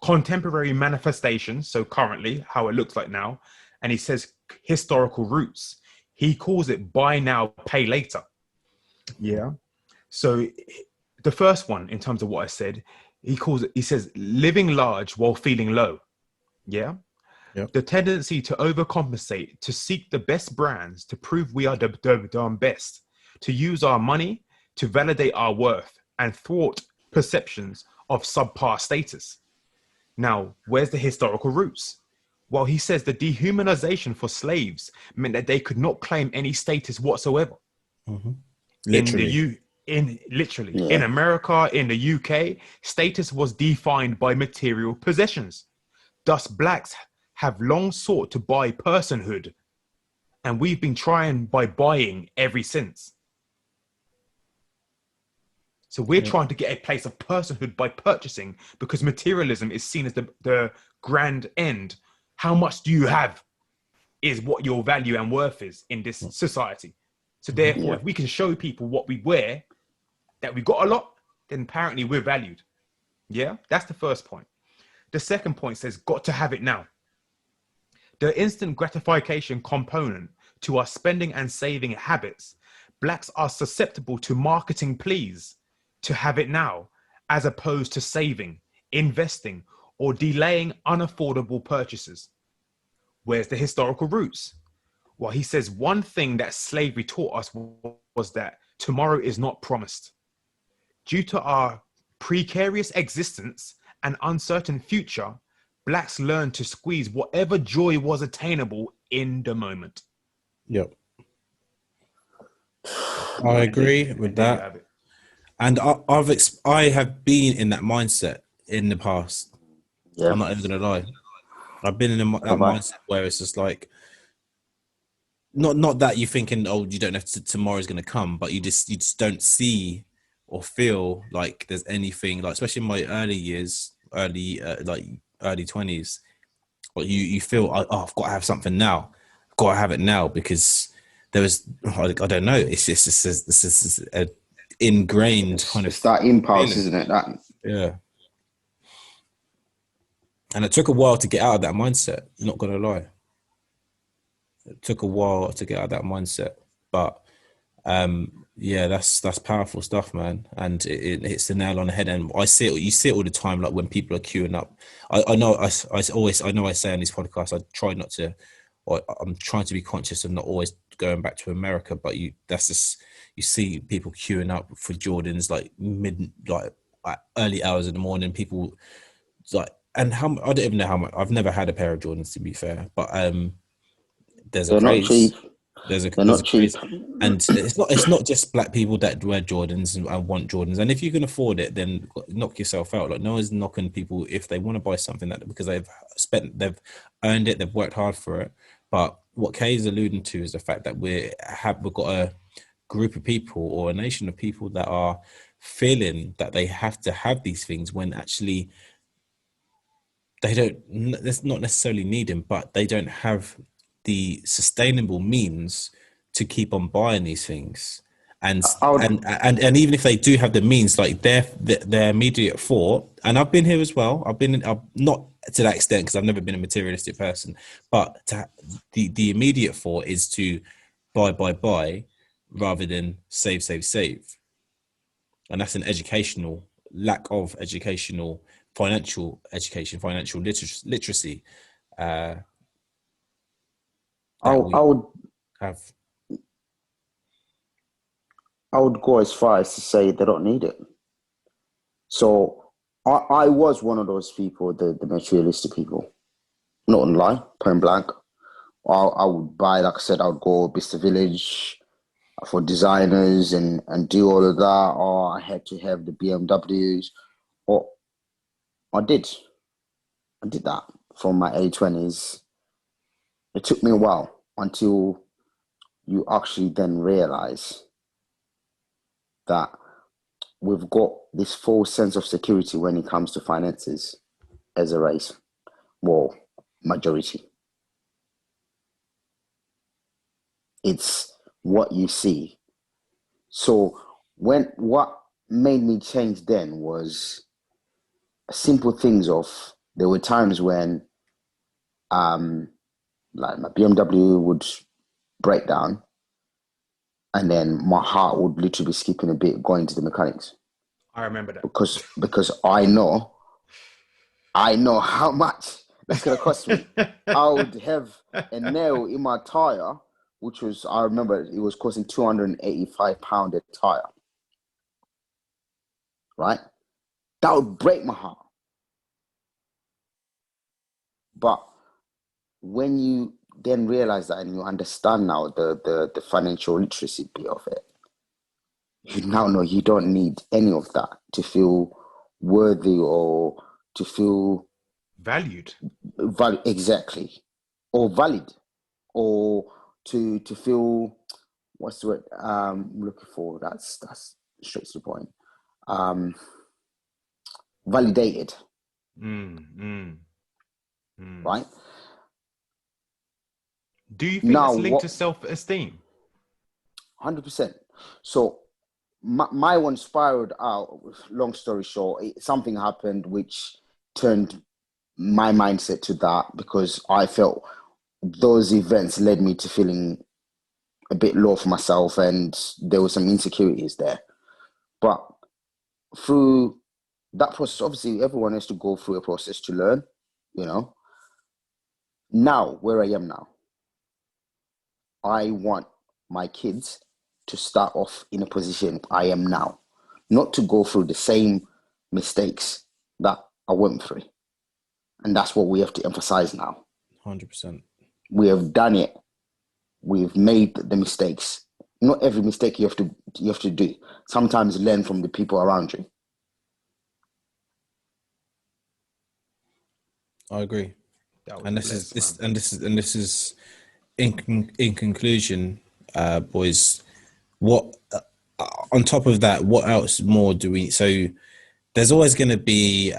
contemporary manifestations, so currently how it looks like now, and he says historical roots. He calls it buy now, pay later. Yeah. So the first one, in terms of what I said, he says living large while feeling low. Yeah. Yep. The tendency to overcompensate, to seek the best brands, to prove we are the best, to use our money to validate our worth and thwart perceptions of subpar status. Now, where's the historical roots? Well, he says the dehumanization for slaves meant that they could not claim any status whatsoever. Mm-hmm. Literally. In America, in the UK, status was defined by material possessions. Thus, blacks have long sought to buy personhood, and we've been trying by buying ever since. So we're trying to get a place of personhood by purchasing, because materialism is seen as the grand end. How much do you have is what your value and worth is in this society. So therefore, if we can show people what we wear, that we got a lot, then apparently we're valued. Yeah, that's the first point. The second point says, got to have it now. The instant gratification component to our spending and saving habits, blacks are susceptible to marketing pleas to have it now, as opposed to saving, investing, or delaying unaffordable purchases. Where's the historical roots? Well, he says one thing that slavery taught us was that tomorrow is not promised. Due to our precarious existence and uncertain future, blacks learned to squeeze whatever joy was attainable in the moment. Yep. I agree with that. And I have been in that mindset in the past. Yeah. I'm not even gonna lie. I've been in that mindset where it's just like, not that you're thinking, oh, you don't know if tomorrow's gonna come, but you just don't see or feel like there's anything, like, especially in my early years, early 20s, but you feel, oh, I've got to have something now. I've got to have it now, because there was, I don't know, it's just this is a ingrained kind of, it's that impulse, feeling. Isn't it? That, yeah. And it took a while to get out of that mindset, not gonna lie. It took a while to get out of that mindset, but yeah, that's powerful stuff, man. And it hits the nail on the head. And you see it all the time, like when people are queuing up. I know I say on these podcasts, I try not to, or I'm trying to be conscious of not always going back to America, but you see people queuing up for Jordans, like early hours in the morning, people like, and I don't even know how much. I've never had a pair of Jordans, to be fair, but there's a craze. There's a craze, and it's not just black people that wear Jordans and want Jordans. And if you can afford it, then knock yourself out. Like, no one's knocking people if they want to buy something that, because they've earned it, they've worked hard for it. But what Kay is alluding to is the fact that we've got a group of people, or a nation of people, that are feeling that they have to have these things when actually they don't. That's not necessarily need them, but they don't have the sustainable means to keep on buying these things. And even if they do have the means, like their immediate thought, and I've been here as well. I'm not to that extent, because I've never been a materialistic person, but the immediate thought is to buy rather than save. And that's an lack of financial education, financial literacy. I would go as far as to say they don't need it. So I was one of those people, the materialistic people. Not gonna lie, point blank. I would buy, like I said, I would go Bicester Village for designers and do all of that. Or I had to have the BMWs. Or I did that from my early 20s. It took me a while until you actually then realize that we've got this false sense of security when it comes to finances as a race. Well, majority. It's what you see. So what made me change then was simple things of, there were times when like my BMW would break down, and then my heart would literally be skipping a bit going to the mechanics. I remember that. Because I know how much that's gonna cost me. I would have a nail in my tire, which was, I remember it was costing £285 a tire. Right? That would break my heart. But when you then realize that and you understand now the financial literacy bit of it, you now know you don't need any of that to feel worthy or to feel Valued. exactly, or valid, or to feel, what's the word I'm looking for? That's straight to the point. Validated, right? Do you think Now, that's linked to self-esteem? 100%. So my one spiraled out. Long story short, something happened which turned my mindset to that, because I felt those events led me to feeling a bit low for myself, and there were some insecurities there. But through that process, obviously everyone has to go through a process to learn, you know. Now, where I am now, I want my kids to start off in a position I am now, not to go through the same mistakes that I went through. And that's what we have to emphasize now. 100%. We have done it. We've made the mistakes. Not every mistake you have to do. Sometimes learn from the people around you. I agree. And this is in conclusion, boys. What on top of that? What else more do we? So there's always going to be,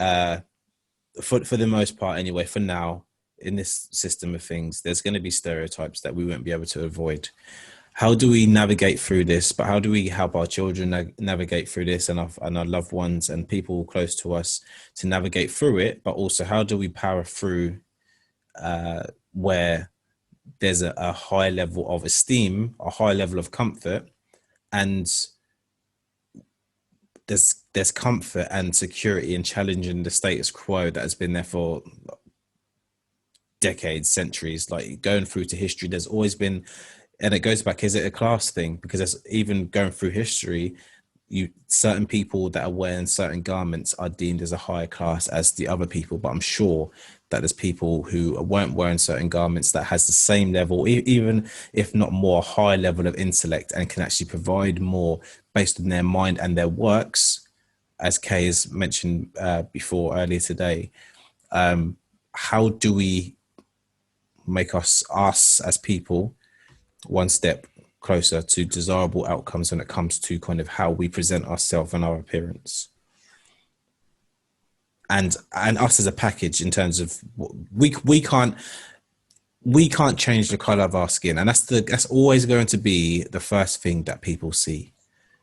for the most part anyway, for now, in this system of things, there's going to be stereotypes that we won't be able to avoid. How do we navigate through this? But how do we help our children navigate through this, and our loved ones and people close to us to navigate through it? But also, how do we power through where there's a high level of esteem, a high level of comfort, and there's comfort and security in challenging the status quo that has been there for decades, centuries, like going through to history. There's always been, and it goes back, is it a class thing? Because there's, even going through history, certain people that are wearing certain garments are deemed as a higher class as the other people. But I'm sure that there's people who weren't wearing certain garments that has the same level, even if not more, high level of intellect, and can actually provide more based on their mind and their works, as Kay has mentioned before earlier today. How do we make us as people one step closer to desirable outcomes when it comes to kind of how we present ourselves and our appearance, and us as a package, in terms of we can't change the color of our skin, and that's always going to be the first thing that people see.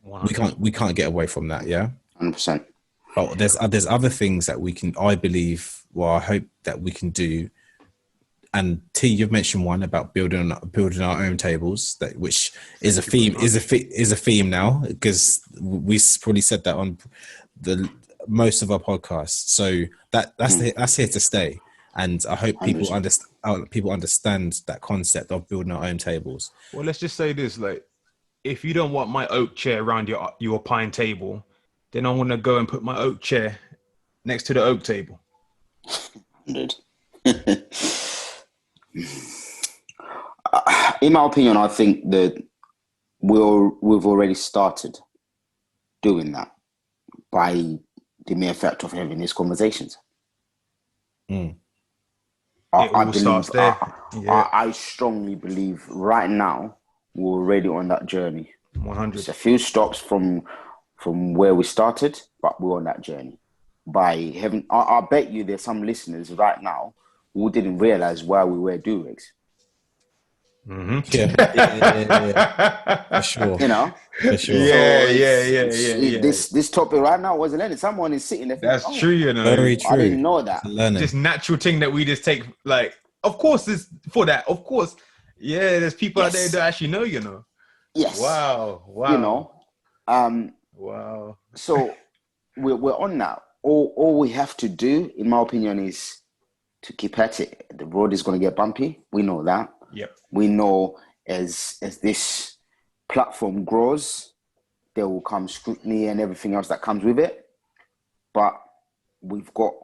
100. We can't get away from that. Yeah, 100%. But there's other things that we can, I believe, well, I hope that we can do. And T, you've mentioned one about building our own tables, which is a theme, is a theme now, because we probably said that on most of our podcasts. So that's here to stay, and I hope people understand that concept of building our own tables. Well, let's just say this: like, if you don't want my oak chair around your pine table, then I want to go and put my oak chair next to the oak table. 100. In my opinion, I think that we've already started doing that by the mere fact of having these conversations. I strongly believe right now we're already on that journey. 100. It's a few stops from where we started, but we're on that journey. By having, I bet you there's some listeners right now we didn't realize why we wear do-rags. Yeah. For sure. You know? For sure. This topic right now wasn't learning. Someone is sitting there thinking, That's true, you know. Very true. I didn't know that. Learning. Just natural thing that we just take, like, of course, this for that. Of course, yeah. There's people out there that actually know, you know. Yes. Wow. You know. Wow. So we're on that. All we have to do, in my opinion, is to keep at it. The road is going to get bumpy. We know that. Yep. We know as this platform grows, there will come scrutiny and everything else that comes with it. But we've got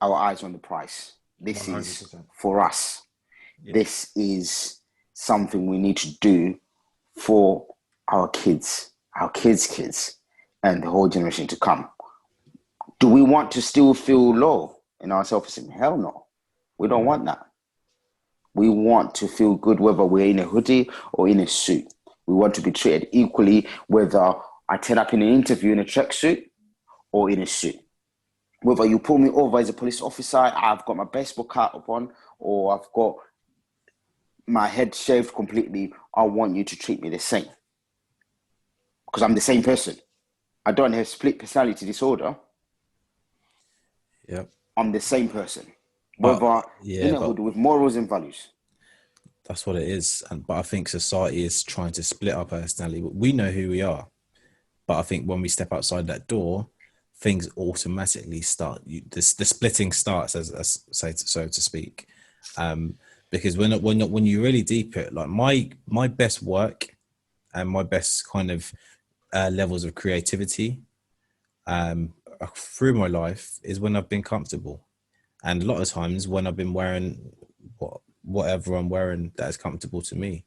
our eyes on the prize. This 100%. Is for us. Yep. This is something we need to do for our kids, and the whole generation to come. Do we want to still feel low in our self-esteem? Hell no. We don't want that. We want to feel good whether we're in a hoodie or in a suit. We want to be treated equally whether I turn up in an interview in a tracksuit or in a suit. Whether you pull me over as a police officer, I've got my baseball cap on, or I've got my head shaved completely, I want you to treat me the same. Because I'm the same person. I don't have split personality disorder. Yep. I'm the same person. Whether in a hood with morals and values. That's what it is. But I think society is trying to split our personality. We know who we are. But I think when we step outside that door, things automatically start. The splitting starts, as so to speak. Because when you really deep it, like my best work and my best kind of levels of creativity through my life is when I've been comfortable. And a lot of times when I've been wearing whatever I'm wearing that is comfortable to me,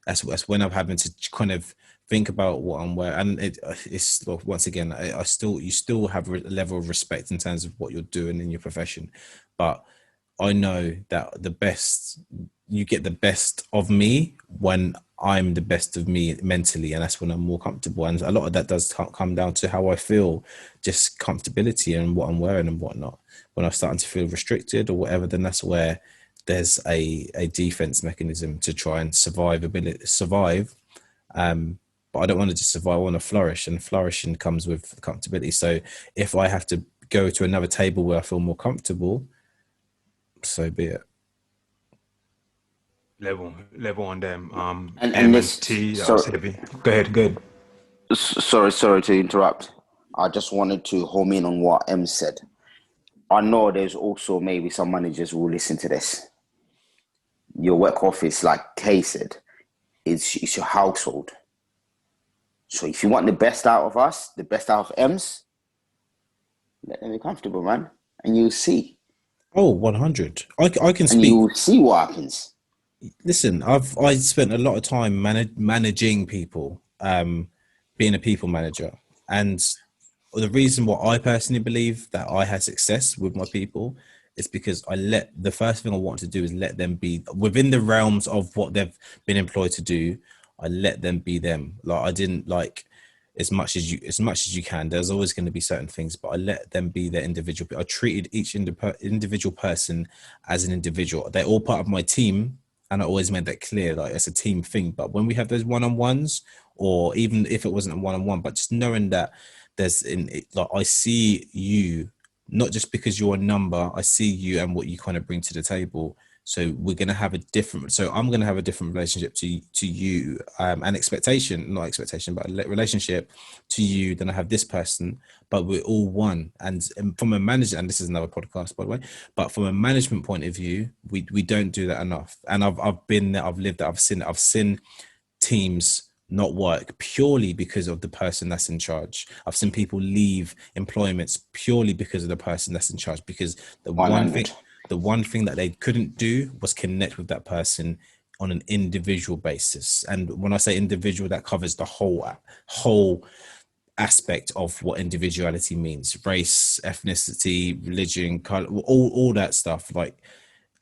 that's when I'm having to kind of think about what I'm wearing. And it's once again, you still have a level of respect in terms of what you're doing in your profession, but I know that you get the best of me when I'm the best of me mentally, and that's when I'm more comfortable. And a lot of that does come down to how I feel, just comfortability and what I'm wearing and whatnot. When I'm starting to feel restricted or whatever, then that's where there's a defense mechanism to try and survive. But I don't want to just survive, I want to flourish, and flourishing comes with comfortability. So if I have to go to another table where I feel more comfortable, so be it. Level on them. And this, T, that was heavy. Go ahead. Sorry to interrupt. I just wanted to home in on what M said. I know there's also maybe some managers who will listen to this. Your work office, like Kay said, it's your household. So if you want the best out of us, the best out of M's, let them be comfortable, man. And you'll see. Oh, 100. I can speak. And you will see what happens. Listen, I spent a lot of time managing people, being a people manager. And the reason why I personally believe that I had success with my people is because the first thing I want to do is let them be within the realms of what they've been employed to do. I let them be them. Like I didn't like as much as you can. There's always going to be certain things, but I let them be their individual. I treated each individual person as an individual. They're all part of my team. And I always made that clear, like it's a team thing. But when we have those one-on-ones, or even if it wasn't a one-on-one, but just knowing that I see you, not just because you're a number, I see you and what you kind of bring to the table. So I'm going to have a different relationship to you, and not expectation, but a relationship to you than I have this person, but we're all one. And from a manager, and this is another podcast, by the way, but from a management point of view, we don't do that enough. And I've been there, I've lived there, I've seen teams not work purely because of the person that's in charge. I've seen people leave employments purely because of the person that's in charge, because the one thing that they couldn't do was connect with that person on an individual basis. And when I say individual, that covers the whole aspect of what individuality means: race, ethnicity, religion, color, all that stuff. But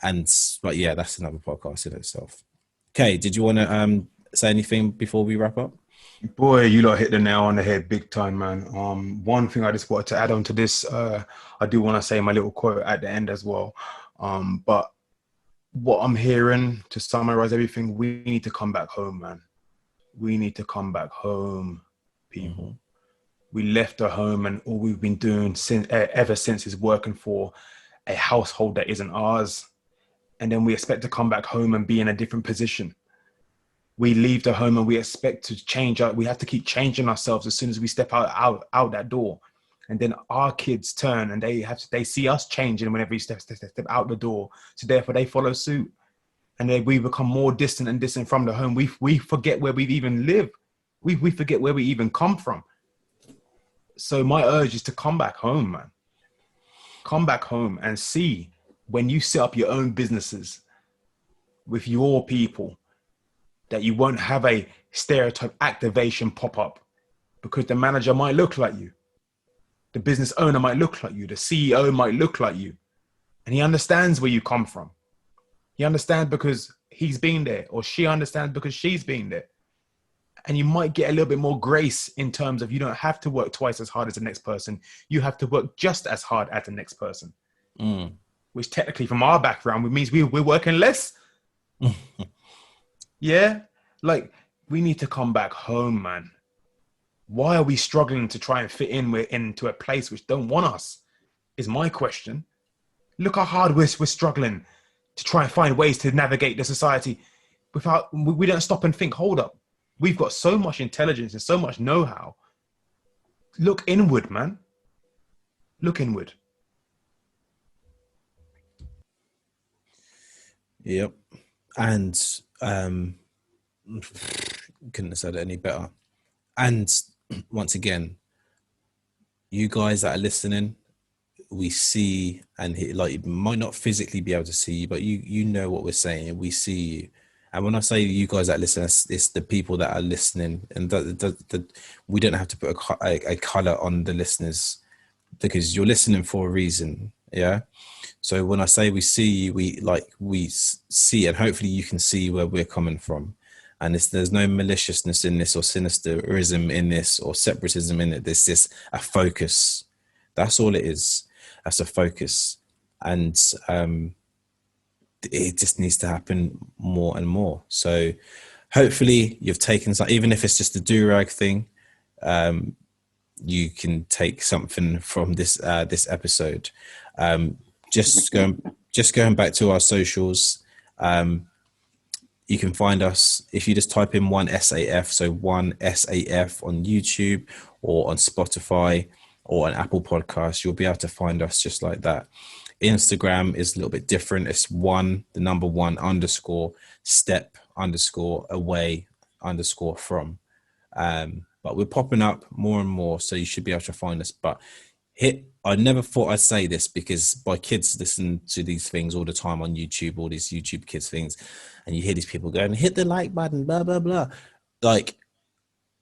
yeah, that's another podcast in itself. Okay, did you want to say anything before we wrap up? Boy, you lot hit the nail on the head big time, man. One thing I just wanted to add on to this, I do want to say my little quote at the end as well. But what I'm hearing, to summarize everything, we need to come back home, man. We need to come back home, people. Mm-hmm. We left our home, and all we've been doing ever since is working for a household that isn't ours. And then we expect to come back home and be in a different position. We leave the home and we expect to change. We have to keep changing ourselves as soon as we step out that door. And then our kids turn and they see us changing whenever we step out the door. So therefore they follow suit. And then we become more distant and distant from the home. We forget where we even live. We forget where we even come from. So my urge is to come back home, man. Come back home and see, when you set up your own businesses with your people, that you won't have a stereotype activation pop up, because the manager might look like you. The business owner might look like you. The CEO might look like you. And he understands where you come from. He understands because he's been there, or she understands because she's been there. And you might get a little bit more grace in terms of, you don't have to work twice as hard as the next person. You have to work just as hard as the next person. Which technically, from our background, means we're working less. Yeah, like, we need to come back home, man. Why are we struggling to try and fit into a place which don't want us? Is my question. Look how hard we're struggling to try and find ways to navigate the society without, we don't stop and think, hold up. We've got so much intelligence and so much know-how. Look inward, man. Look inward. Yep. And couldn't have said it any better. And once again, you guys that are listening, we see and hear, like, you might not physically be able to see you, but you know what we're saying. We see you. And when I say you guys that listen, it's the people that are listening, and we don't have to put a color on the listeners, because you're listening for a reason. Yeah. So when I say we see you, we see, and hopefully you can see where we're coming from. And there's no maliciousness in this, or sinisterism in this, or separatism in it. There's just a focus. That's all it is. That's a focus. And it just needs to happen more and more. So hopefully you've taken some, even if it's just a do-rag thing, you can take something from this episode. Just going back to our socials, you can find us if you just type in 1SAF, so 1SAF on YouTube or on Spotify or on Apple Podcasts. You'll be able to find us just like that. Instagram is a little bit different. It's the number one _step_away_from. But we're popping up more and more, so you should be able to find us. But I never thought I'd say this, because my kids listen to these things all the time on YouTube, all these YouTube kids things, and you hear these people going, hit the like button, blah, blah, blah. Like,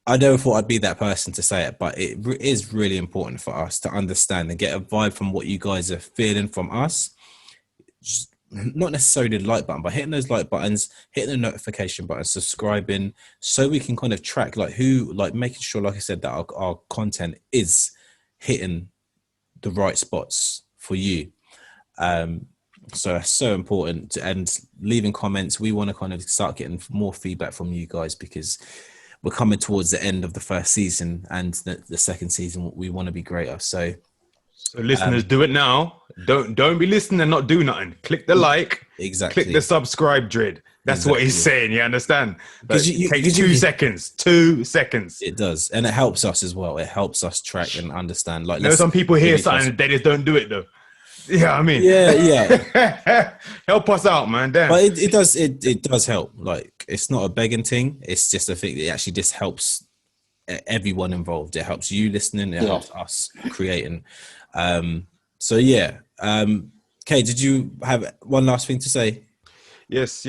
I never thought I'd be that person to say it, but it is really important for us to understand and get a vibe from what you guys are feeling from us. Just not necessarily the like button, but hitting those like buttons, hitting the notification button, subscribing, so we can kind of track making sure, like I said, that our content is hitting the right spots for you. So that's so important. And leaving comments, we want to kind of start getting more feedback from you guys, because we're coming towards the end of the first season, and the second season we want to be greater. So listeners, do it now. Don't be listening and not do nothing. Click the like. Exactly. Click the subscribe, Dread. That's what he's saying. You understand? But it takes 2 seconds. 2 seconds. It does, and it helps us as well. It helps us track and understand. Like, there's some people hear something, they just don't do it though. Yeah, I mean, yeah. Help us out, man. Damn. But it does help. Like, it's not a begging thing. It's just a thing. It actually just helps everyone involved. It helps you listening. It helps us creating. So yeah. Kay, did you have one last thing to say? Yes.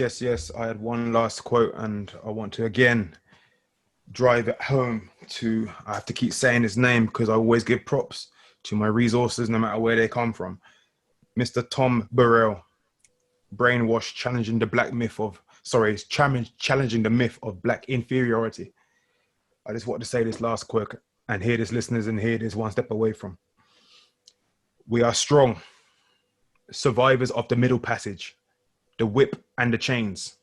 I had one last quote, and I want to again drive it home to. I have to keep saying his name because I always give props to my resources, no matter where they come from. Mr. Tom Burrell, brainwash, challenging the myth of black inferiority. I just want to say this last quote, and hear this, listeners, and hear this one step away from. We are strong. survivors of the Middle Passage, the whip and the chains.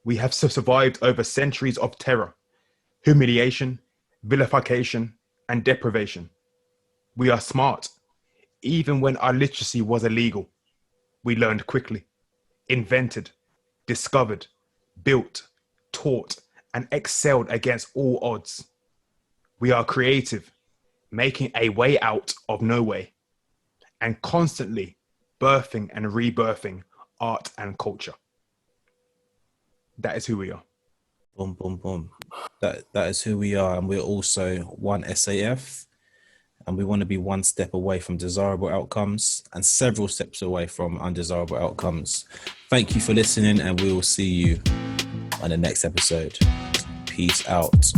We have survived over centuries of terror, humiliation, vilification, and deprivation. We are smart. Even when our literacy was illegal, we learned quickly, invented, discovered, built, taught, and excelled against all odds. We are creative, making a way out of no way, and constantly birthing and rebirthing art and culture. That is who we are. Boom, boom, boom. That is who we are, and we're also one SAF, and we want to be one step away from desirable outcomes and several steps away from undesirable outcomes. Thank you for listening, and we will see you on the next episode. Peace out.